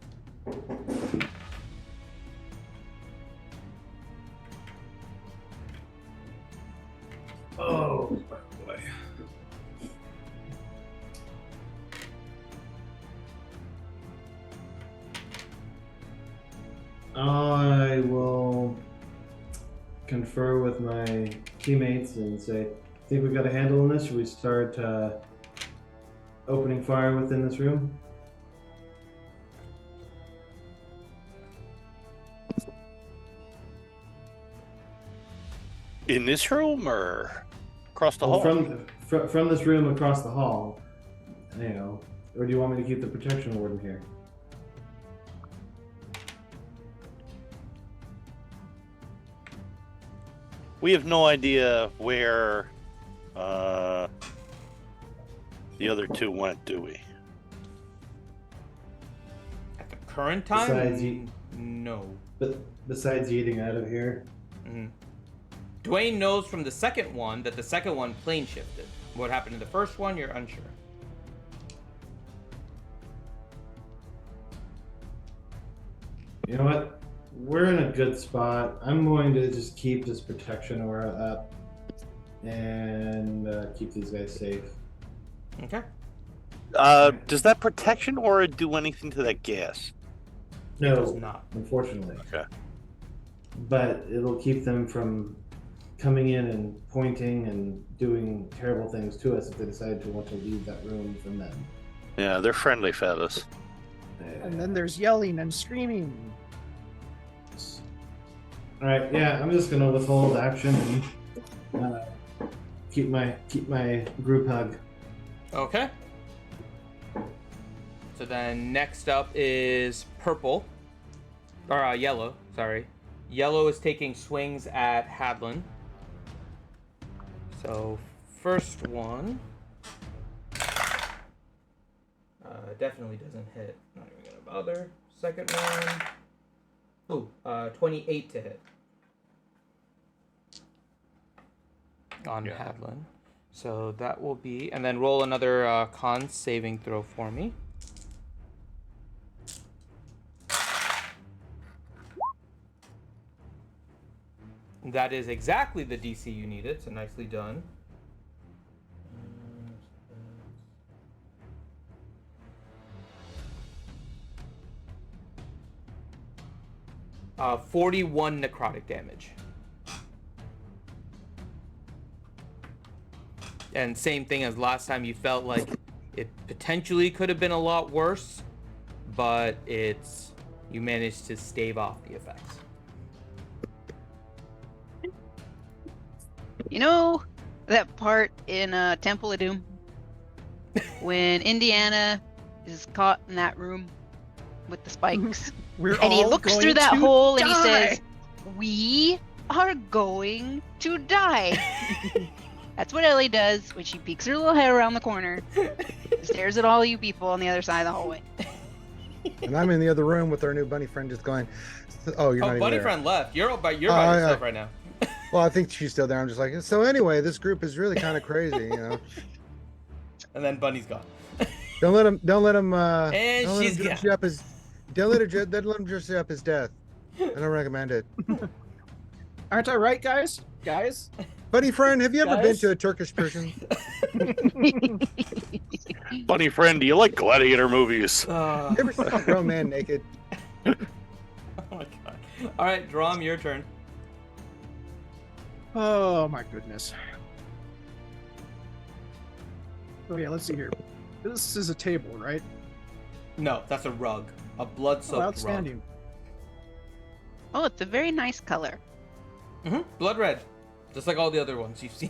Oh boy. I will confer with my teammates and say, think we've got a handle on this? Should we start opening fire within this room? In this room or across the Well, hall? from this room across the hall, you know, Or do you want me to keep the protection warden here? We have no idea where the other two went, do we? At the current time, Besides no. But besides eating out of here, Dwayne knows from the second one that the second one plane shifted. What happened to the first one, you're unsure. you know what? We're in a good spot. I'm going to just keep this protection aura up and keep these guys safe. Okay. Does that protection aura do anything to that gas? No, It does not. unfortunately. Okay. But it'll keep them from coming in and pointing and doing terrible things to us if they decide to want to leave that room from them. Yeah, they're friendly fellas. And then there's yelling and screaming. All right, yeah, I'm just gonna withhold action and keep my group hug. Okay. So then next up is purple. Or yellow, sorry. Yellow is taking swings at Hadlin. So first one definitely doesn't hit. Not even gonna bother. Second one. Ooh, 28 to hit. On Hadlin. So that will be, and then roll another con saving throw for me. That is exactly the DC you needed, so nicely done. 41 necrotic damage. And same thing as last time, you felt like it potentially could have been a lot worse, but you managed to stave off the effects. You know that part in Temple of Doom when Indiana is caught in that room with the spikes, and he looks through that hole and he says, "We are going to die." That's what Ellie does when she peeks her little head around the corner, stares at all you people on the other side of the hallway. And I'm in the other room with our new bunny friend just going, "Oh, you're not even bunny there." friend left. You're by yourself yeah. right now. Well, I think she's still there. I'm just like, so anyway, this group is really kind of crazy, you know. And then Bunny's gone. Don't let him. And don't let him she's dress you up as. Don't let him dress you up as death. I don't recommend it. Aren't I right, guys? Guys? Buddy friend, have you ever been Guys? to a Turkish prison? Bunny friend, do you like gladiator movies? You ever seen a grown man naked? Oh my god. All right, Drum, your turn. Oh my goodness. Okay, let's see here. This is a table, right? No, that's a rug. A blood-soaked outstanding. rug. Oh, it's a very nice color. Mm-hmm. Blood red. Just like all the other ones you've seen.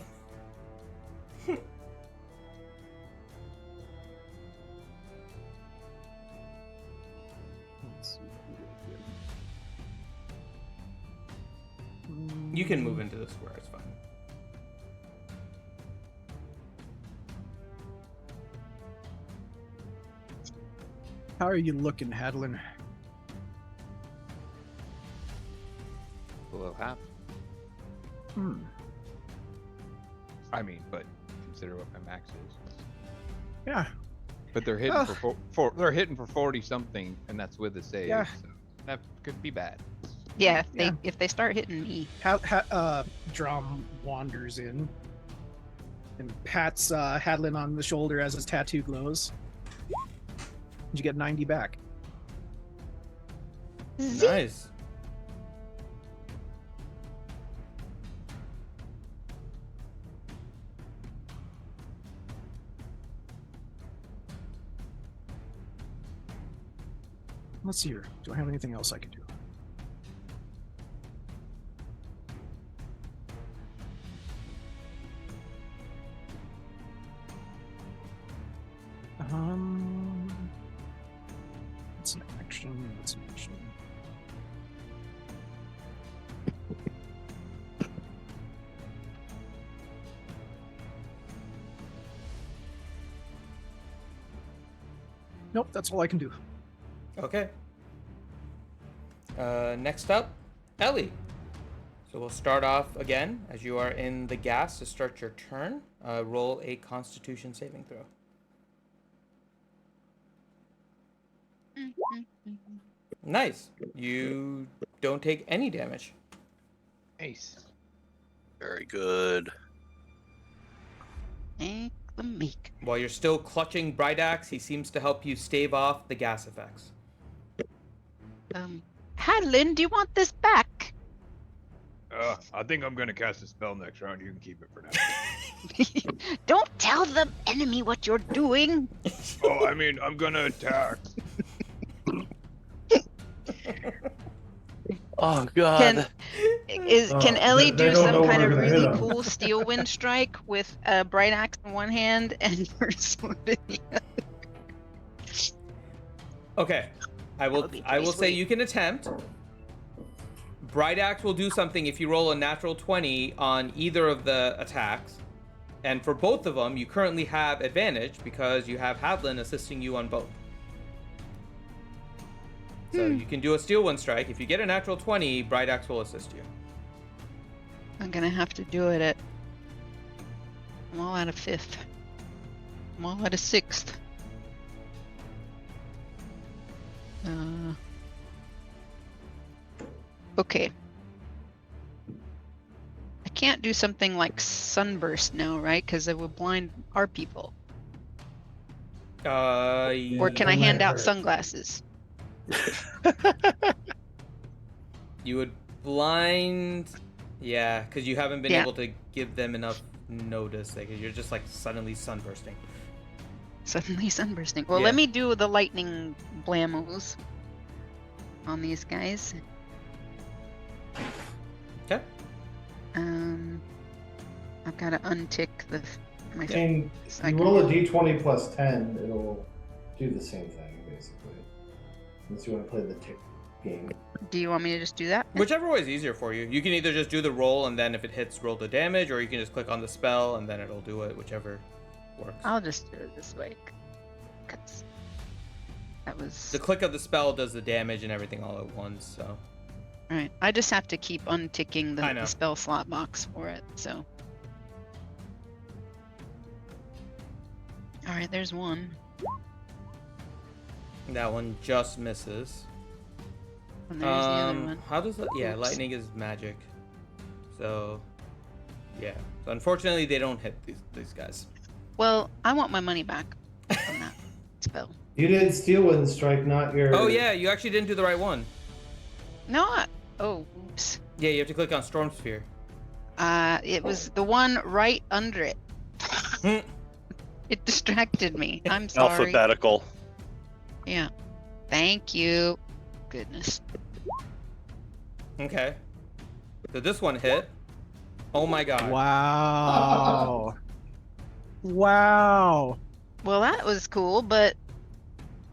You can move into the square, it's fine. How are you looking, Hadlin? Below half. I mean, but consider what my max is. Yeah. But they're hitting they're hitting for 40 something, and that's with a save. Yeah. So that could be bad. Yeah, if they start hitting me. Drum wanders in and pats Hadlin on the shoulder as his tattoo glows. And you get 90 back. Nice. Let's see here. Do I have anything else I can do? That's an action. That's an action. Nope, that's all I can do. Okay. Next up, Ellie. So we'll start off again as you are in the gas to start your turn. Roll a Constitution saving throw. Nice. You don't take any damage. Nice. Very good. Thank the meek. While you're still clutching Brightaxe, he seems to help you stave off the gas effects. Hadlin, do you want this back? I think I'm gonna cast a spell next round. You can keep it for now. Don't tell the enemy what you're doing. Oh, I mean, I'm gonna attack. Oh God. Can Ellie they do don't some know kind we're of gonna hit really 'em. cool steel wind strike with a bright axe in one hand and her sword in the other? Okay. I will say you can attempt. Bright Axe will do something if you roll a natural 20 on either of the attacks. And for both of them, you currently have advantage because you have Hadlin assisting you on both. So you can do a steel wind strike. If you get a natural 20, Bright Axe will assist you. I'm gonna have to do it I'm all out of 5th. I'm all out of 6th. Okay. I can't do something like sunburst now, right? Because it would blind our people. Or can I hand out sunglasses? You would blind... Yeah, because you haven't been able to give them enough notice. Like, you're just, like, suddenly sunbursting. Suddenly sunbursting. Well, Yeah. let me do the lightning blamos on these guys. Okay. I've got to untick my. I mean, you roll a d20 plus 10, it'll do the same thing, basically. Unless you want to play the tick game. Do you want me to just do that? Whichever way is easier for you. You can either just do the roll and then if it hits, roll the damage, or you can just click on the spell and then it'll do it, whichever works. I'll just do it this way. Cause that was... The click of the spell does the damage and everything all at once, so... Alright, I just have to keep unticking I the know. spell slot box for it, so... Alright, there's one. That one just misses. And there's the other one. How does that... Yeah, Oops. lightning is magic. So... Yeah. So unfortunately, they don't hit these guys. Well, I want my money back on that spell. You did Steel Wind Strike, not your... Oh yeah, you actually didn't do the right one. No, oh, oops. Yeah, you have to click on Storm Sphere. It was the one right under it. Hmm. It distracted me. I'm sorry. Alphabetical. Yeah. Thank you. Goodness. Okay. Did this one hit? Oh my god. Wow. Wow. Well, that was cool, but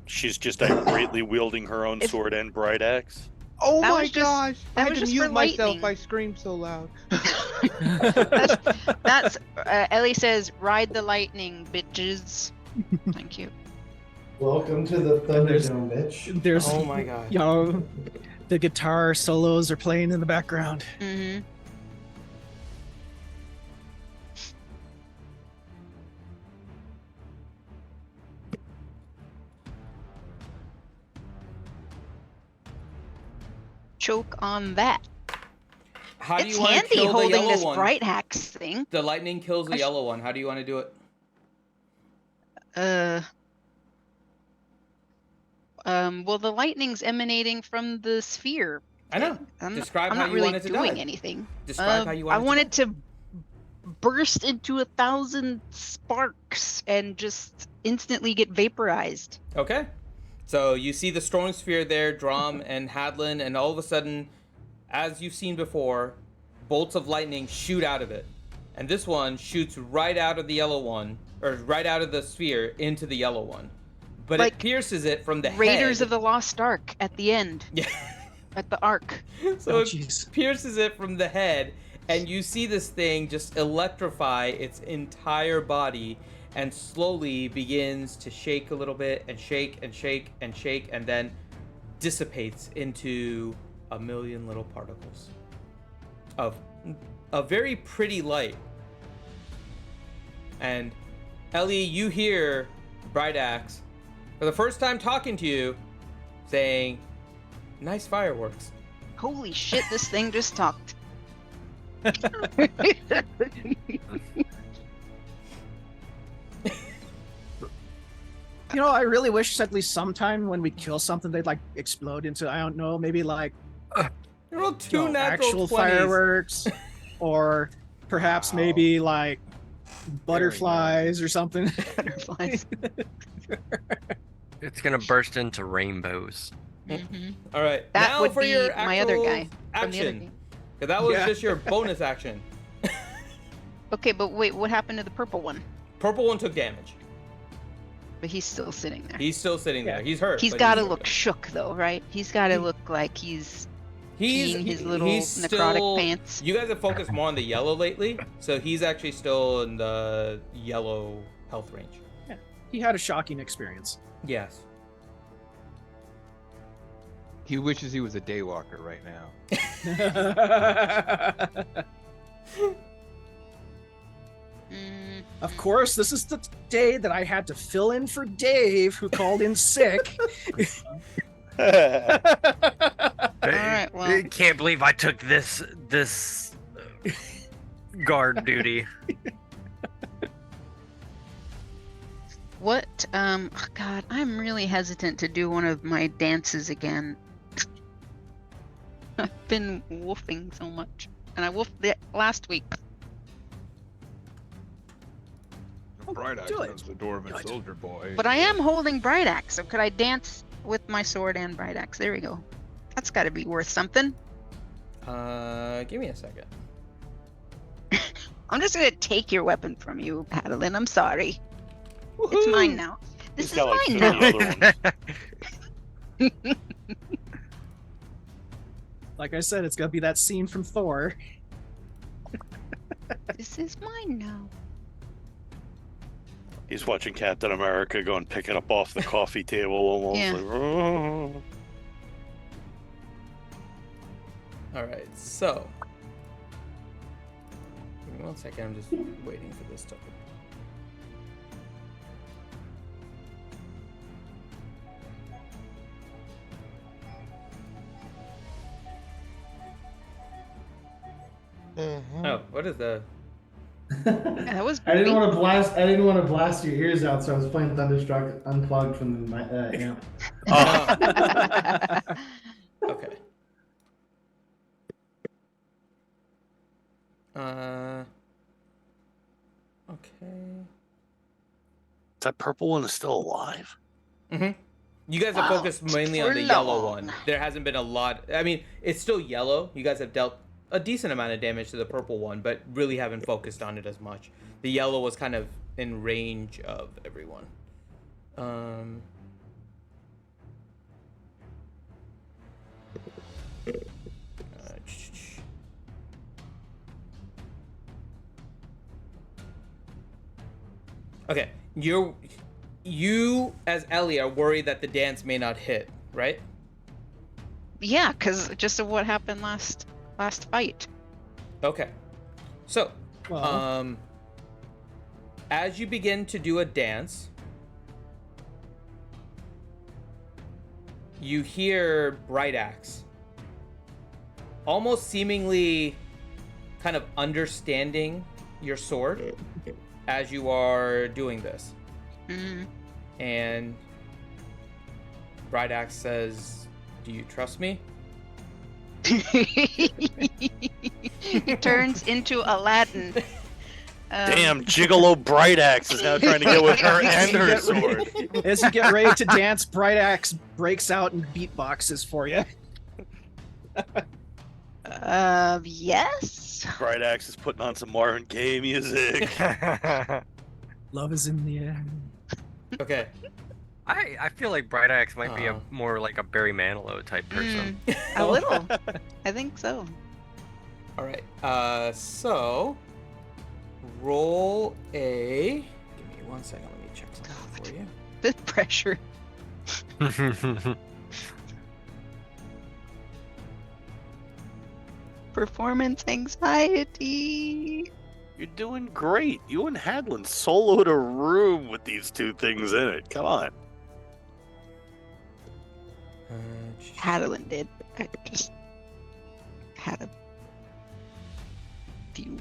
She's just greatly wielding her own If- sword and bright axe. Oh That my was just- gosh! that I had was to just for mute myself. lightning. I screamed so loud. that's Ellie says, "Ride the lightning, bitches." Thank you. Welcome to the Thunderdome, bitch. There's, Oh my god. you know, the guitar solos are playing in the background. Mm-hmm. Choke on that. How do It's you want to handy kill the holding yellow this one? bright hacks thing. The lightning kills the I sh- yellow one. How do you want to do it? Well, the lightning's emanating from the sphere. I know. I'm Describe how not you really want it to doing die. anything. Describe how you want I it to want die. it to burst into 1,000 sparks and just instantly get vaporized. Okay. So you see the storm sphere there, Drom and Hadlin, and all of a sudden, as you've seen before, bolts of lightning shoot out of it. And this one shoots right out of the yellow one, or right out of the sphere into the yellow one. but Like it pierces it from the Raiders head. of the Lost Ark at the end. Yeah. At the Ark. So Oh, it jeez. pierces it from the head, and you see this thing just electrify its entire body and slowly begins to shake a little bit and shake and shake and shake and then dissipates into a million little particles of a very pretty light. And Ellie, you hear Bright Axe for the first time talking to you saying, "Nice fireworks." Holy shit, this thing just talked. You know, I really wish at least sometime when we kill something, they'd like explode into, I don't know, maybe like Roll two natural actual 20s. fireworks, or perhaps maybe like butterflies or something. Butterflies. It's gonna burst into rainbows. Mhm. All right. That now would for be your my other actual guy from the other action. game. 'Cause that was Yeah. just your bonus action. Okay, but wait, what happened to the purple one? Purple one took damage. But he's still sitting there. He's still sitting there. Yeah. He's hurt. He's but got to still look good. shook though, right? He's got to look like he's peeing his little he's necrotic still- pants. You guys have focused more on the yellow lately, so he's actually still in the yellow health range. He had a shocking experience. Yes. He wishes he was a daywalker right now. Mm, Of course, this is the day that I had to fill in for Dave, who called in sick. right, well. I can't believe I took this guard duty. what? Oh God, I'm really hesitant to do one of my dances again. I've been woofing so much, and I woofed it last week. Bright Axe do it. knows the Dwarven soldier boy. But I am holding Bright Axe, so could I dance with my sword and Bright Axe? There we go. That's got to be worth something. Give me a second. I'm just gonna take your weapon from you, Adeline. I'm sorry. It's mine now. This He's is got like mine 30 now. other ones. Like I said, it's gonna be that scene from Thor. This is mine now. He's watching Captain America go and pick it up off the coffee table almost. Yeah. Like, "Oh." All right. So, give me 1 second. I'm just waiting for this to. Oh, what is the? That was. I didn't great. want to blast. I didn't want to blast your ears out, so I was playing Thunderstruck unplugged from my amp. Okay. Okay. That purple one is still alive? Mm-hmm. You guys have Wow, focused mainly on the for yellow long. one. There hasn't been a lot. I mean, it's still yellow. You guys have dealt a decent amount of damage to the purple one, but really haven't focused on it as much. The yellow was kind of in range of everyone. Okay, you as Ellie are worried that the dance may not hit, right? Yeah, because just of what happened last fight. Okay. So, Well, as you begin to do a dance, you hear Bright Axe almost seemingly kind of understanding your sword as you are doing this. Mm. And Bright Axe says, "Do you trust me?" He turns into Aladdin. Damn, Gigolo Bright Axe is now trying to get with her and her Get ready- sword. as you get ready to dance, Bright Axe breaks out and beatboxes for you. Yes. Bright Axe is putting on some Marvin Gaye music. Love is in the air. Okay. I feel like Bright Axe might be more like a Barry Manilow type person. A little. I think so. All right. So roll a. Give me 1 second. Let me check something for you. The pressure. Performance anxiety. You're doing great. You and Hadlin soloed a room with these two things in it. Come on. Hadlin did. I just had a few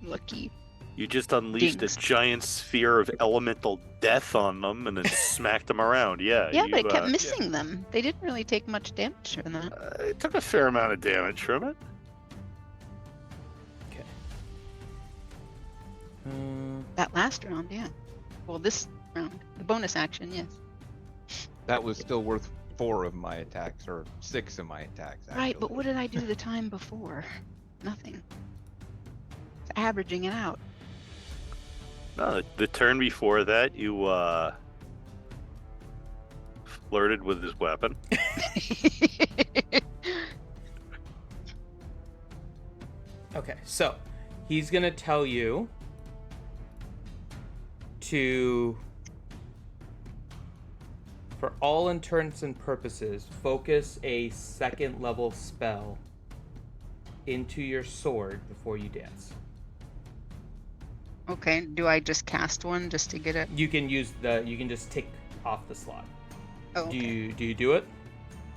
lucky. You just unleashed dings. a giant sphere of elemental death on them and then smacked them around. Yeah. Yeah, but it kept missing them. They didn't really take much damage from that. It took a fair amount of damage from it. Okay. That last round, yeah. Well, this round, the bonus action, yes. That was still worth 4 of my attacks, or 6 of my attacks. Actually. Right, but what did I do the time before? Nothing. It's averaging it out. No, the turn before that, you flirted with his weapon. Okay, so he's gonna tell you to, for all intents and purposes, focus a 2nd level spell into your sword before you dance. Okay, do I just cast one just to get it? You can just tick off the slot. Oh, okay. Do you do it?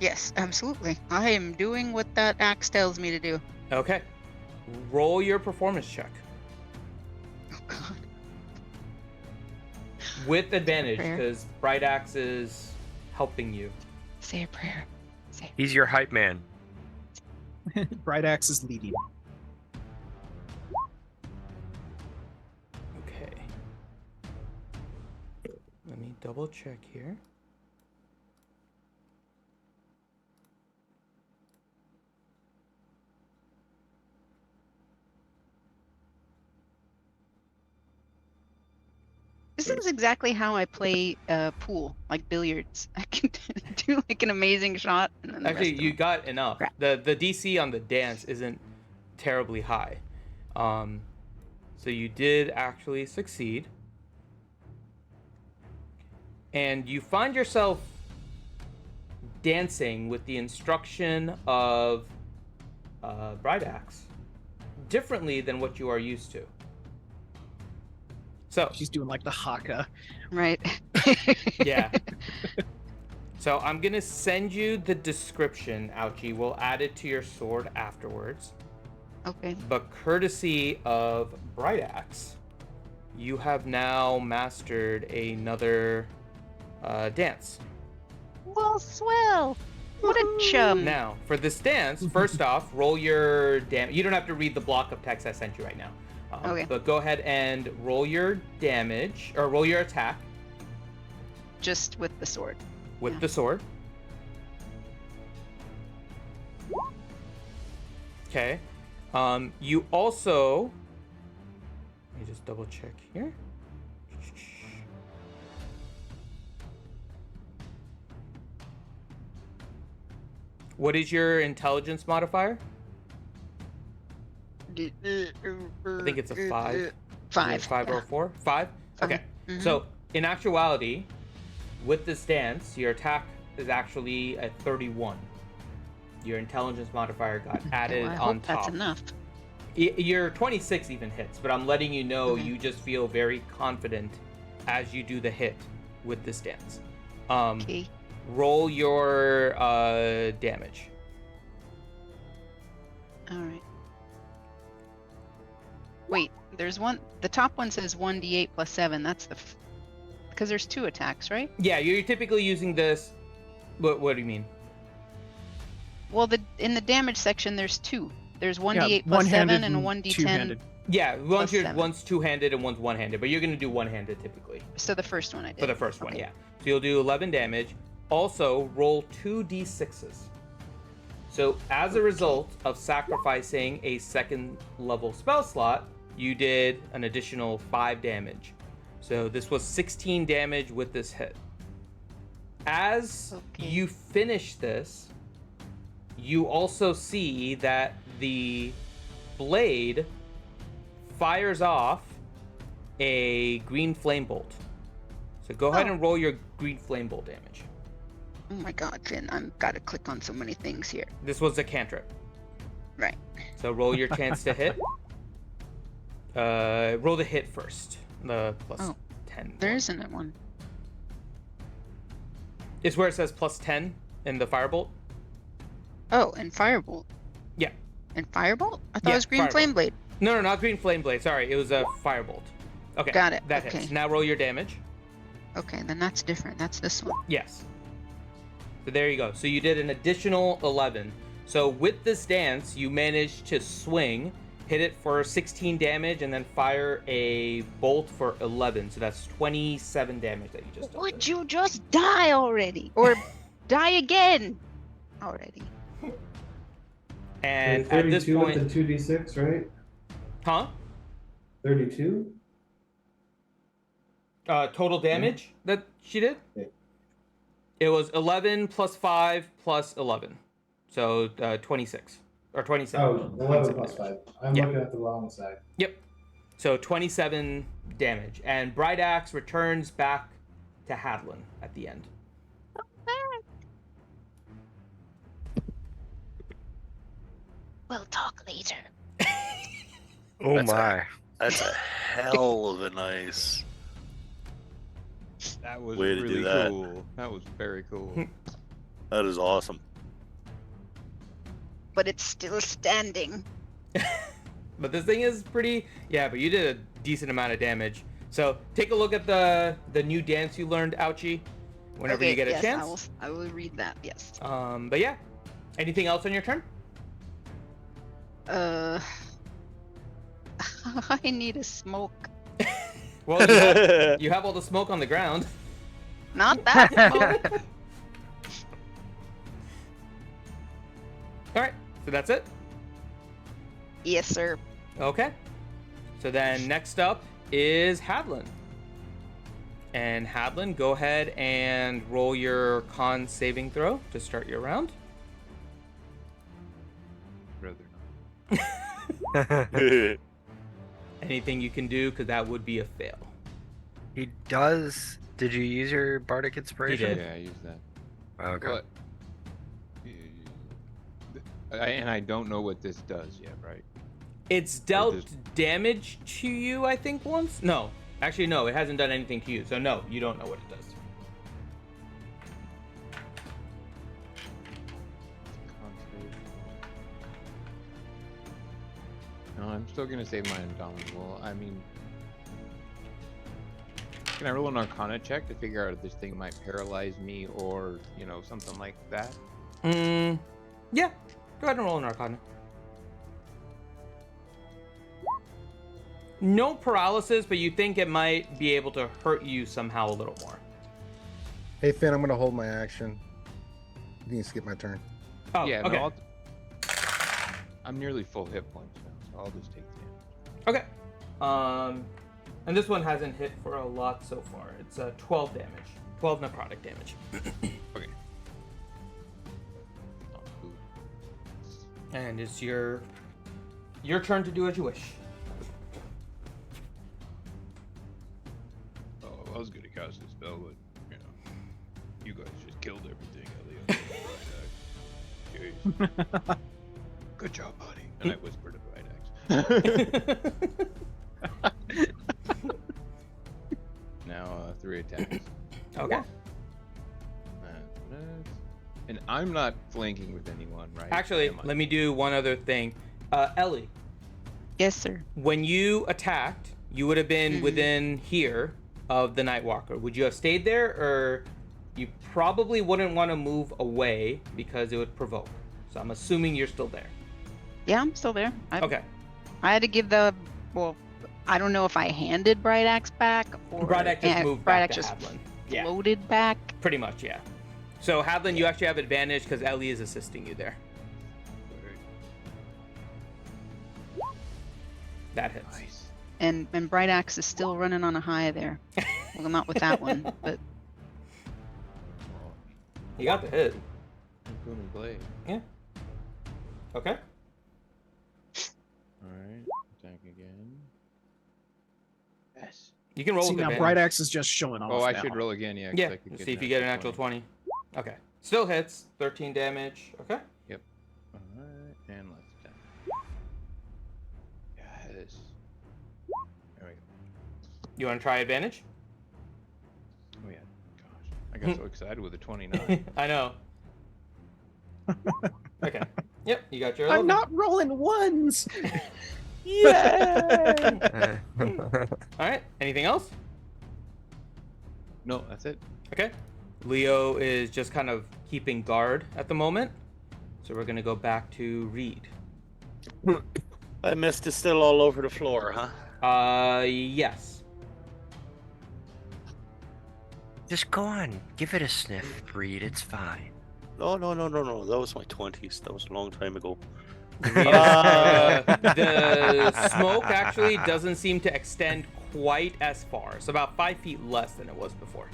Yes, absolutely. I am doing what that axe tells me to do. Okay. Roll your performance check. Oh god. With advantage, Prayer. because Bright Axe is helping you. Say a prayer. Say. He's your hype man. Bright Axe is leading. Okay. Let me double check here. This is exactly how I play pool, like billiards. I can do like an amazing shot. And then the Actually, rest you of got enough. Crap. The DC on the dance isn't terribly high. So you did actually succeed. And you find yourself dancing with the instruction of Bright Axe differently than what you are used to. So She's doing like the haka. right. yeah. So I'm gonna send you the description, Ouchie. We'll add it to your sword afterwards. Okay. But courtesy of Bright Axe, you have now mastered another dance. Well, swell. What a chum. Now, for this dance, first off, roll your damage. You don't have to read the block of text I sent you right now. Okay. But go ahead and roll your damage, or roll your attack Just with the sword. with the sword. Okay. You also, let me just double check here. What is your intelligence modifier? I think it's a 5. 5. 5 or 4? 5? Okay. Mhm. So, in actuality, with this dance, your attack is actually at 31. Your intelligence modifier got added Well, I on hope top. that's enough. Your 26 even hits, but I'm letting you know Okay. you just feel very confident as you do the hit with this dance. Okay. Roll your damage. All right. Wait, there's one. The top one says 1d8 plus 7. That's the. Because there's 2 attacks, right? Yeah, you're typically using this. What do you mean? Well, in the damage section, there's 2. There's 1d8 Yeah, plus 7 one-handed and a and 1d10. two-handed. Yeah, Plus 7. one's two-handed and one's one-handed, but you're gonna do one-handed typically. So the first one I did. For the first one, Okay. yeah. So you'll do 11 damage. Also, roll 2d6s. So as a result of sacrificing a 2nd level spell slot, you did an additional 5 damage. So this was 16 damage with this hit. As you finish this, you also see that the blade fires off a green flame bolt. So go ahead and roll your green flame bolt damage. Oh my god, Finn, I've got to click on so many things here. This was a cantrip. Right. So roll your chance to hit. Roll the hit first. The plus 10. There isn't one. It's where it says plus 10 in the firebolt. Oh, and firebolt. Yeah. And firebolt? I thought it was green flame blade. No, not green flame blade. Sorry, it was a firebolt. Okay. Got it. That hits. Now roll your damage. Okay, then that's different. That's this one. Yes. So there you go. So you did an additional 11. So with this dance, you managed to swing, hit it for 16 damage, and then fire a bolt for 11. So that's 27 damage that you just did. Would you just die already? Or die again already? And at this point... with the 2d6, right? Huh? 32? Total damage that she did? Yeah. It was 11 plus 5 plus 11. So 26. Or 27. Oh, 11 plus 5. I'm looking at the wrong side. Yep. So 27 damage. And Bright Axe returns back to Hadlin at the end. We'll talk later. Oh That's my. That's a hell of a nice That was way to really do that. cool. That was very cool. That is awesome. But it's still standing. But this thing is pretty... Yeah, but you did a decent amount of damage. So take a look at the new dance you learned, Ouchie, whenever you get a chance. I will read that, yes. But yeah. Anything else on your turn? I need a smoke. Well, you have all the smoke on the ground. Not that smoke. Alright, so that's it? Yes, sir. Okay. So then next up is Hadlin. And Hadlin, go ahead and roll your con saving throw to start your round. Rather Anything you can do, because that would be a fail. He does. Did you use your bardic inspiration? did. Yeah, I used that. Okay. But, and I don't know what this does yet, right? It's dealt damage to you, I think, once? No. Actually, no, it hasn't done anything to you. So no, you don't know what it does. No, I'm still gonna save my indomitable. I mean, can I roll an Arcana check to figure out if this thing might paralyze me or, you know, something like that? Yeah. Go ahead and roll an Arcana. No paralysis, but you think it might be able to hurt you somehow a little more. Hey Finn, I'm gonna hold my action. You can skip my turn. Oh, yeah, okay. no, I'm nearly full hit points now, so I'll just take damage. Okay. And this one hasn't hit for a lot so far. It's 12 damage. 12 necrotic damage. Okay. And it's your turn to do as you wish. Oh, I was gonna cast a spell, but you know, you guys just killed everything. Jeez. Good job, buddy. And I whispered to Bright Axe. Now 3 attacks. Okay. And I'm not flanking with anyone, right? Actually, let me do one other thing. Ellie. Yes, sir. When you attacked, you would have been within here of the Nightwalker. Would you have stayed there, or you probably wouldn't want to move away because it would provoke? So I'm assuming you're still there. Yeah, I'm still there. Okay. I had to give well, I don't know if I handed Bright Axe back or Bright Axe just moved Bright back Axe to just Hadlin. floated back. Pretty much, yeah. So Hadlin, you actually have advantage because Ellie is assisting you there. That hits. Nice. And Bright Axe is still running on a high there. Well, not with that one, but You got the hit. Booming blade. Yeah. Okay. Alright, attack again. Yes. You can roll See, with now advantage. Bright Axe is just showing off. Oh, I now. should roll again, yeah. 'cause Yeah. I could See if you get an actual 20. Okay. Still hits. 13 damage. Okay. Yep. Alright, and let's attack. Yes. There we go. You want to try advantage? Oh yeah. Gosh. I got so excited with the 29. I know. Okay. Yep. You got your. I'm 11. not rolling ones. Yeah. All right. Anything else? No, that's it. Okay. Leo is just kind of keeping guard at the moment. So we're going to go back to Reed. That mist is still all over the floor, huh? Yes. Just go on. Give it a sniff, Reed. It's fine. No. That was my 20s. That was a long time ago. The smoke actually doesn't seem to extend quite as far. It's about 5 feet less than it was before.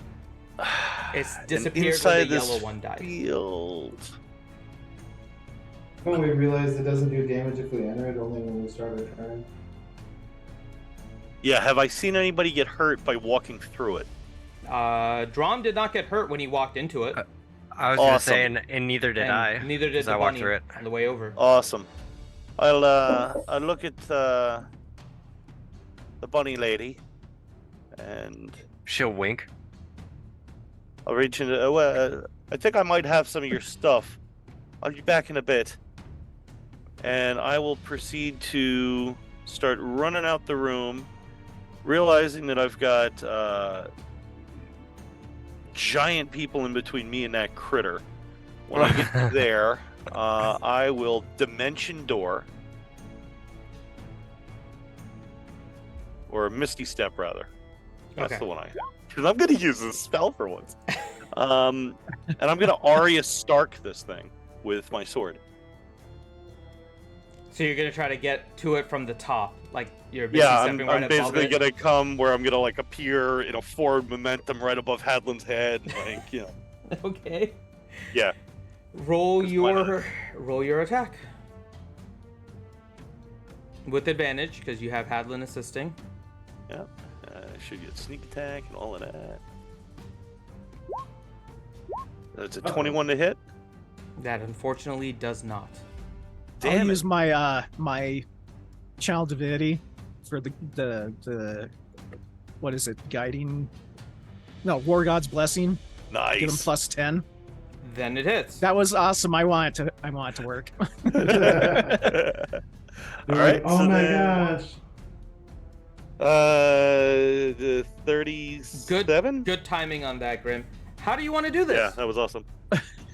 It's disappeared when the yellow one died. Field. When we realized it doesn't do damage if we enter it, only when we start our turn. Yeah, have I seen anybody get hurt by walking through it? Drom did not get hurt when he walked into it. I was gonna Awesome. say, and neither did I. Neither did 'cause the I walked bunny through it. on the way over. Awesome. I'll look at the bunny lady, and She'll wink. I'll reach into. I think I might have some of your stuff. I'll be back in a bit, and I will proceed to start running out the room, realizing that I've got giant people in between me and that critter. When I get there, I will dimension door, or Misty Step rather. That's Okay. the one I have. Because I'm gonna use this spell for once. And I'm gonna Arya Stark this thing with my sword. So you're gonna try to get to it from the top, like you're basically Yeah, stepping I'm right above basically it. gonna come where I'm gonna like appear in a forward momentum right above Hadlin's head, like you know. Okay. Yeah. Roll Just why not? your attack with advantage because you have Hadlin assisting. Yeah. I should get sneak attack and all of that. That's a 21 to hit. That unfortunately does not. Damn I'll it. use my my child divinity for the what is it? Guiding. No, War God's blessing. Nice. Give him plus 10. Then it hits. That was awesome. I want it to work. All right. Oh so my then, gosh. The 37. Good timing on that, Grim. How do you want to do this? Yeah, that was awesome.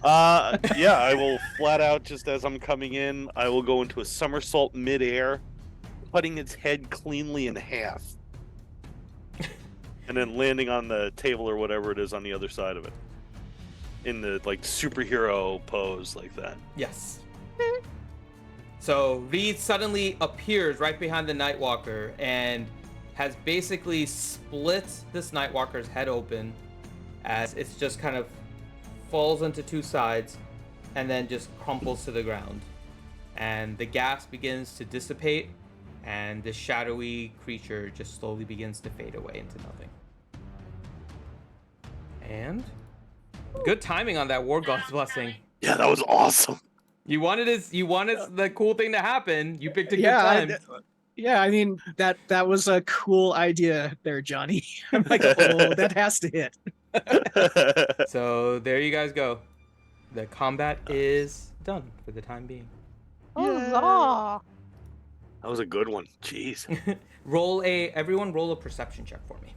Yeah, I will flat out just as I'm coming in, I will go into a somersault midair, cutting its head cleanly in half, and then landing on the table or whatever it is on the other side of it, in the like superhero pose like that. Yes. So Reed suddenly appears right behind the Nightwalker and has basically split this Nightwalker's head open as it's just kind of falls into two sides and then just crumples to the ground. And the gas begins to dissipate and the shadowy creature just slowly begins to fade away into nothing. And good timing on that War God's blessing. Yeah, that was awesome. You wanted the cool thing to happen. You picked a good Yeah, time. Yeah, I mean that was a cool idea there, Johnny. I'm like, oh, that has to hit. So there you guys go. The combat is done for the time being. Huzzah! That was a good one. Jeez. Everyone roll a perception check for me.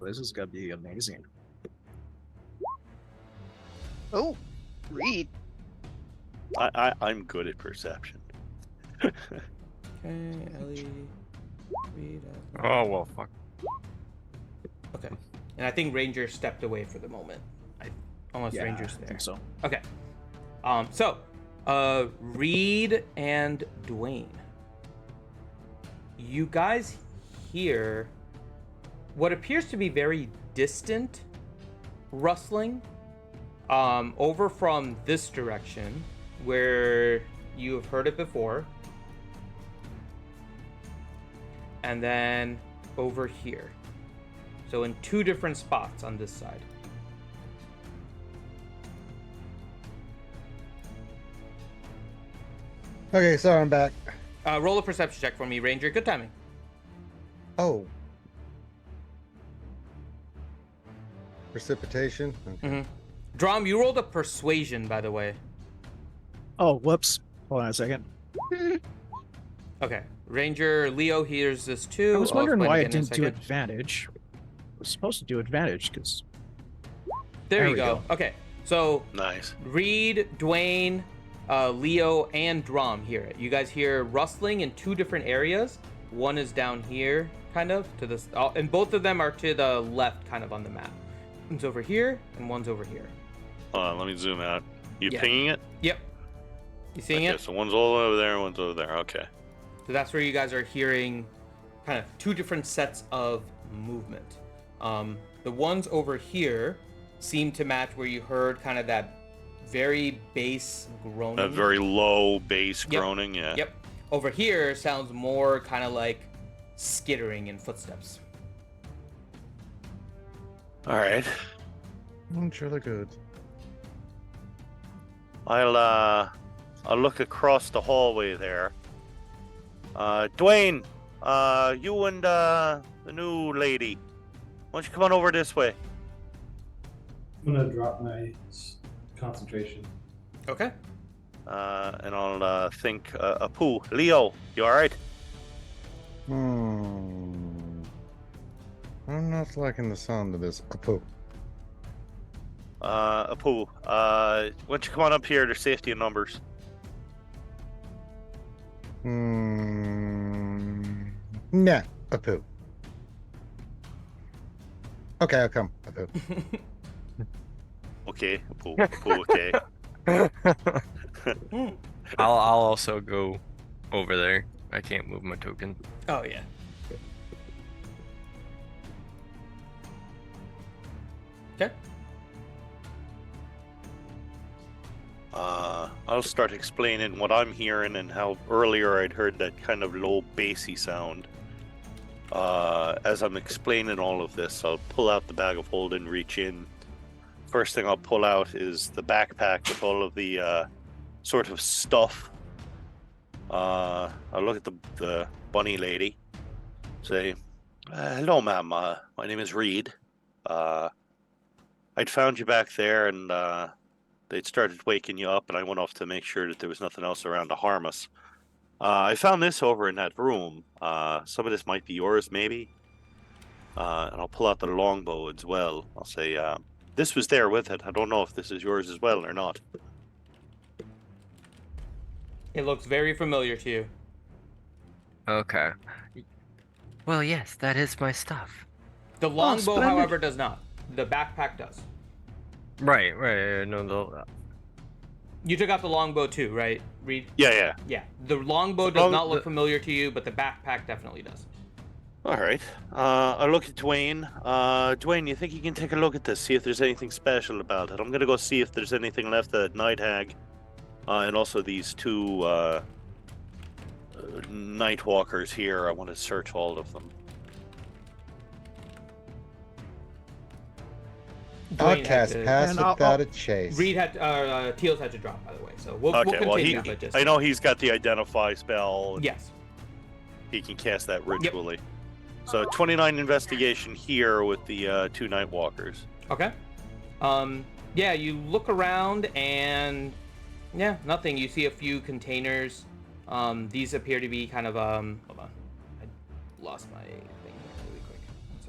This is gonna be amazing. Oh, Reed. I'm good at perception. Okay, Ellie, Reed. Oh well, fuck. Okay, and I think Ranger stepped away for the moment. Unless Yeah, Ranger's I there. think so. Okay. So, Reed and Dwayne. You guys hear what appears to be very distant rustling over from this direction where you have heard it before. And then over here. So in 2 different spots on this side. Okay, so I'm back. Roll a perception check for me, Ranger. Good timing. Oh. Precipitation? Okay. Drom, you rolled a persuasion, by the way. Oh, whoops. Hold on a second. Okay. Ranger Leo hears this too. I was wondering I'll why explain it again in a didn't do second. advantage. It was supposed to do advantage because. There you we go. Okay. So Nice. Reed, Dwayne, Leo, and Drom hear it. You guys hear rustling in 2 different areas. One is down here, kind of, to this, and both of them are to the left, kind of on the map. One's over here, and one's over here. Hold on, let me zoom out. You Yeah. pinging it? Yep. You seeing Okay, it? so one's all over there and one's over there. Okay. So that's where you guys are hearing kind of 2 different sets of movement. The ones over here seem to match where you heard kind of that very bass groaning. That very low bass Yep. groaning, yeah. Yep. Over here sounds more kind of like skittering in footsteps. All right. Really good. I'll look across the hallway there. Dwayne, you and the new lady, why don't you come on over this way? I'm gonna drop my concentration. Okay. And I'll think Apu. Leo, you all right? I'm not liking the sound of this. Apu. Apu, why don't you come on up here? There's safety in numbers. Nah, Apu. Okay, I'll come. Apu. Okay, Apu, Apu, okay. I'll also go over there. I can't move my token. Oh yeah. Okay. I'll start explaining what I'm hearing and how earlier I'd heard that kind of low bassy sound. As I'm explaining all of this, I'll pull out the bag of holding, reach in. First thing I'll pull out is the backpack with all of the sort of stuff. I'll look at the bunny lady, say, hello ma'am, my name is Reed. I'd found you back there and they'd started waking you up and I went off to make sure that there was nothing else around to harm us. I found this over in that room. Some of this might be yours, maybe. And I'll pull out the longbow as well. I'll say, this was there with it. I don't know if this is yours as well or not. It looks very familiar to you. Okay. Well, yes, that is my stuff. The longbow, however, does not. The backpack does. Right. No, You took out the longbow too, right, Reed? Yeah. Yeah. The longbow does not look familiar to you, but the backpack definitely does. All right. I look at Dwayne. Dwayne, you think you can take a look at this, see if there's anything special about it? I'm gonna go see if there's anything left at Night Hag, and also these 2 Night Walkers here. I want to search all of them. I'll cast Pass Without a Chase. Reed had Teals had to drop, by the way, so we'll continue. But just... I know he's got the Identify spell. Yes. He can cast that ritually. Yep. So 29 investigation here with the 2 Night Walkers. Okay. Yeah, you look around and yeah, nothing. You see a few containers. These appear to be kind of hold on. I lost my thing here really quick. 1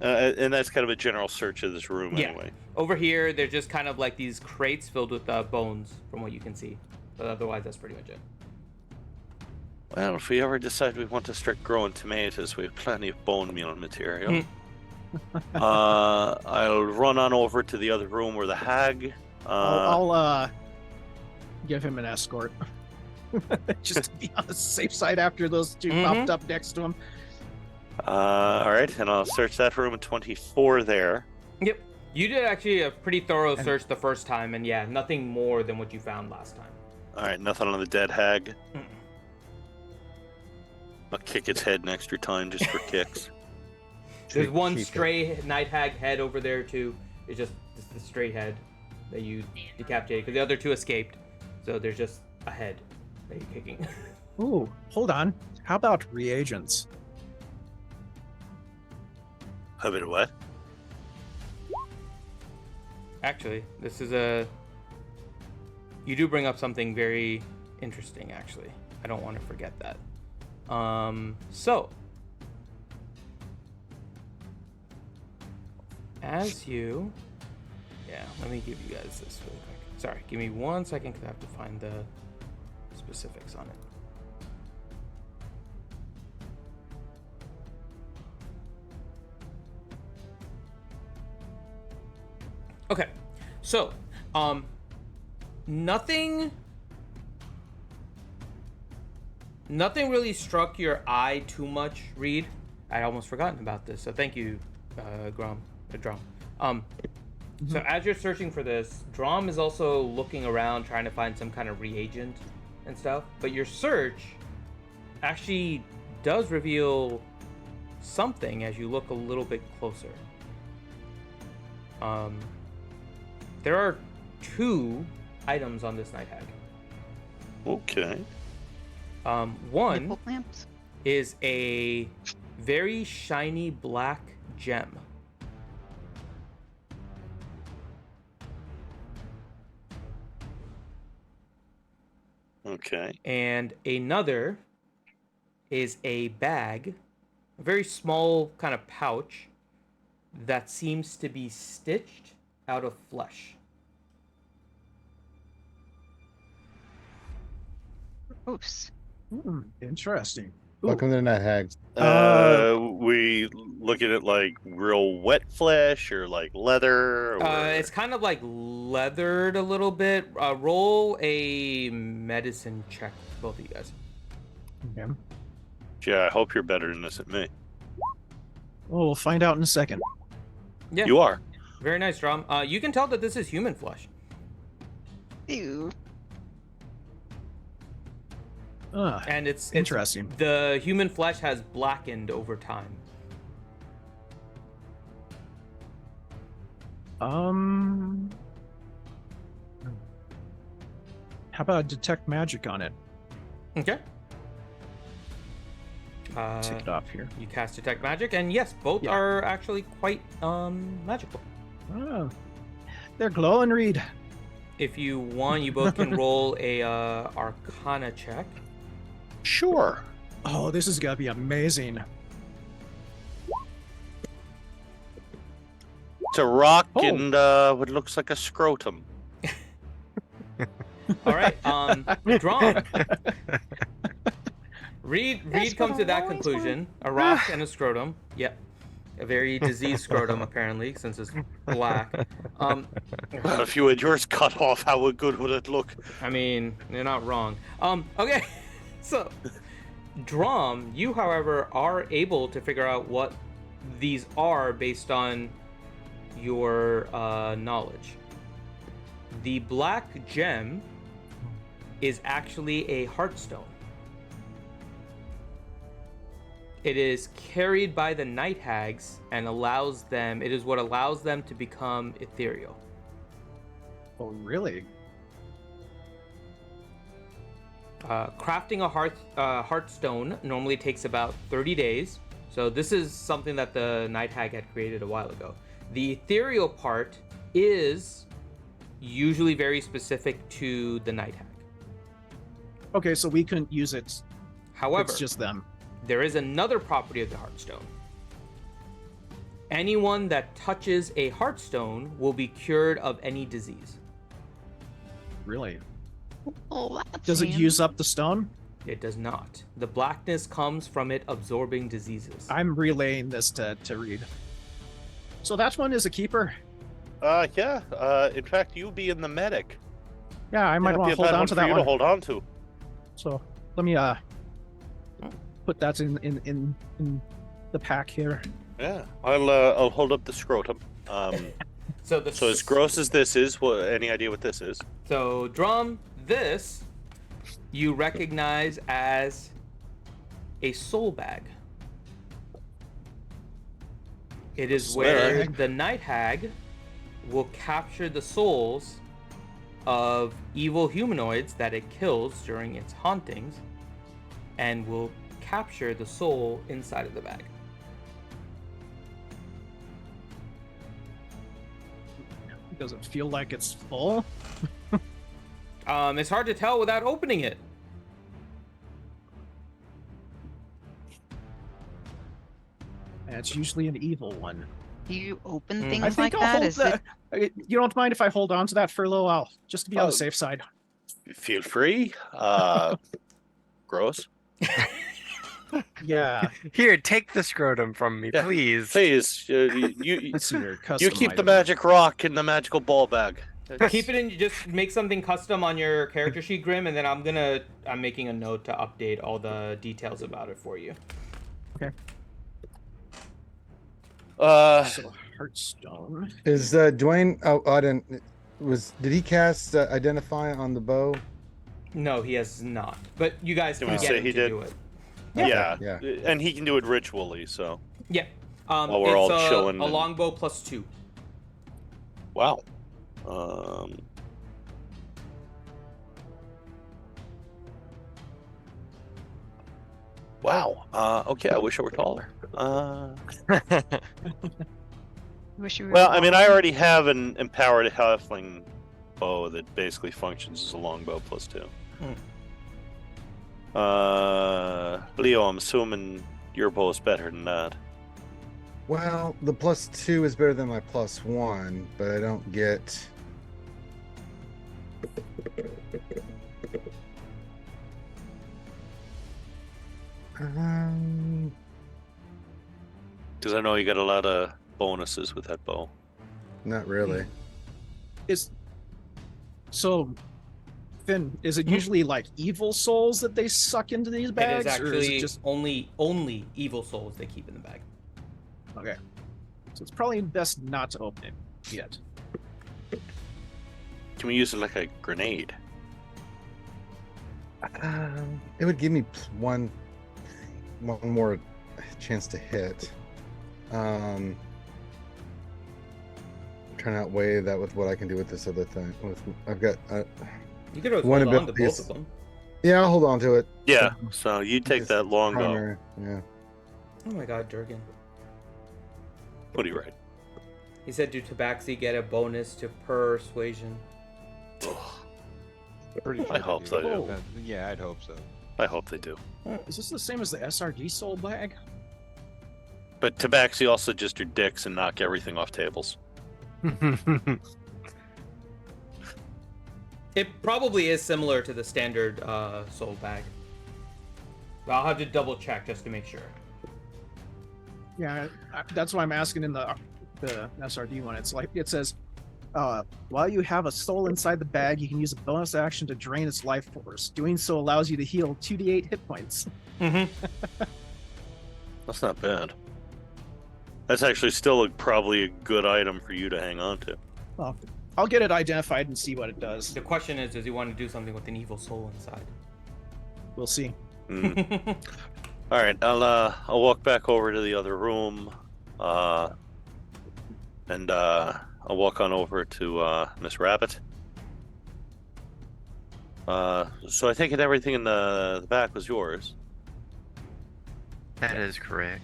second. And that's kind of a general search of this room anyway. Over here, they're just kind of like these crates filled with bones, from what you can see. But otherwise, that's pretty much it. Well, if we ever decide we want to start growing tomatoes, we have plenty of bone meal material. I'll run on over to the other room where the hag. I'll give him an escort, just to be on the safe side after those 2 popped up next to him. All right, and I'll search that room. 24 there. Yep. You did actually a pretty thorough search the first time, and yeah, nothing more than what you found last time. All right, nothing on the dead hag. I'll kick its head an extra time just for kicks. There's one stray night hag head over there too. It's just the stray head that you decapitated because the other two escaped. So there's just a head that you're kicking. Ooh, hold on. How about reagents? A bit of what? Actually, this is a... You do bring up something very interesting, actually. I don't want to forget that. So... As you... Yeah, let me give you guys this really quick. Sorry, give me 1 second because I have to find the specifics on it. Okay, so, nothing really struck your eye too much, Reed. I'd almost forgotten about this, so thank you, Drum. So as you're searching for this, Drum is also looking around trying to find some kind of reagent and stuff, but your search actually does reveal something as you look a little bit closer. There are 2 items on this night hag. Okay. One Nipple clamps? is a very shiny black gem. Okay. And another is a bag, a very small kind of pouch that seems to be stitched out of flesh. Gross. Interesting. Welcome to the Night Hags. We look at it like real wet flesh or like leather. Or... It's kind of like leathered a little bit. Roll a medicine check, both of you guys. Okay. Yeah, I hope you're better than this at me. Well, we'll find out in a second. Yeah. You are. Very nice, Drum. You can tell that this is human flesh. Ew. And it's interesting. The human flesh has blackened over time. How about detect magic on it? Okay. Take it off here. You cast detect magic, and yes, both are actually quite magical. Oh, they're glowing, Reed. If you want, you both can roll a Arcana check. Sure. Oh, this is gonna be amazing. It's a rock and what looks like a scrotum. All right, Drum. Reed comes to that conclusion. A rock and a scrotum. Yep. A very diseased scrotum, apparently, since it's black. If you had yours cut off, how good would it look? I mean, you're not wrong. Okay, so, Drum, you, however, are able to figure out what these are based on your knowledge. The black gem is actually a heartstone. It is carried by the night hags and it is what allows them to become ethereal. Oh, really? Crafting a heartstone normally takes about 30 days. So this is something that the night hag had created a while ago. The ethereal part is usually very specific to the night hag. Okay, so we couldn't use it. However, it's just them. There is another property of the heartstone. Anyone that touches a heartstone will be cured of any disease. Really? Oh, that's Does it handy. use up the stone? It does not. The blackness comes from it absorbing diseases. I'm relaying this to Reed. So that one is a keeper? Yeah. In fact, you being the medic. Yeah, I might want to hold on to that for you one. to hold on to. So let me put that in the pack here. Yeah, I'll hold up the scrotum. So as gross as this is, any idea what this is? So Drum, this you recognize as a soul bag. It is where the night hag will capture the souls of evil humanoids that it kills during its hauntings, and will capture the soul inside of the bag. Does it feel like it's full? It's hard to tell without opening it. And it's usually an evil one. Do you open things I think like I'll that? hold Is that. it You don't mind if I hold on to that, Furlough? I'll just to be on the safe side. Feel free. Gross. Yeah. Here, take the scrotum from me, please. Please, you Let's see your you keep the custom magic rock in the magical ball bag. Keep it in. Just make something custom on your character sheet, Grim, and then I'm making a note to update all the details about it for you. Okay. So Heartstone. Is Dwayne? Oh, I didn't. Did he cast Identify on the bow? No, he has not. But you guys Did can we get say him he to did? do it. Yeah. Yeah. And he can do it ritually, so. Yeah. While we're all chilling A and- longbow +2. Wow. Wow. Okay, I wish I were taller. wish you were Well, I mean, I taller? already have an empowered halfling bow that basically functions as a longbow +2. Leo, I'm assuming your bow is better than that. Well, the +2 is better than my +1, but I don't get. Because I know you got a lot of bonuses with that bow. Not really. So, Finn, is it usually like evil souls that they suck into these bags, It is or is actually it just only evil souls they keep in the bag. okay? So it's probably best not to open it yet. Can we use it like a grenade? It would give me one more chance to hit. I'm trying to outweigh that with what I can do with this other thing. I've got You could hold one on to ability both of them. Yeah, I'll hold on to it. Yeah, so you take that longbow. Primary, yeah. Oh my god, Durgan. What are you right? He said, do Tabaxi get a bonus to persuasion? Pretty sure I hope they so. do. Yeah, I'd hope so. I hope they do. Is this the same as the SRG soul bag? But Tabaxi also just do dicks and knock everything off tables. It probably is similar to the standard soul bag. But I'll have to double check just to make sure. Yeah, that's why I'm asking in the SRD one. It's like it says, while you have a soul inside the bag, you can use a bonus action to drain its life force. Doing so allows you to heal 2d8 hit points. Mm-hmm. That's not bad. That's actually still probably a good item for you to hang on to. Well, I'll get it identified and see what it does. The question is, does he want to do something with an evil soul inside? We'll see. Mm. All right, I'll walk back over to the other room, and I'll walk on over to Miss Rabbit. So I think everything in the back was yours. That is correct.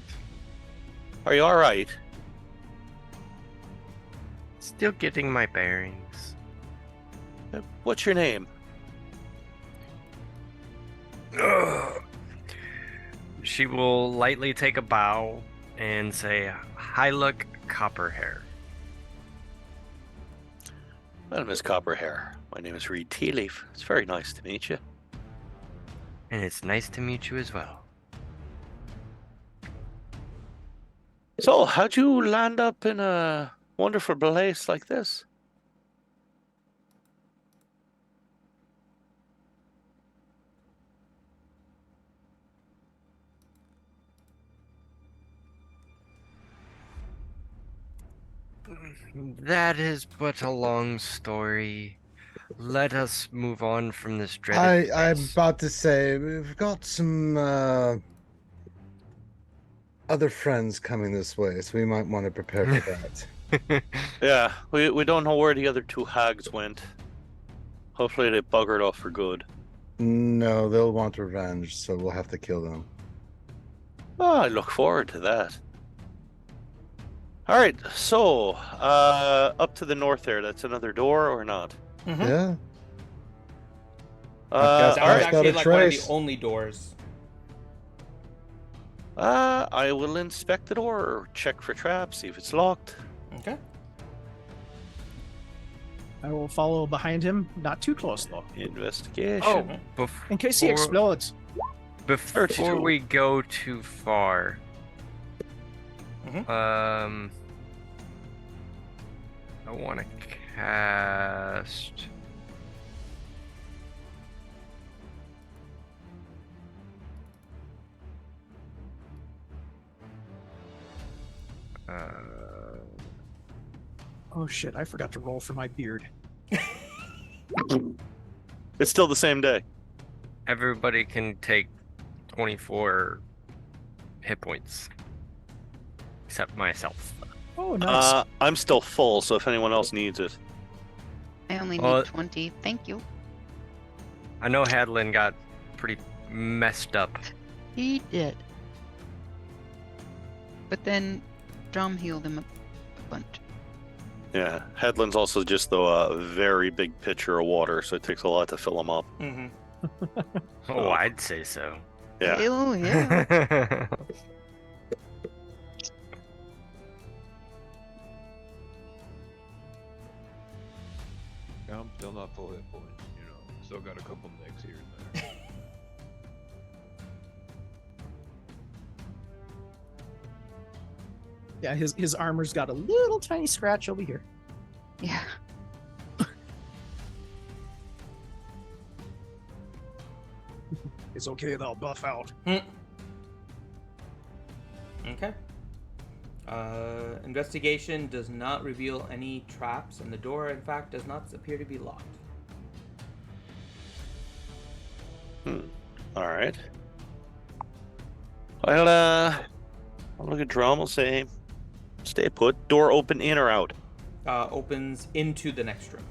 Are you all right? Still getting my bearings. What's your name? She will lightly take a bow and say, "Hi, look, Copperhair." Well, Miss Copperhair, my name is Reed Tealeaf. It's very nice to meet you. And it's nice to meet you as well. So, how'd you land up in a wonderful place like this? That is but a long story. Let us move on from this dreaded I'm mess. about to say we've got some other friends coming this way, so we might want to prepare for that. Yeah, we don't know where the other two hags went. Hopefully they buggered off for good. No, they'll want revenge, so we'll have to kill them. Oh, I look forward to that. All right, so up to the north there. That's another door or not? Mm-hmm. Yeah. That was all right. actually Got like a one of trace. the only doors. I will inspect the door, check for traps, see if it's locked. Okay. I will follow behind him, not too close though, Investigation. Oh, in case he explodes. Before 32. we go too far, I want to cast. Oh shit! I forgot to roll for my beard. It's still the same day. Everybody can take 24 hit points, except myself. Oh, nice. I'm still full, so if anyone else needs it. I only Well, need 20. Thank you. I know Hadlin got pretty messed up. He did. But then Drum healed him a bunch. Yeah, Headland's also just a very big pitcher of water, so it takes a lot to fill him up. Mm-hmm. Oh, I'd say so. Yeah. Oh, yeah. I'm still not full hit points, you know. Still got a couple nicks here and there. Yeah, his armor's got a little tiny scratch over here. Yeah. It's okay, they'll buff out. Okay. Investigation does not reveal any traps, and the door, in fact, does not appear to be locked. All right. Well, I'll look at Drum. We'll say, stay put. Door open in or out? Opens into the next room.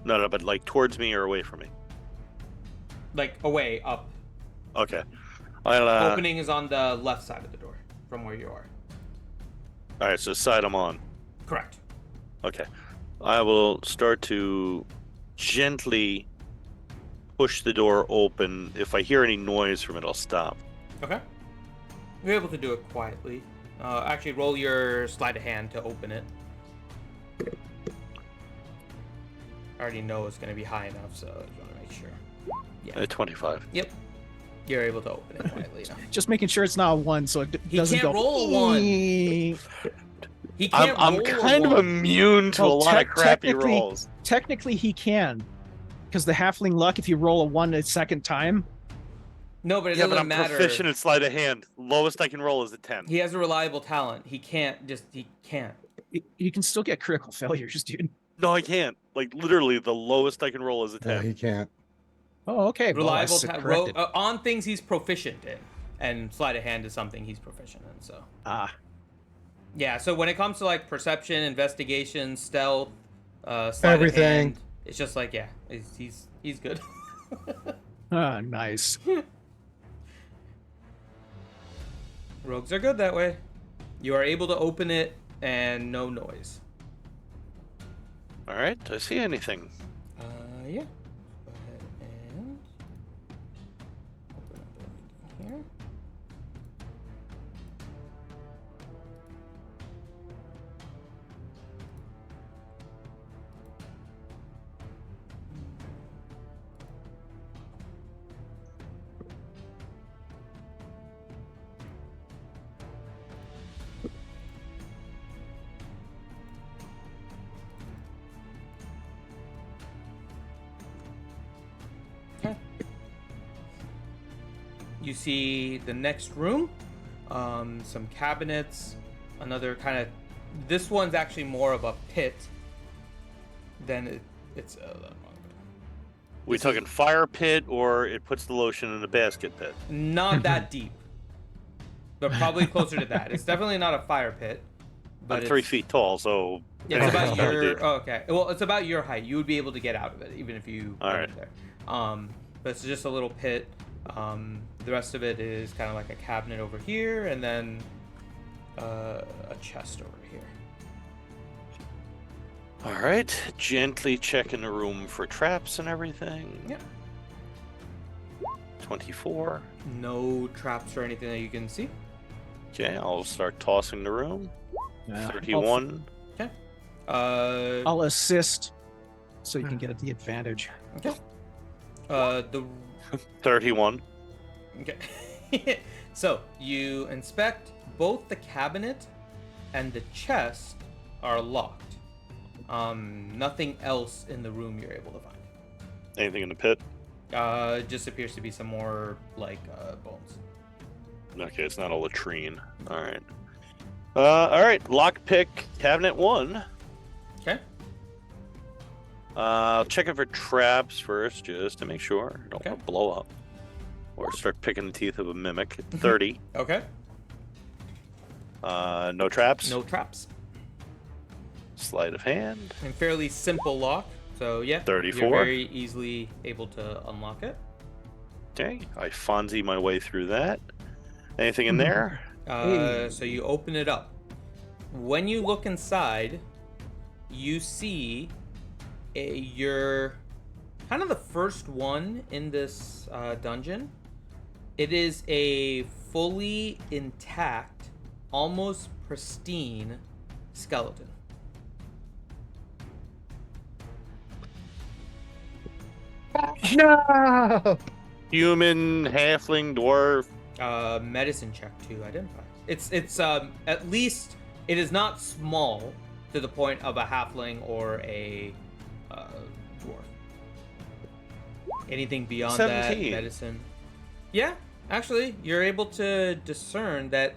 No, but like towards me or away from me? Like, away, up. Okay. I'll, Opening is on the left side of the door, from where you are. All right, so side I'm on. Correct. Okay. I will start to gently push the door open. If I hear any noise from it, I'll stop. Okay. You're able to do it quietly. Actually, roll your sleight of hand to open it. I already know it's going to be high enough, so I just want to make sure. Yeah. 25. Yep. You're able to open it quietly enough. Just making sure it's not a 1, so it He doesn't can't go. roll a 1. He can't I'm roll kind a of 1. immune to a lot of crappy rolls. Technically, he can, because the halfling luck, if you roll a 1 a second time. No, but it Yeah, doesn't but I'm matter. proficient at sleight of hand. Lowest I can roll is a 10. He has a reliable talent. He can't. You can still get critical failures, dude. No, I can't. Like, literally, the lowest I can roll is a 10. Yeah, he can't. Oh, okay. Reliable corrected. on things he's proficient in, and sleight of hand is something he's proficient in. So. Yeah. So when it comes to like perception, investigation, stealth, sleight Everything. of hand, it's just like he's good. Nice. Rogues are good that way. You are able to open it and no noise. All right. Do I see anything? Yeah. Go ahead and open up everything here. You see the next room, some cabinets, another kind of This one's actually more of a pit than it's. We talking fire pit, or it puts the lotion in a basket pit? Not that deep, but probably closer to that. It's definitely not a fire pit. But I'm 3 feet tall, so yeah, it's about kinda your. deep. Oh, okay, well, it's about your height. You would be able to get out of it even if you All went right. there. But it's just a little pit. The rest of it is kind of like a cabinet over here, and then a chest over here. All right, gently checking the room for traps and everything. Yeah. 24. No traps or anything that you can see. Okay, I'll start tossing the room. Yeah. 31. Okay. I'll assist so you can get the advantage. Okay. The 31. Okay. So you inspect both the cabinet and the chest are locked. Nothing else in the room you're able to find. Anything in the pit? It just appears to be some more like bones. Okay, it's not a latrine. All right. All right. Lockpick cabinet 1. Okay. Check it for traps first, just to make sure. Don't want to blow up or start picking the teeth of a mimic. 30. Okay. No traps. No traps. Sleight of hand. And fairly simple lock. So yeah, 34. You're very easily able to unlock it. Okay, I Fonzie my way through that. Anything in there? So you open it up. When you look inside, you see you're kind of the first one in this dungeon. It is a fully intact, almost pristine skeleton. No! Human, halfling, dwarf. Medicine check to identify. It's at least it is not small to the point of a halfling or a dwarf. Anything beyond 17. that, medicine. Yeah, actually, you're able to discern that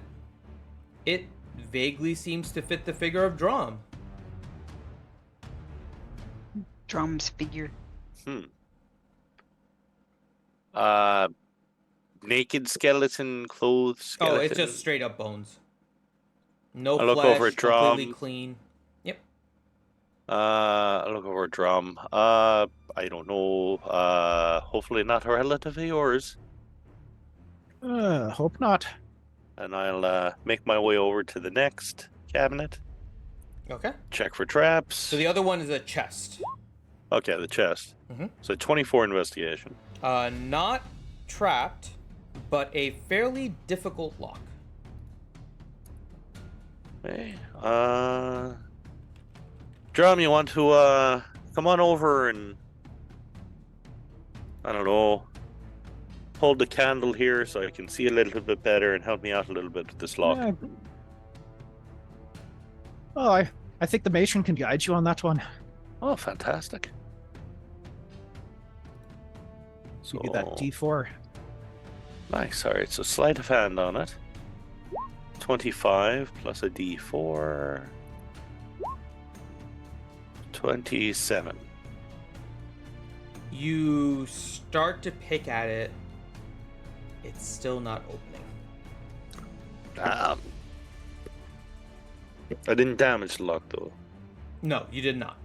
it vaguely seems to fit the figure of Drum. Drum's figure. Naked skeleton, clothed skeleton. Oh, it's just straight up bones. No I look flesh, over at completely Drum. clean. Yep. I look over at Drum. I don't know. Hopefully not a relative of yours. Hope not. And I'll make my way over to the next cabinet. Okay. Check for traps. So the other one is a chest. Okay, the chest. Mhm. So 24 investigation. Not trapped, but a fairly difficult lock. Okay. Drum, you want to come on over and I don't know, hold the candle here so I can see a little bit better and help me out a little bit with this lock. Yeah. Oh, I think the matron can guide you on that one. Oh, fantastic. So you get that D4. Nice. All right. So sleight of hand on it. 25 plus a D4. 27. You start to pick at it. It's still not opening. I didn't damage the lock though. No, you did not.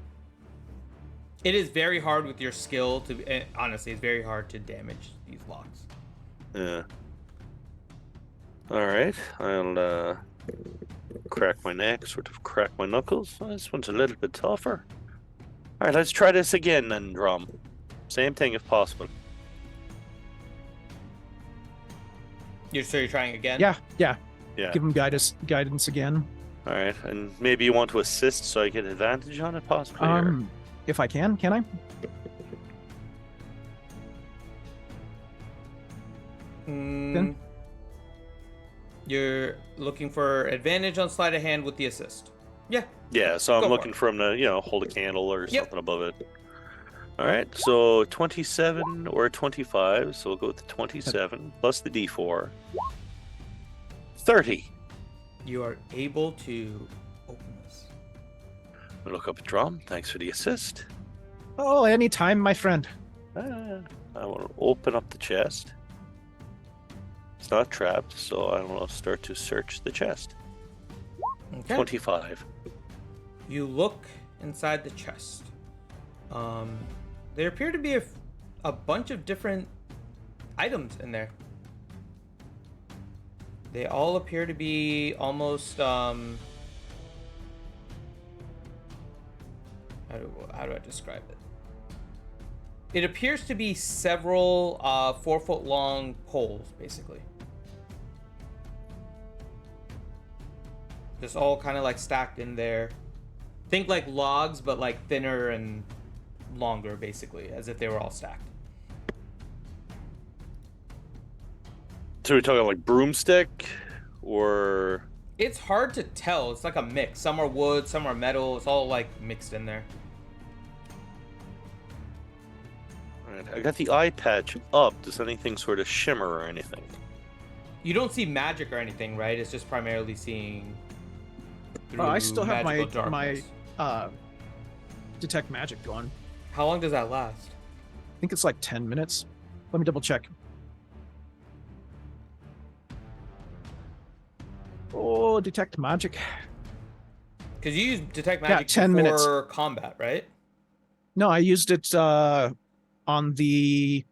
It is very hard with your skill to. Honestly, it's very hard to damage these locks. Yeah. All right. I'll crack my neck, sort of crack my knuckles. This one's a little bit tougher. All right, let's try this again then, Drum. Same thing if possible. So you're trying again? Yeah. Yeah. Give him guidance again. All right, and maybe you want to assist so I get advantage on it, possibly. or- If I can I? You're looking for advantage on sleight of hand with the assist. Yeah. Yeah, so Go I'm for looking it. for him to, hold a candle or Yep. something above it. All right, so 27 or 25, so we'll go with the 27 plus the D4. 30. You are able to open Look up at Drum. Thanks for the assist. Oh, anytime, my friend. I want to open up the chest. It's not trapped, so I want to start to search the chest. Okay. 25. You look inside the chest. There appear to be a bunch of different items in there. They all appear to be almost how do I describe it? It appears to be several 4-foot long poles, basically. Just all kind of like stacked in there. Think like logs, but like thinner and longer, basically, as if they were all stacked. So we're talking like broomstick, or It's hard to tell. It's like a mix. Some are wood, some are metal. It's all like mixed in there. Alright, I got the eye patch up. Does anything sort of shimmer or anything? You don't see magic or anything, right? It's just primarily seeing through I still have my darkness. detect magic going. How long does that last? I think it's like 10 minutes. Let me double check. Oh, detect magic. Because you use detect magic 10 before minutes. combat, right? No, I used it on the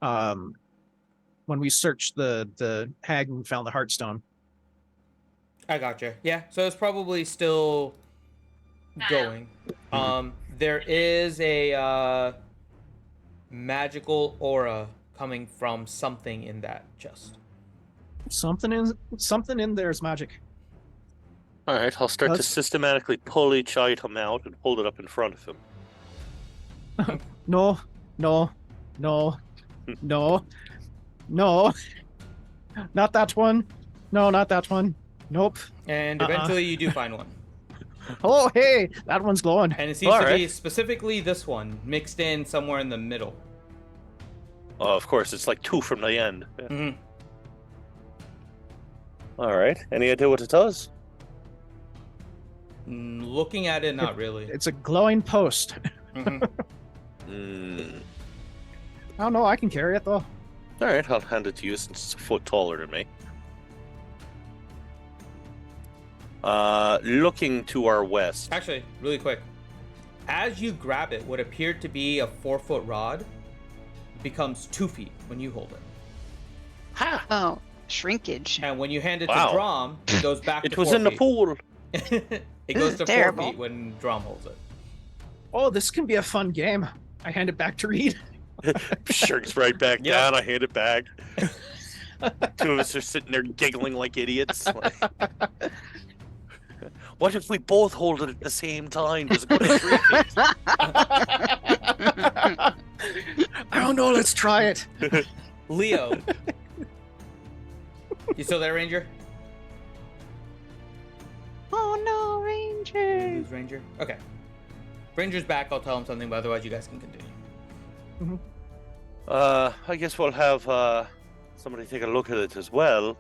when we searched the hag and found the heartstone. I gotcha. Yeah, so it's probably still going. There is a magical aura coming from something in that chest. Something in there is magic. Alright, I'll start to systematically pull each item out and hold it up in front of him. No, no, no, no, no. Not that one. No, not that one. Nope. And eventually you do find one. Oh, hey, that one's glowing. And it seems to be specifically this one, mixed in somewhere in the middle. Oh, of course, it's like 2 from the end. Yeah. Mm-hmm. Alright, any idea what it does? Looking at it, not really. It's a glowing post. Mm-hmm. I don't know, I can carry it though. Alright, I'll hand it to you since it's a foot taller than me. Looking to our west. Actually, really quick. As you grab it, what appeared to be a 4-foot rod becomes 2 feet when you hold it. Ha! Oh, shrinkage. And when you hand it to Drum, it goes back to 4 feet. It was in the pool. It goes to 4 feet when Drum holds it. Oh, this can be a fun game. I hand it back to Reed. Shrinks right back down. I hand it back. 2 of us are sitting there giggling like idiots. Like, what if we both hold it at the same time? Does it go to 3 feet? I don't know. Let's try it. Leo. You still there, Ranger? Oh no, Ranger. Lose Ranger? Okay. Ranger's back. I'll tell him something, but otherwise you guys can continue. I guess we'll have somebody take a look at it as well.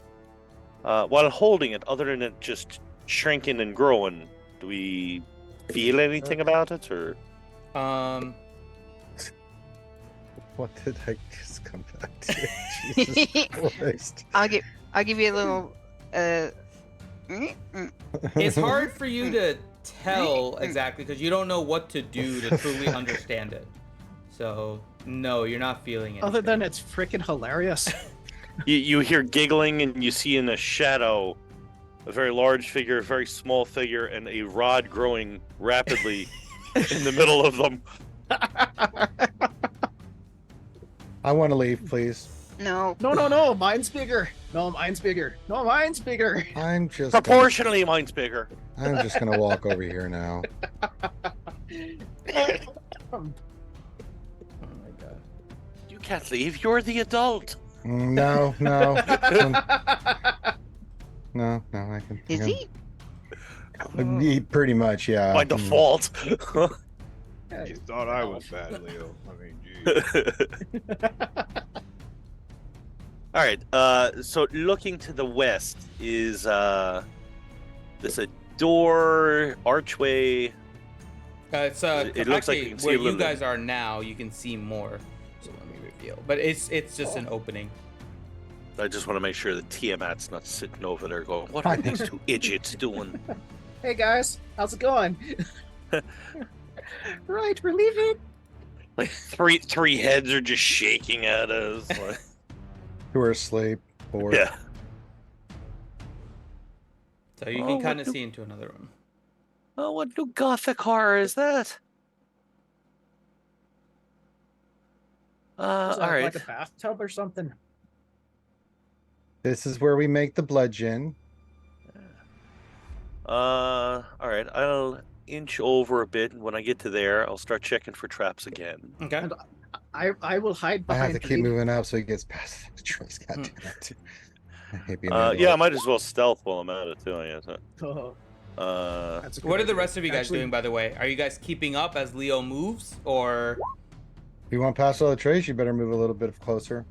While holding it, other than it just shrinking and growing, do we feel anything about it, or? What did I just come back to? Jesus Christ. I'll give you a little. It's hard for you to tell exactly because you don't know what to do to truly understand it. So no, you're not feeling it. Other than it's freaking hilarious. You hear giggling, and you see in the shadow a very large figure, a very small figure, and a rod growing rapidly in the middle of them. I want to leave, please. No. No. Mine's bigger. No, mine's bigger. No, mine's bigger. I'm just proportionally mine's bigger. I'm just gonna walk over here now. Oh my god. You can't leave. You're the adult. No. No, I can. Is he? Pretty much, yeah. By default. You thought I was bad, Leo. I mean, geez. All right. So looking to the west is there's a door archway It's It looks like actually you can see where a you little guys are now. You can see more. So let me reveal. But it's just an opening. I just want to make sure that Tiamat's not sitting over there going, "What are these two idiots doing?" Hey guys, how's it going? Right, we're leaving. Like three heads are just shaking at us. Like, Who are asleep. Or yeah. So you can kind of see into another room. Oh, what new gothic horror is that? Is that All right. like a bathtub or something? This is where we make the bludgeon. All right. I'll inch over a bit, and when I get to there, I'll start checking for traps again. Okay. And I will hide I behind. have to keep Reed. moving up so he gets past the trees. God damn it. I hate being Yeah, I might as well stealth while I'm at it too, I guess. Oh, that's a good What are the idea. rest of you guys Actually, doing, by the way? Are you guys keeping up as Leo moves, or? If you want past all the trees, you better move a little bit closer.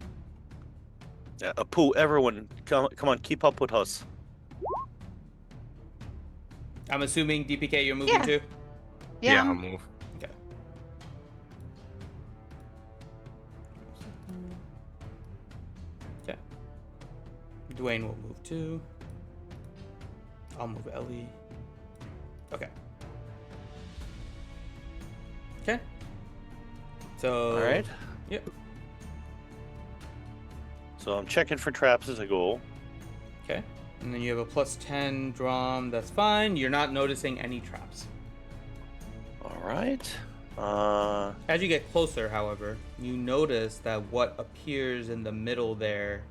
Yeah, Pooh, everyone, come on, keep up with us. I'm assuming DPK, you're moving too. Yeah, I'll move. Okay. Okay. Dwayne will move too. I'll move Ellie. Okay. Okay. So. All right. Yep. So I'm checking for traps as I go. Okay. And then you have a +10 drum. That's fine. You're not noticing any traps. All right. As you get closer, however, you notice that what appears in the middle there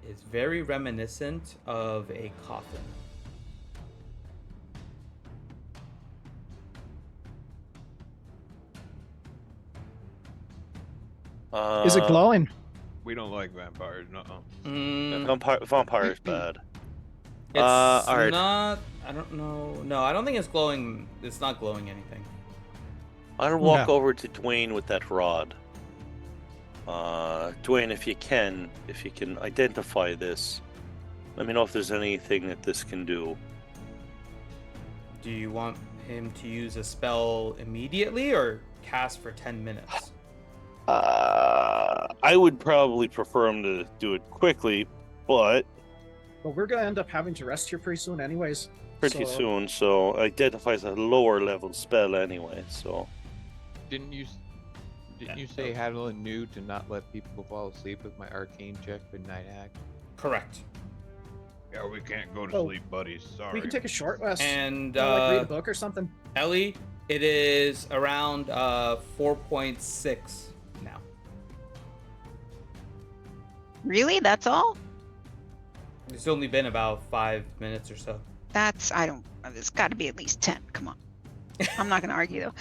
is very reminiscent of a coffin. is it glowing? We don't like vampires, no. Vampire's bad. It's all right. not. I don't know. No, I don't think it's glowing. It's not glowing anything. I'll walk over to Dwayne with that rod. Dwayne, if you can identify this, let me know if there's anything that this can do. Do you want him to use a spell immediately or cast for 10 minutes? I would probably prefer him to do it quickly, but But we're gonna end up having to rest here pretty soon, anyways. pretty soon. So identifies a lower level spell anyway. So Didn't you say Hadlin knew to not let people fall asleep with my arcane check with Night Hag? Correct. Yeah, we can't go to sleep, buddies. Sorry. We can take a short rest. And like read a book or something. Ellie, it is around 4.6 now. Really? That's all? It's only been about 5 minutes or so. It's got to be at least 10. Come on. I'm not going to argue though.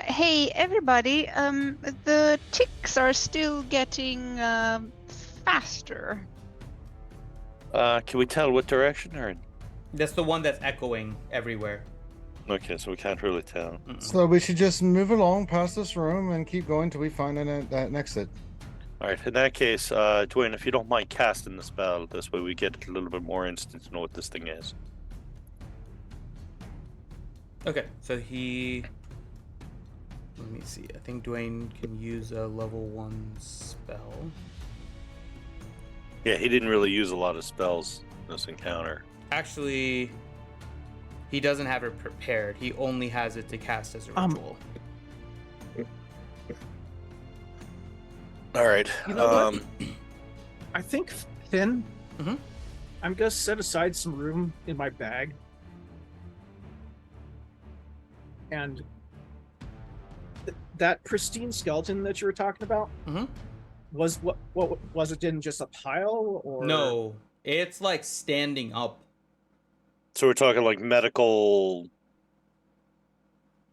Hey, everybody. The ticks are still getting faster. can we tell what direction they're in? That's the one that's echoing everywhere. Okay, so we can't really tell. So we should just move along past this room and keep going till we find an exit. All right, in that case, Dwayne, if you don't mind casting the spell, this way we get a little bit more instant to know what this thing is. Okay, so let me see. I think Dwayne can use a level 1 spell. Yeah, he didn't really use a lot of spells in this encounter. Actually, he doesn't have it prepared. He only has it to cast as a ritual. All right. You know what? I think Finn. Mhm. I'm gonna set aside some room in my bag, and that pristine skeleton that you were talking about was what was it? In just a pile or No, it's like standing up. So we're talking like medical.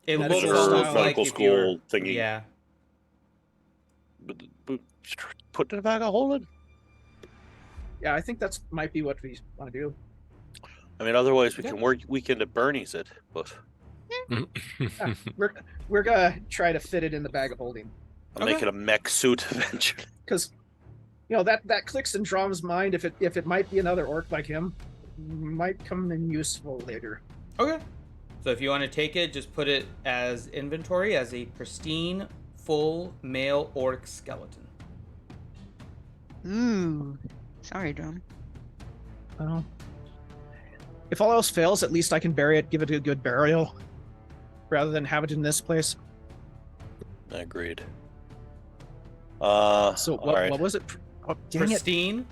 It Medical looks style. almost like medical if school you're, thingy. Yeah. But put in a bag of holding. Yeah, I think that's might be what we want to do. I mean, otherwise we can work weekend at Bernie's it, but Yeah, we're gonna try to fit it in the bag of holding. I'll make it a mech suit eventually. Because that clicks in Drom's mind. If it might be another orc like him, might come in useful later. Okay. So if you want to take it, just put it as inventory as a pristine, full male orc skeleton. Ooh. Sorry, Drum. Well, if all else fails, at least I can bury it, give it a good burial, rather than have it in this place. Agreed. So all right. what was it? Oh, dang it. Pristine.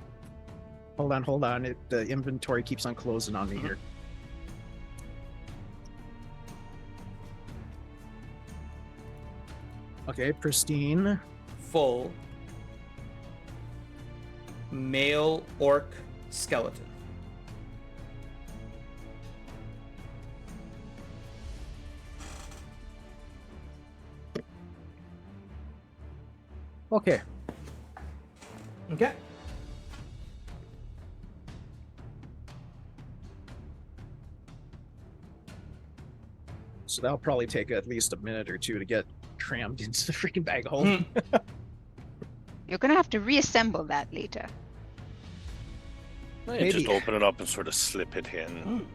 Hold on. The inventory keeps on closing on me here. Okay, pristine. Full male orc skeleton. Okay. Okay. So that'll probably take at least a minute or two to get crammed into the freaking bag hole. You're gonna have to reassemble that later. Maybe. Just open it up and sort of slip it in.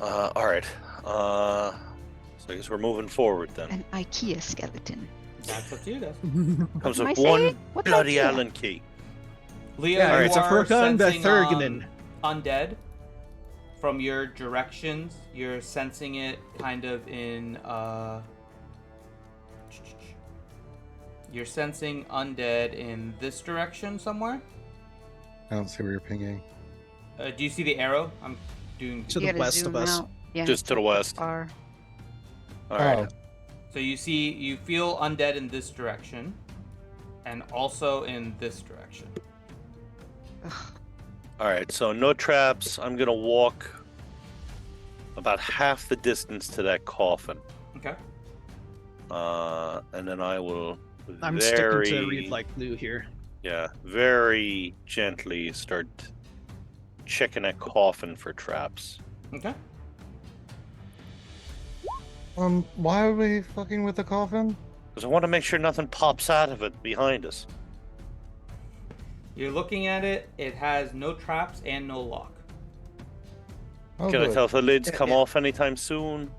All right. So I guess we're moving forward then. An IKEA skeleton. That's up to you guys. Comes Am I with saying one it? What's bloody IKEA? Allen key. Leo, Yeah, you it's a are Furkan the sensing Thurganen. undead from your directions. You're sensing it kind of in you're sensing undead in this direction somewhere. I don't see where you're pinging. Do you see the arrow? I'm doing To You the gotta west of zoom us. out. Yeah, Just to the west. far. All right. Oh, So you feel undead in this direction, and also in this direction. Ugh. All right. So no traps. I'm gonna walk about half the distance to that coffin. Okay. And then I will I'm sticking to read like blue here. Yeah, very gently start checking that coffin for traps. Okay. why are we fucking with the coffin? Because I want to make sure nothing pops out of it behind us. You're looking at it. It has no traps and no lock. Oh, Can I good. tell if the lids come off anytime soon?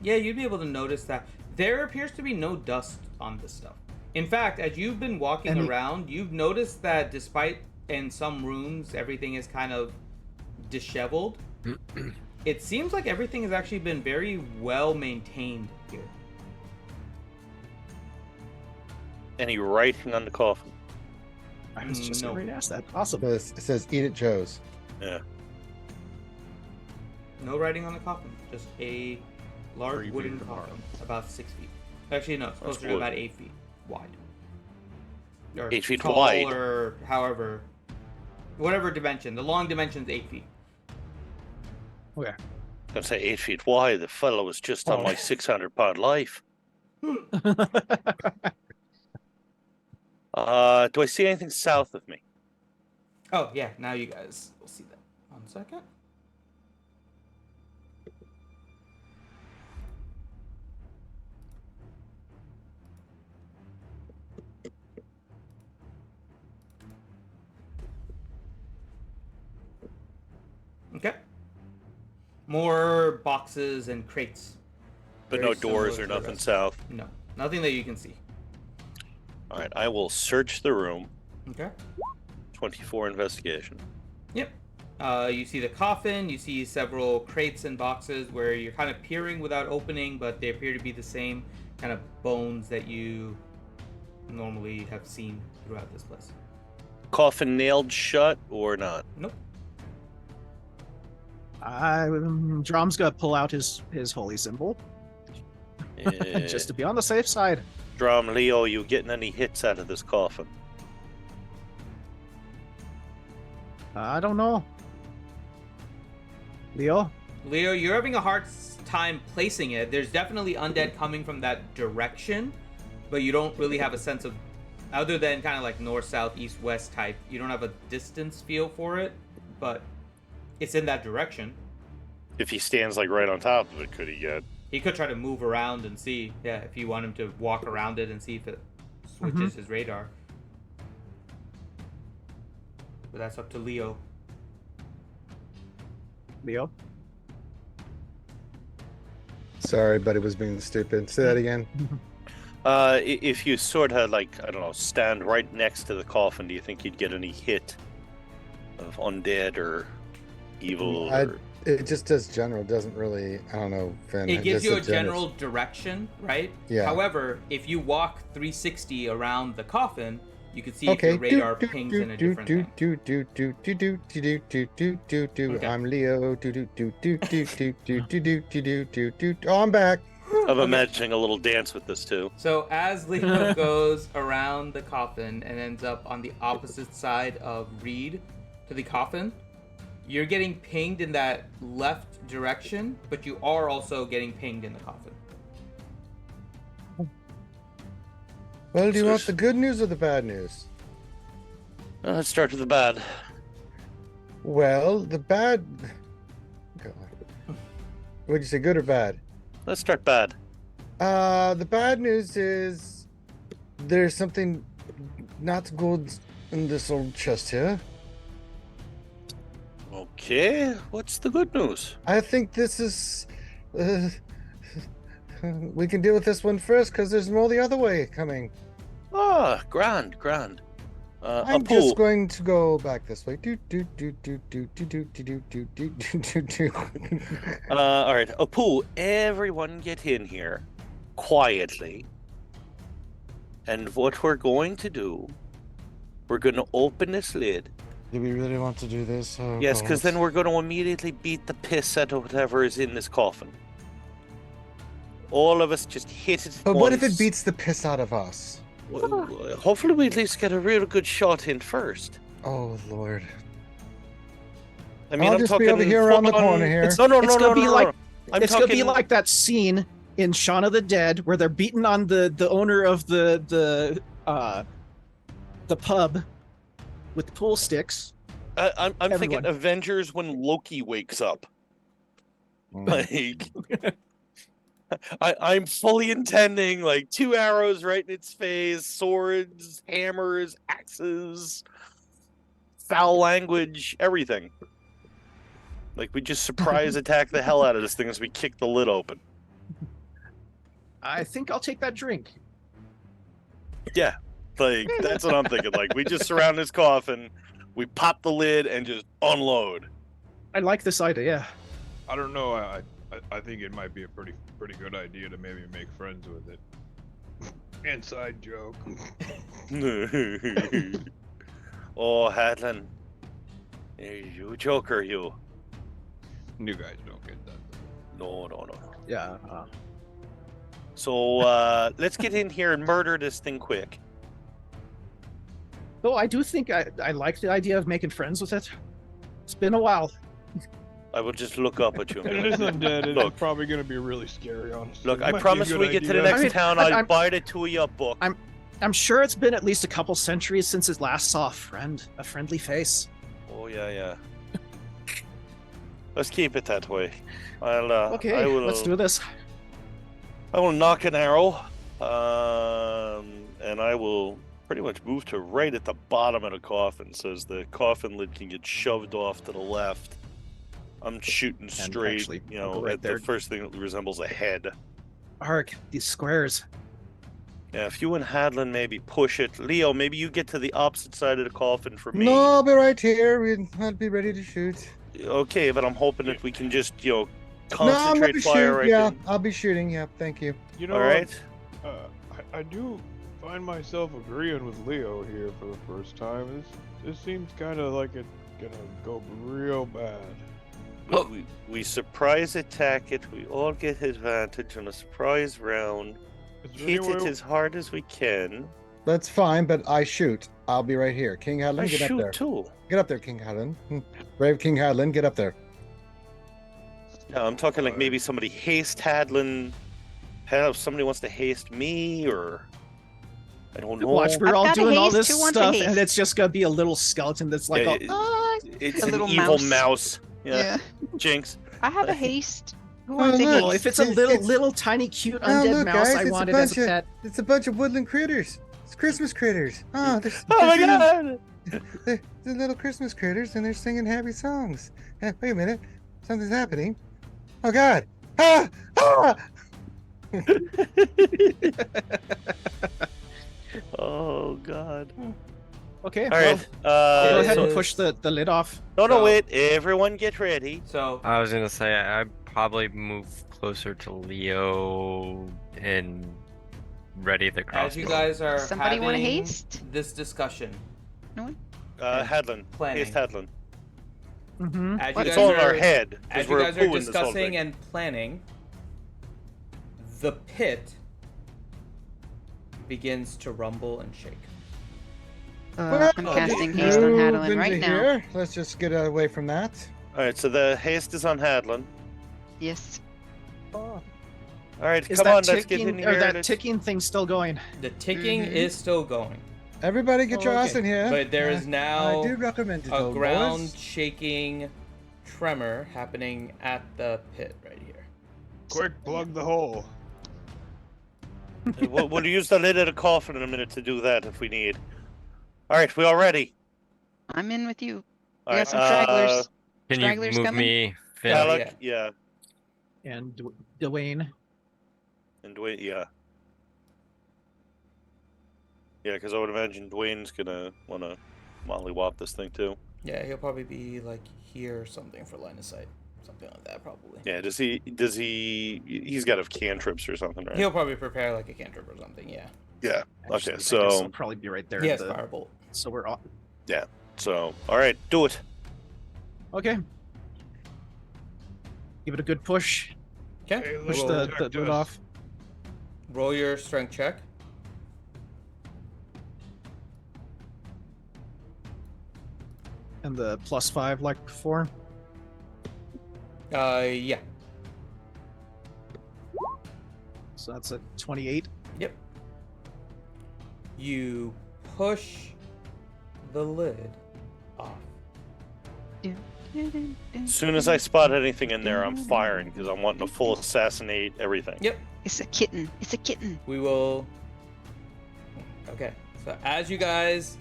Yeah, you'd be able to notice that. There appears to be no dust on this stuff. In fact, as you've been walking around, you've noticed that despite in some rooms everything is kind of disheveled, it seems like everything has actually been very well maintained here. Any writing on the coffin? I was just No. going to ask that. Awesome. It says eat at Joe's. Yeah. No writing on the coffin, just a large 3 wooden feet from coffin, about 6 feet. Actually, no, it's That's closer to wood. about 8 feet wide. Or 8 feet tall, wide? or however, whatever dimension. The long dimension is 8 feet. Okay. I'm going to say 8 feet wide. The fellow was just on my 600-pound life. Do I see anything south of me? Oh, yeah, now you guys will see that. 1 second. Okay. More boxes and crates. But Very no doors similar or to the nothing rest. south. No, nothing that you can see. All right, I will search the room. Okay. 24 investigation. Yep. You see the coffin, you see several crates and boxes where you're kind of peering without opening, but they appear to be the same kind of bones that you normally have seen throughout this place. Coffin nailed shut or not? Nope. Drom's gonna pull out his holy symbol just to be on the safe side. Drum, Leo, you getting any hits out of this coffin? I don't know. Leo? Leo, you're having a hard time placing it. There's definitely undead coming from that direction, but you don't really have a sense of, other than kind of like north, south, east, west type, you don't have a distance feel for it, but it's in that direction. If he stands like right on top of it, could he get? He could try to move around and see, yeah, if you want him to walk around it and see if it switches his radar. But that's up to Leo. Leo. Sorry, but it was being stupid. Say that again. If you sort of like, I don't know, stand right next to the coffin, do you think you'd get any hit of undead or evil? It just does general. Doesn't really. I don't know, Finn. It gives you a general direction, right? Yeah. However, if you walk 360 around the coffin, you can see if your radar pings in a different thing. I'm Leo. Oh, I'm back. I'm imagining a little dance with this too. So as Leo goes around the coffin and ends up on the opposite side of Reed to the coffin, you're getting pinged in that left direction, but you are also getting pinged in the coffin. Well, do you want the good news or the bad news? Let's start with the bad. Well, the bad... God. Would you say good or bad? Let's start bad. The bad news is there's something not good in this old chest here. Okay, what's the good news? I think this is... we can deal with this one first, because there's more the other way coming. Ah, grand. I'm just going to go back this way. All right, Apu, everyone get in here quietly. And what we're going to do, we're going to open this lid. Do we really want to do this? Oh, yes, because then we're going to immediately beat the piss out of whatever is in this coffin. All of us just hit it. But what if it beats the piss out of us? Well, hopefully we at least get a real good shot in first. Oh, Lord. I mean, I'll I'm just talking be over here around the corner here. It's gonna be like that scene in Shaun of the Dead where they're beating on the owner of the pub with the pool sticks. I'm thinking Avengers when Loki wakes up. Like, I'm fully intending like 2 arrows right in its face, swords, hammers, axes, foul language, everything. Like we just surprise attack the hell out of this thing as we kick the lid open. I think I'll take that drink. Yeah, like that's what I'm thinking. Like we just surround this coffin, we pop the lid and just unload. I like this idea. Yeah. I don't know. I think it might be a pretty good idea to maybe make friends with it. Inside joke. Oh, Hadlin. You joker, you. You guys don't get that. No. Yeah. So, let's get in here and murder this thing quick. Though I do think I like the idea of making friends with it. It's been a while. I will just look up at you. It is undead. It's probably going to be really scary, honestly. Look, I promise when we get to the next town, I'll buy the two of you a book. I'm sure it's been at least a couple centuries since it last saw a friendly face. Oh yeah. Let's keep it that way. Okay, let's do this. I will knock an arrow, and I will pretty much move to right at the bottom of the coffin, so as the coffin lid can get shoved off to the left. I'm shooting straight, actually, at the first thing that resembles a head. Ark, these squares. Yeah, if you and Hadlin maybe push it. Leo, maybe you get to the opposite side of the coffin for me. No, I'll be right here. I'll be ready to shoot. Okay, but I'm hoping that we can just, concentrate I'm gonna be fire. shooting. Yeah, I'll be shooting. Yeah, thank you. You know, all right. I do find myself agreeing with Leo here for the first time. This seems kind of like it's gonna go real bad. We surprise attack it. We all get advantage on a surprise round. Hit it as hard as we can. That's fine, but I shoot. I'll be right here. King Hadlin, get up there. I shoot too. Get up there, King Hadlin. Brave King Hadlin, get up there. No, I'm talking like maybe somebody haste Hadlin. Hell, if somebody wants to haste me, or I don't know. Watch, we're all doing all this stuff, and it's just gonna be a little skeleton that's like, it's a an little evil mouse. Yeah. Jinx. I have a haste. Who wants a Oh, haste? if it's a little tiny cute undead mouse, guys, I want it as a pet. It's a bunch of woodland critters. It's Christmas critters. Oh, my God! They're little Christmas critters, and they're singing happy songs. Wait a minute. Something's happening. Oh God! Ah! Ah! Oh God. Okay, All well, right. go ahead so- and push the lid off. No, So- wait. Everyone get ready. So I was gonna say I'd probably move closer to Leo and ready the crossbow. as you guys are Somebody wanna having haste? this discussion, Hadlin. planning. Haste Hadlin. Mm-hmm. as you It's guys all in are our head. 'cause as you we're guys are pooing this whole discussing thing. and planning, the pit begins to rumble and shake. I'm casting haste on Move Hadelin into right now. here. Let's just get away from that. All right. So the haste is on Hadlin. Yes. All right. Is Come that on. Let's get ticking in or here. that Let's- ticking thing still going? The ticking Mhm. is still going, Everybody, get your ass Okay. in here. but there is now I do recommend it. a old ground boys. shaking tremor happening at the pit right here. Quick, plug the hole. we'll use the lid of the coffin in a minute to do that if we need. All right. We all ready? I'm in with you. All We right. got some stragglers. Can you Stragglers move coming? me, Finn? Yeah. Alec, yeah. And Dwayne. And Dwayne, yeah. Yeah, because I would imagine Dwayne's gonna want to mollywop this thing too. Yeah, he'll probably be like here or something for line of sight, something like that probably. Yeah, does he? He's got to have cantrips or something, right? He'll probably prepare like a cantrip or something. Yeah. Yeah. Actually, Okay, I guess so it'll probably be right there. Yes, at the- firebolt. So we're all all right, do it. okay. Give it a good push. Okay. Hey, Push Roll the protect lid us. off. Roll your strength check. And the +5 like before. Yeah. So that's a 28. Yep. You push the lid off. As soon as I spot anything in there, I'm firing because I'm wanting to full assassinate everything. Yep. It's a kitten. It's a kitten. We will. Okay. So as you guys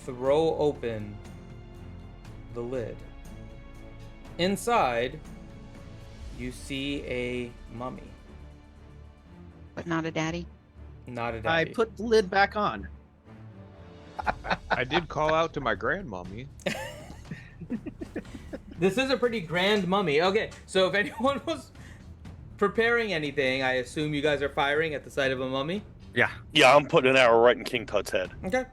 throw open the lid, inside you see a mummy. But not a daddy. Not a I daddy. put the lid back on. I did call out to my grandmommy. This is a pretty grand mummy. Okay, so if anyone was preparing anything, I assume you guys are firing at the sight of a mummy. Yeah. Yeah, I'm putting an arrow right in King Tut's head. Okay.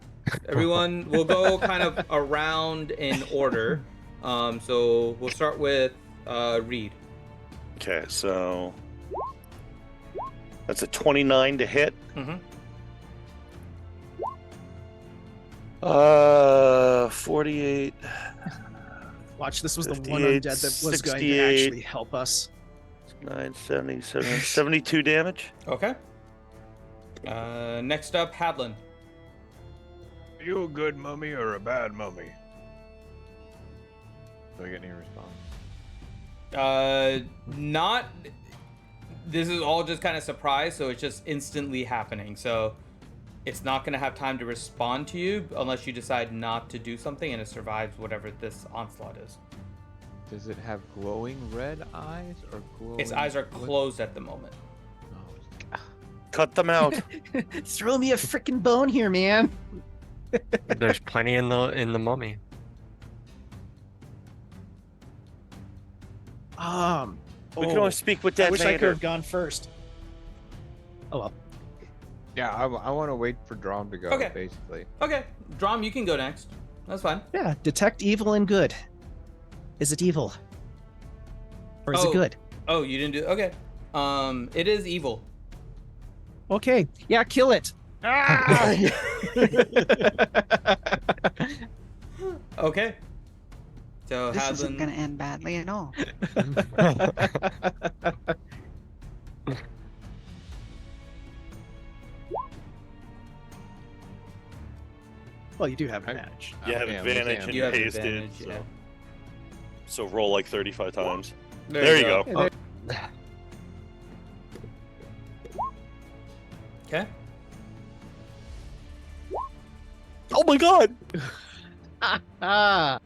Everyone will go kind of around in order. So we'll start with Reed. Okay, so that's a 29 to hit. Mm-hmm. 48. Watch, this was the one 58, undead that was going to 68. actually help us. 9, 77, 72 damage. Okay. Next up, Hadlin. Are you a good mummy or a bad mummy? Do I get any response? Not. This is all just kind of surprise, so it's just instantly happening. So it's not going to have time to respond to you unless you decide not to do something and it survives whatever this onslaught is. Does it have glowing red eyes or glowing? Its eyes are closed at the moment. Oh, Cut them out. Throw me a freaking bone here, man. There's plenty in the mummy. We can oh, only speak with I Dead wish I could Vader. have gone first. Oh well. yeah, I want to wait for Drom to go. Okay. Basically. Okay, Drom, you can go next. That's fine. Yeah, detect evil and good. Is it evil? Or is it good? Oh, you didn't do. Okay. It is evil. Okay. Yeah, kill it. Ah! Okay. So This isn't Hadlin. going to end badly at all. Well, you do have advantage. You have Yeah, we advantage can. and You have hasted. advantage, So. yeah. So roll like 35 times. There you go. Okay. Oh my god! Ah.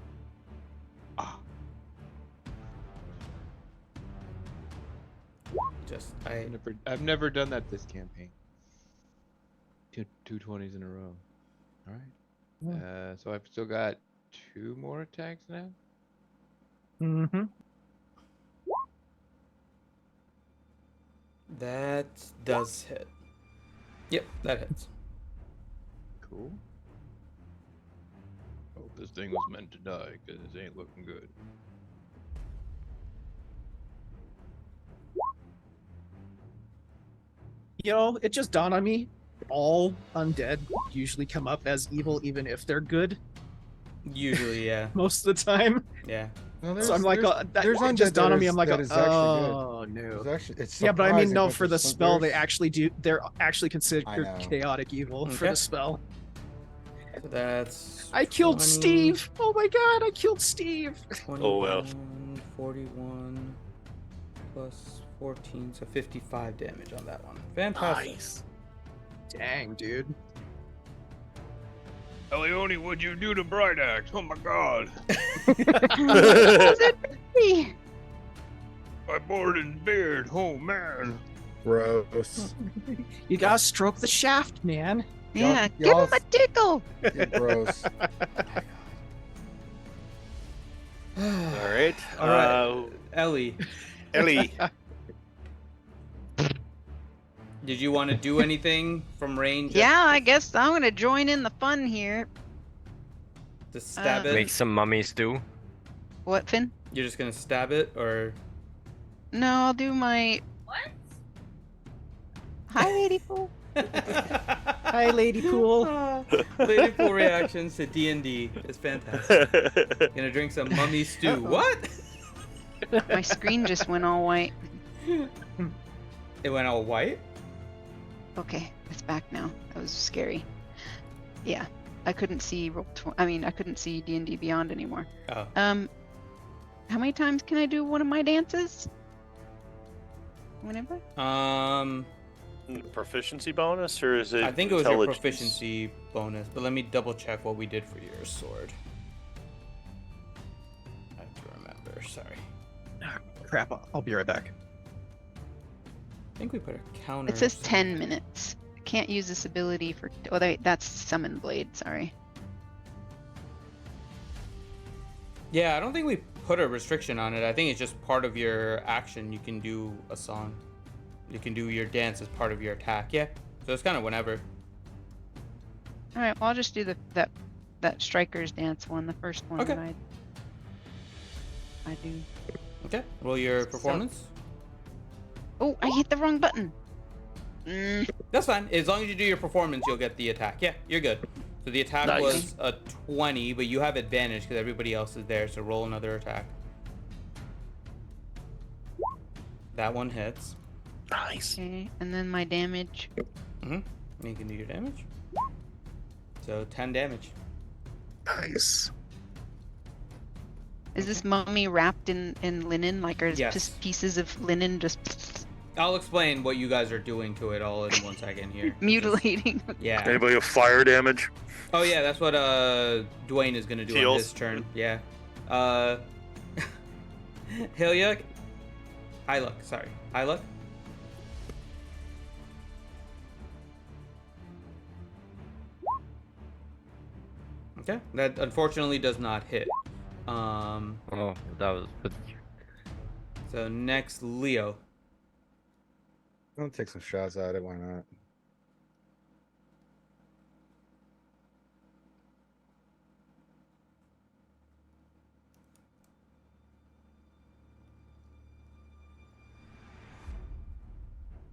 I've never done that this campaign. Two 20s in a row. All right. So I've still got 2 more attacks now. Mm-hmm. That does hit. Yep, that hits. Cool. Hope this thing was meant to die, because it ain't looking good. You know, it just dawned on me. All undead usually come up as evil, even if they're good. Usually, yeah. Most of the time. Yeah. No, So I'm like, it just dawned on me. I'm like, oh no. Yeah, but I mean, no. For the spell, they're actually considered chaotic evil for the spell. So that's. I killed 20, Steve. Oh my god, I killed Steve. 21, 41 plus 14, so 55 damage on that one. Fantastic. Nice. Dang, dude. Elione, what'd you do to Bright Axe? Oh my god. I bored his beard. Oh man. Gross. You gotta stroke the shaft, man. Yeah, give him a tickle. You're gross. All right. All right. Ellie. Did you want to do anything from range? Yeah, I guess I'm gonna join in the fun here. Just stab it. Make some mummy stew. What, Finn? You're just gonna stab it, or? No, I'll do my. What? Hi, Lady Pool. Hi, Lady Pool. Lady Pool reactions to D&D is fantastic. Gonna drink some mummy stew. What? My screen just went all white. It went all white? Okay, it's back now. That was scary. Yeah, I couldn't see I couldn't see D&D Beyond anymore. Oh. How many times can I do one of my dances? Whenever? Proficiency bonus, or is it? I think it was your proficiency bonus, but let me double check what we did for your sword. I have to remember. Sorry. Ah, crap! I'll be right back. I think we put a counter. It says 10 minutes. Can't use this ability for. Oh, that's Summon Blade. Sorry. Yeah, I don't think we put a restriction on it. I think it's just part of your action. You can do a song. You can do your dance as part of your attack. Yeah. So it's kind of whenever. All right. Well, I'll just do that striker's dance one, the first one Okay. that I do. Okay. Roll your performance. Oh, I hit the wrong button. That's fine. As long as you do your performance, you'll get the attack. Yeah, you're good. So the attack was a 20, but you have advantage because everybody else is there. So roll another attack. That one hits. Nice. Okay, and then my damage. And you can do your damage. So 10 damage. Nice. Is this mummy wrapped in linen? Like, are just pieces of linen just... I'll explain what you guys are doing to it all in 1 second here. Mutilating. Yeah. Anybody have fire damage? Oh yeah, that's what Dwayne is gonna do on his turn. Yeah. Hylia. Hyluck, sorry. Hyluck. Okay, that unfortunately does not hit. Oh, that was. So next, Leo. I'm gonna take some shots at it. Why not?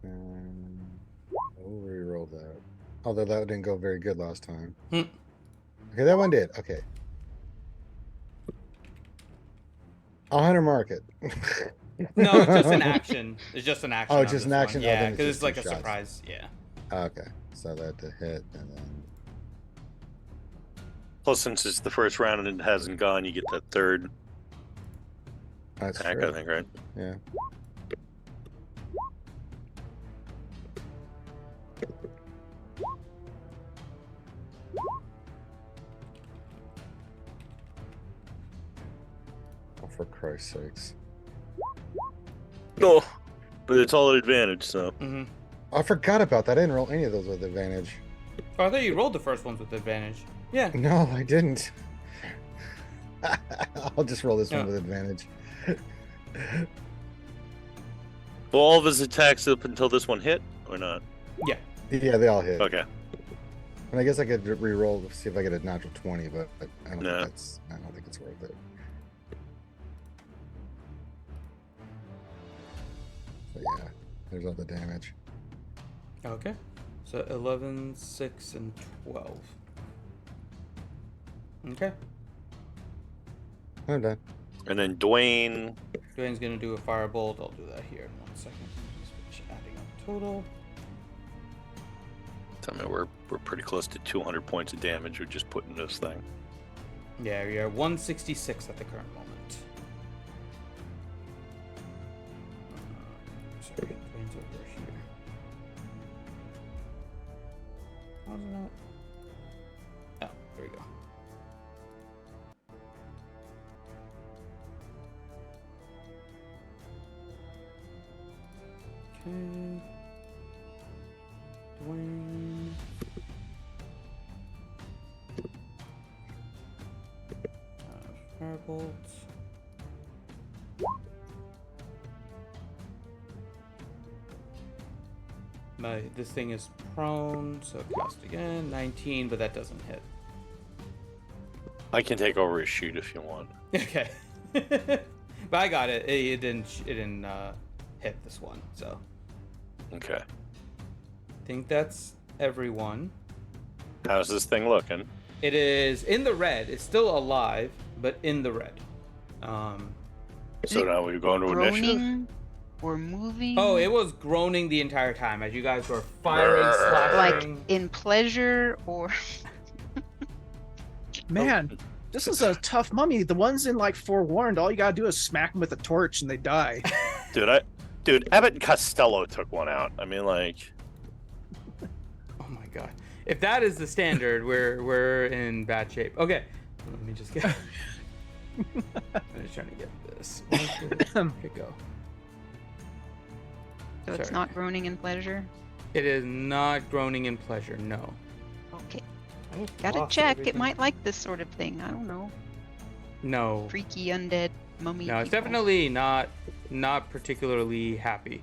We'll re-roll that. Although that didn't go very good last time. Okay, that one did. Okay. I'll hunter mark it. No, it's just an action. It's just an action. Oh, just an action. Yeah, because it's like a surprise. Yeah. Okay, so that to hit and then. Plus, since it's the first round and it hasn't gone, you get that third attack, true. I think, right? Yeah. Oh, for Christ's sakes. No. But it's all at advantage, so. Mm-hmm. I forgot about that. I didn't roll any of those with advantage. Oh, I thought you rolled the first ones with advantage. Yeah. No, I didn't. I'll just roll this one Yeah. with advantage. Well, all of his attacks up until this one hit, or not? Yeah. Yeah, they all hit. Okay. And I guess I could re-roll to see if I get a natural 20, but I don't No. think it's worth it. So yeah, there's all the damage. Okay. So 11, 6, and 12. Okay. I'm done. And then Dwayne. Dwayne's gonna do a firebolt. I'll do that here in 1 second. Just finish adding up total. I mean, we're pretty close to 200 points of damage with just putting this thing. Yeah, we are 166 at the current moment. Sorry, Dwayne's over here. How's it not? Oh, there we go. Okay. Dwayne. Firebolt. This thing is prone, so cast again. 19, but that doesn't hit. I can take over his shoot if you want. Okay. But I got it. It didn't hit this one, so. Okay. I think that's everyone. How's this thing looking? It is in the red. It's still alive, but in the red. So now we're going to initiative? Groaning or moving? Oh, it was groaning the entire time as you guys were firing, like slashing. in pleasure or Man, this is a tough mummy. The ones in like Forewarned, all you gotta do is smack them with a torch and they die. Dude, Abbott and Costello took one out. I mean, like. Oh my god! If that is the standard, we're in bad shape. Okay, let me just get. I'm just trying to get this. Okay, go. so it's Sorry. not groaning in pleasure. It is not groaning in pleasure. No. Okay, I just gotta lost check. everything. It might like this sort of thing. I don't know. No. Freaky undead mummy. No, it's people. definitely not particularly happy.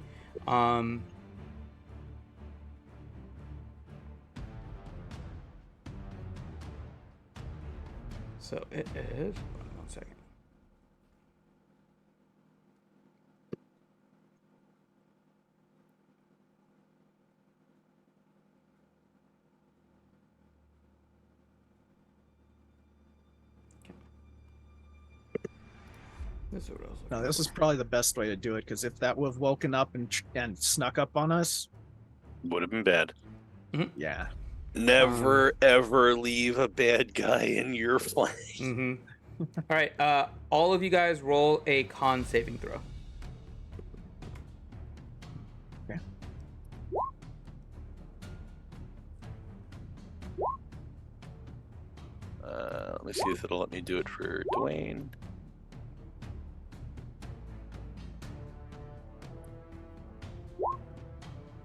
So it is. Hold on 1 second. This is what I was looking No, this for. is probably the best way to do it because if that would have woken up and snuck up on us, Would have been bad. yeah. Never ever leave a bad guy in your flank. Mm-hmm. All right, all of you guys roll a con saving throw. Okay. Let me see if it'll let me do it for Dwayne.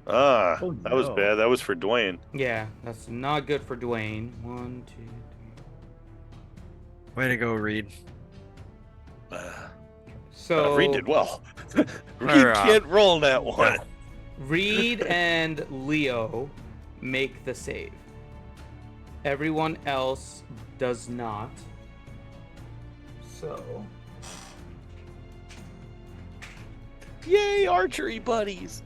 Ah, Oh, that was no. bad. That was for Dwayne. Yeah, that's not good for Dwayne. 1, 2, 3. Way to go, Reed. So Reed did well. Reed Or, can't roll that one. Reed and Leo make the save. Everyone else does not. So Yay, archery buddies.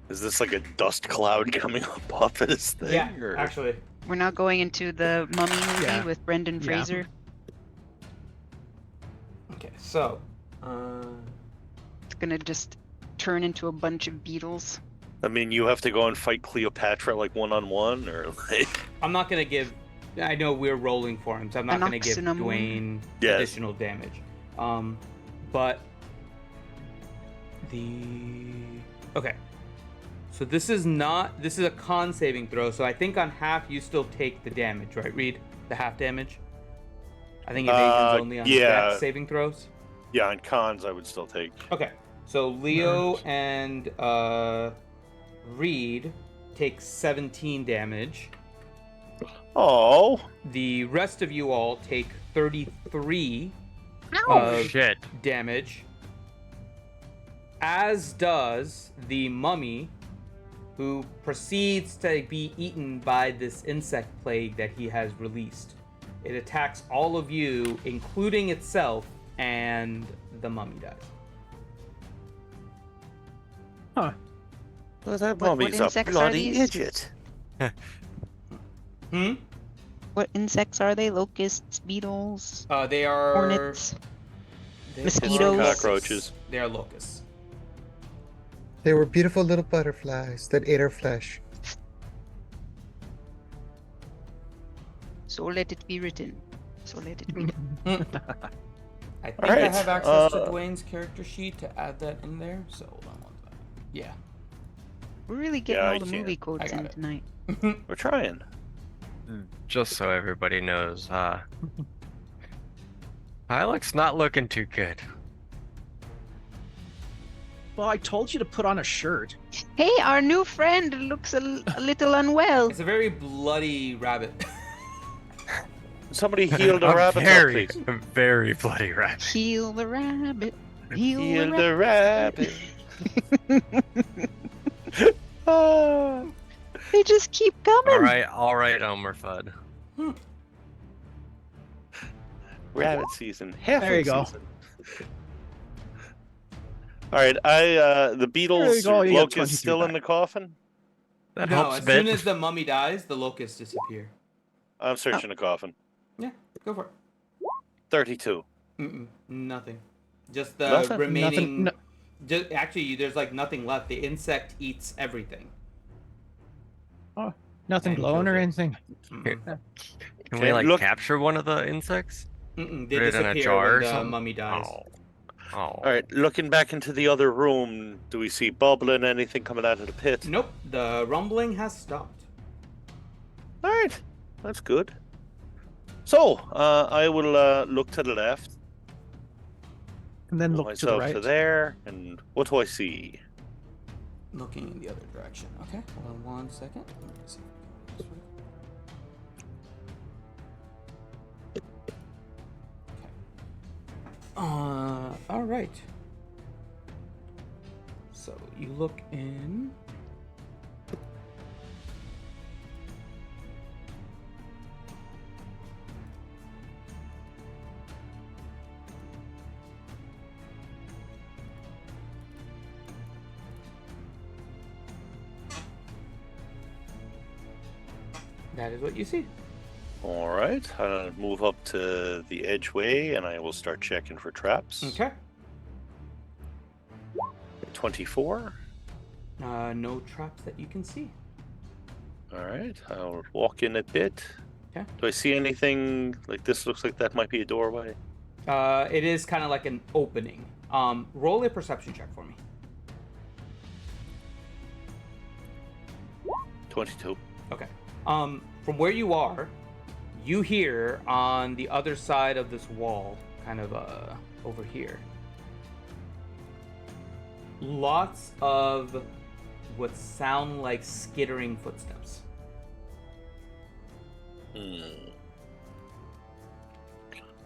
Is this like a dust cloud coming up off of this thing? yeah, or- actually, We're now going into the mummy movie Yeah. with Brendan Yeah. Fraser. okay. So, It's gonna just turn into a bunch of beetles. I mean, you have to go and fight Cleopatra like one-on-one, or like. I'm not gonna give. I know we're rolling for him, so I'm not gonna give Anoxinum. Dwayne Yes. additional damage. But okay. So this is a con saving throw. So I think on half you still take the damage, right, Reed? The half damage. I think evasion's only on yeah. dex saving throws. Yeah, and cons I would still take. Okay, so Leo and Reed take 17 damage. Oh. The rest of you all take 33 Shit. damage. As does the mummy, who proceeds to be eaten by this insect plague that he has released. It attacks all of you, including itself, and the mummy dies. Huh. Well, that What mummy's a insects are bloody these? idiot. What insects are they? Locusts, beetles, They are hornets, they mosquitoes? are Cockroaches. They are locusts. They were beautiful little butterflies that ate our flesh. So let it be written. So let it be done. I think Alright, I have access to Dwayne's character sheet to add that in there. So hold on one second. Yeah. We're really getting Yeah, I all the movie can't. quotes I got in it. tonight. We're trying. Just so everybody knows, Pilot's not looking too good. Well, I told you to put on a shirt. Hey, our new friend looks a little unwell. It's a very bloody rabbit. Somebody heal the A rabbit, very, please. very bloody rabbit. Heal the rabbit. Heal, Heal the the rabbit. rabbit. Ah. They just keep coming. All right, Elmer Fudd. Rabbit season. Half There you go. season. All right, the There beetles you go, you get locust 22 still in back. the coffin. That No, helps as a bit. soon as the mummy dies, the locusts disappear. I'm searching the coffin. Yeah, go for it. 32. Nothing. Just the Nothing? remaining. No- Just, actually, there's like nothing left. The insect eats everything. Nothing And glowing kills or it. anything. Mm-mm. Can Okay, we like look- capture one of the insects? Mm-mm. Put They it in a disappear jar or when the something? mummy dies. Oh. All right, looking back into the other room, do we see bubbling anything coming out of the pit? Nope, the rumbling has stopped. All right, that's good. So, I will look to the left. And then Put look to the myself right. to there, and what do I see? Looking in the other direction. Okay, hold on 1 second. Let me see. This way. Okay. All right. So you look in. That is what you see. All right, I'll move up to the edgeway, and I will start checking for traps. Okay. 24. No traps that you can see. All right, I'll walk in a bit. Okay. Do I see anything like this? Looks like that might be a doorway. It is kind of like an opening. Roll a perception check for me. 22. Okay. From where you are, you hear on the other side of this wall, kind of over here, lots of what sound like skittering footsteps.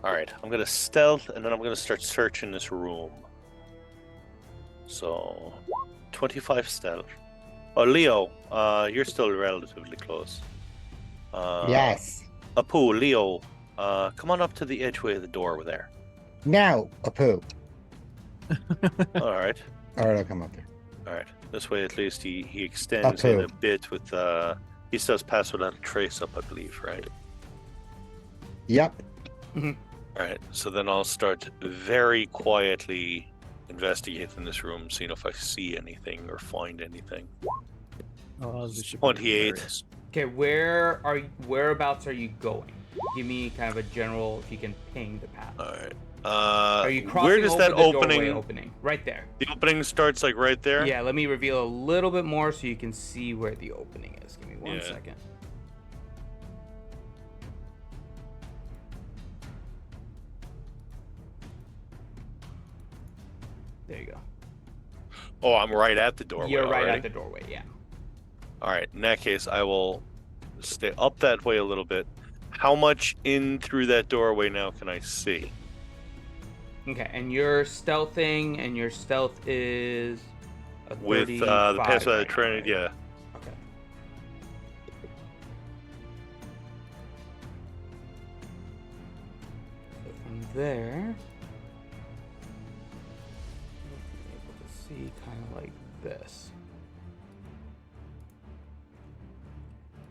All right, I'm gonna stealth, and then I'm gonna start searching this room. So, 25 stealth. Oh, Leo, you're still relatively close. Yes. Apu, Leo, come on up to the edgeway of the door over there. Now, Apu. All right. All right, I'll come up there. All right. This way, at least he extends in Apu. a bit with. He still has pass without a trace up, I believe, right? Yep. All right. So then I'll start very quietly investigating this room, seeing if I see anything or find anything. Oh, this should be 28. hilarious. Okay, whereabouts are you going? Give me kind of a general, if you can ping the path. All right. Are you crossing where does over that the doorway opening? opening? Right there. The opening starts like right there. Yeah, let me reveal a little bit more so you can see where the opening is. Give me one Yeah. second. There you go. Oh, I'm right at the doorway. You're right already? at the doorway, yeah. All right. In that case, I will stay up that way a little bit. How much in through that doorway now can I see? Okay, and you're stealthing, and your stealth is a 35 With the pass by the right now, train, right? yeah. Okay. So from there, you'll be able to see kind of like this.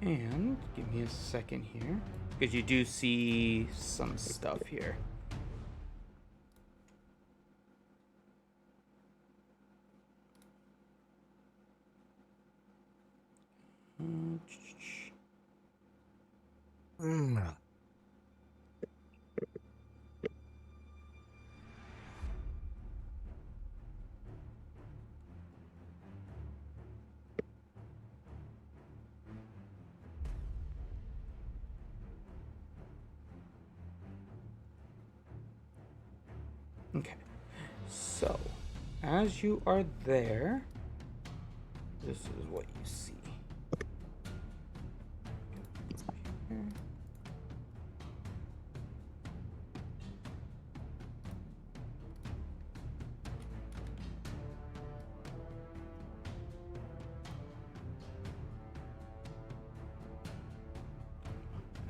And give me a second here, because you do see some stuff here. Okay, so as you are there, this is what you see.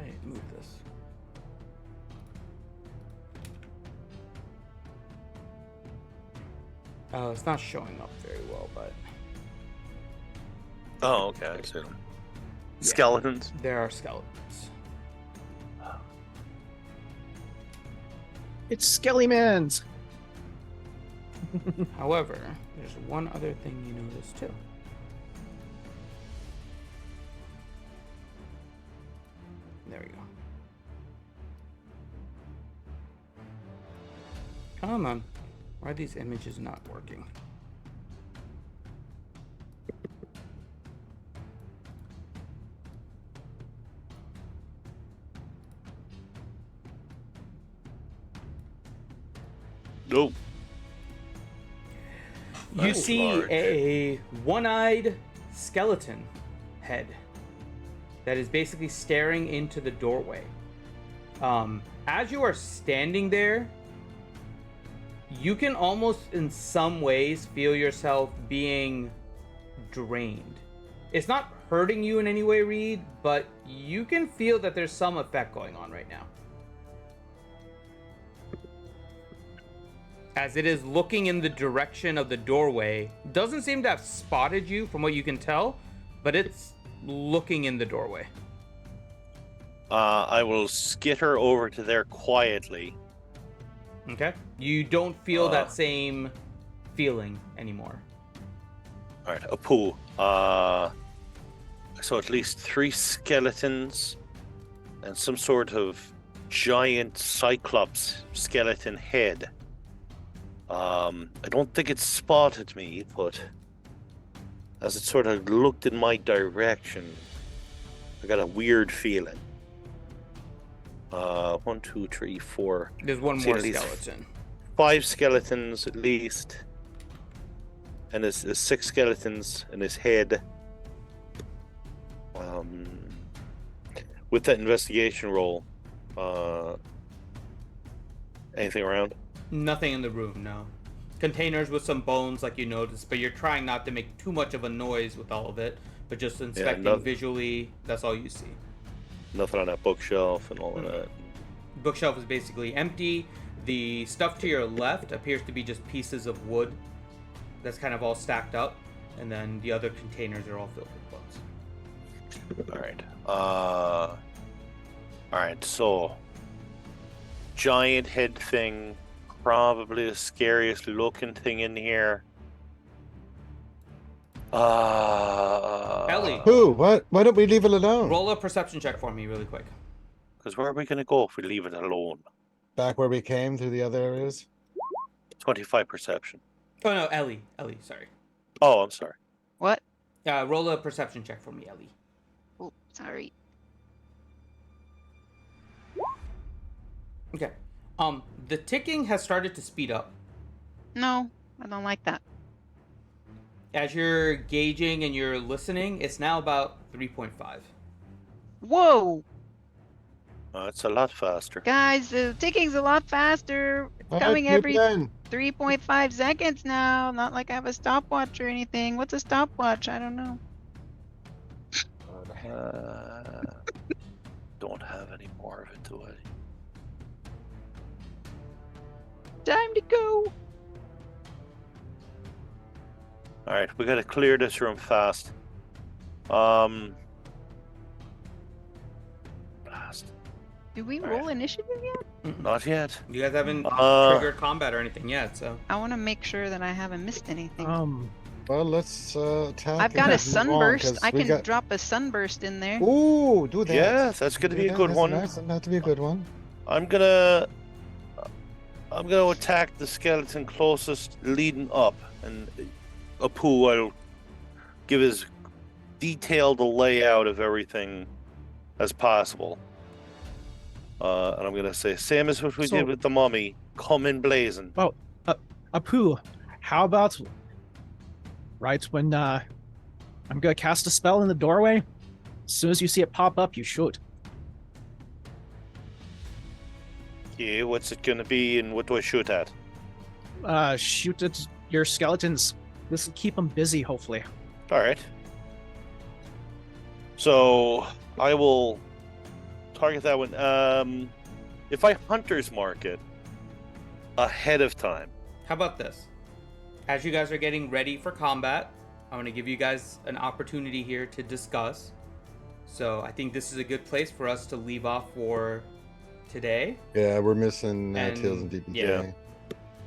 I need to move this. Oh, it's not showing up very well, but Oh, okay. I see them. yeah, Skeletons? there are skeletons. It's Skelly-mans. However, there's one other thing you notice too. There we go. Come on. Why are these images not working? Nope. You That's see large. a one-eyed skeleton head that is basically staring into the doorway. As you are standing there, you can almost in some ways feel yourself being drained. It's not hurting you in any way, Reed, but you can feel that there's some effect going on right now. As it is looking in the direction of the doorway, doesn't seem to have spotted you from what you can tell, but it's looking in the doorway. I will skitter over to there quietly. Okay. You don't feel that same feeling anymore. All right, Apu. So at least 3 skeletons and some sort of giant cyclops skeleton head. I don't think it spotted me, but as it sort of looked in my direction, I got a weird feeling. 1, 2, 3, 4. There's one See, more at least skeleton. 5 skeletons at least, and there's 6 skeletons in his head. With that investigation roll, anything around? Nothing in the room, no. Containers with some bones, like you noticed, but you're trying not to make too much of a noise with all of it, but just inspecting visually, that's all you see. Nothing on that bookshelf and all of that. Bookshelf is basically empty. The stuff to your left appears to be just pieces of wood that's kind of all stacked up, and then the other containers are all filled with books. All right. All right. So, giant head thing, probably the scariest looking thing in here. Ellie. Who? What? Why don't we leave it alone? Roll a perception check for me really quick. Because where are we gonna go if we leave it alone? Back where we came through the other areas. 25 perception. Oh no, Ellie, sorry. Oh, I'm sorry. What? Roll a perception check for me, Ellie. Oh, sorry. Okay. The ticking has started to speed up. No. I don't like that. As you're gauging and you're listening, it's now about 3.5. Whoa! It's a lot faster. Guys, the ticking's a lot faster. It's coming every 3.5 seconds now. Not like I have a stopwatch or anything. What's a stopwatch? I don't know. Don't have any more of it, do I? Time to go. Alright, we gotta clear this room fast. Blast. Do we roll initiative yet? Not yet. You guys haven't triggered combat or anything yet, so. I want to make sure that I haven't missed anything. Well, let's attack. I've got a and move on, sunburst. 'cause I we can got- drop a sunburst in there. Ooh, do that. Yeah, that's gonna be a good one. That to be a good one. I'm gonna attack the skeleton closest leading up, and Apu will give as detailed a layout of everything as possible. And I'm gonna say, same as what we did with the mummy, come in blazing. Well, Apu, how about right when I'm gonna cast a spell in the doorway? As soon as you see it pop up, you shoot. Yeah, what's it gonna be, and what do I shoot at? Shoot at your skeletons. This will keep them busy, hopefully. All right. So I will target that one. If I hunter's mark it ahead of time. How about this? As you guys are getting ready for combat, I want to give you guys an opportunity here to discuss. So I think this is a good place for us to leave off for today. Yeah, we're missing And- Tails and DPK. yeah.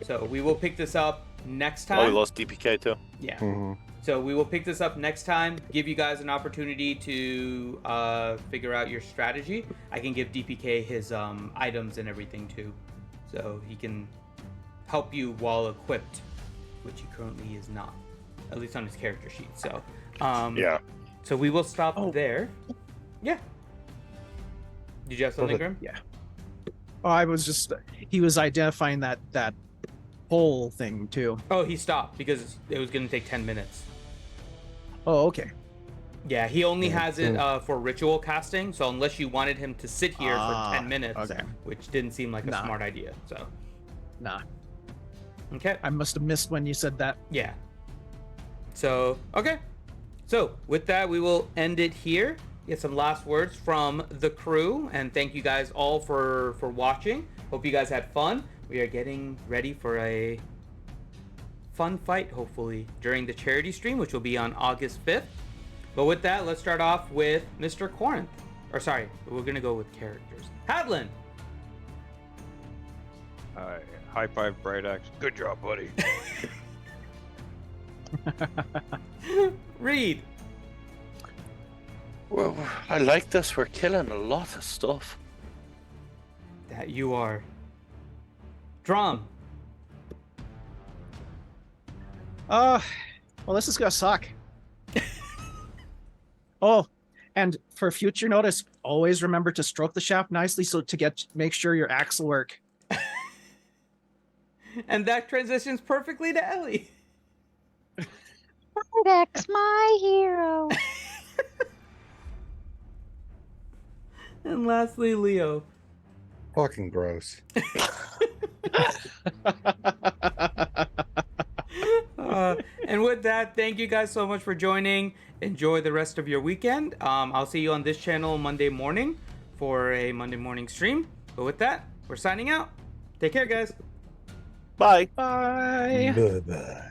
So we will pick this up next time. Oh, we lost DPK too. Yeah. Mhm. So we will pick this up next time, give you guys an opportunity to figure out your strategy. I can give DPK his items and everything too. So he can help you while equipped, which he currently is not, at least on his character sheet. So, yeah. So we will stop there. Yeah. Did you have something, Grim? Yeah. Oh, I was just, he was identifying that whole thing too. Oh, he stopped because it was going to take 10 minutes. Oh, okay. Yeah, he only has it for ritual casting, so unless you wanted him to sit here for 10 minutes, okay. which didn't seem like a smart idea, so. Nah. Okay. I must have missed when you said that. Yeah. So, okay. So, with that, we will end it here. Get some last words from the crew, and thank you guys all for watching. Hope you guys had fun. We are getting ready for a fun fight, hopefully, during the charity stream, which will be on August 5th. But with that, let's start off with Mr. Corinth. Or sorry, we're going to go with characters. Hadlin! High five, Bright Axe. Good job, buddy. Reed! Well, I like this. We're killing a lot of stuff. That you are. Drum! Well, this is gonna suck. Oh, and for future notice, always remember to stroke the shaft nicely so to make sure your axe will work. And that transitions perfectly to Ellie. X, my hero. And lastly, Leo. Fucking gross. And with that, thank you guys so much for joining. Enjoy the rest of your weekend. I'll see you on this channel Monday morning for a Monday morning stream. But with that, we're signing out. Take care, guys. Bye. Bye. Bye-bye.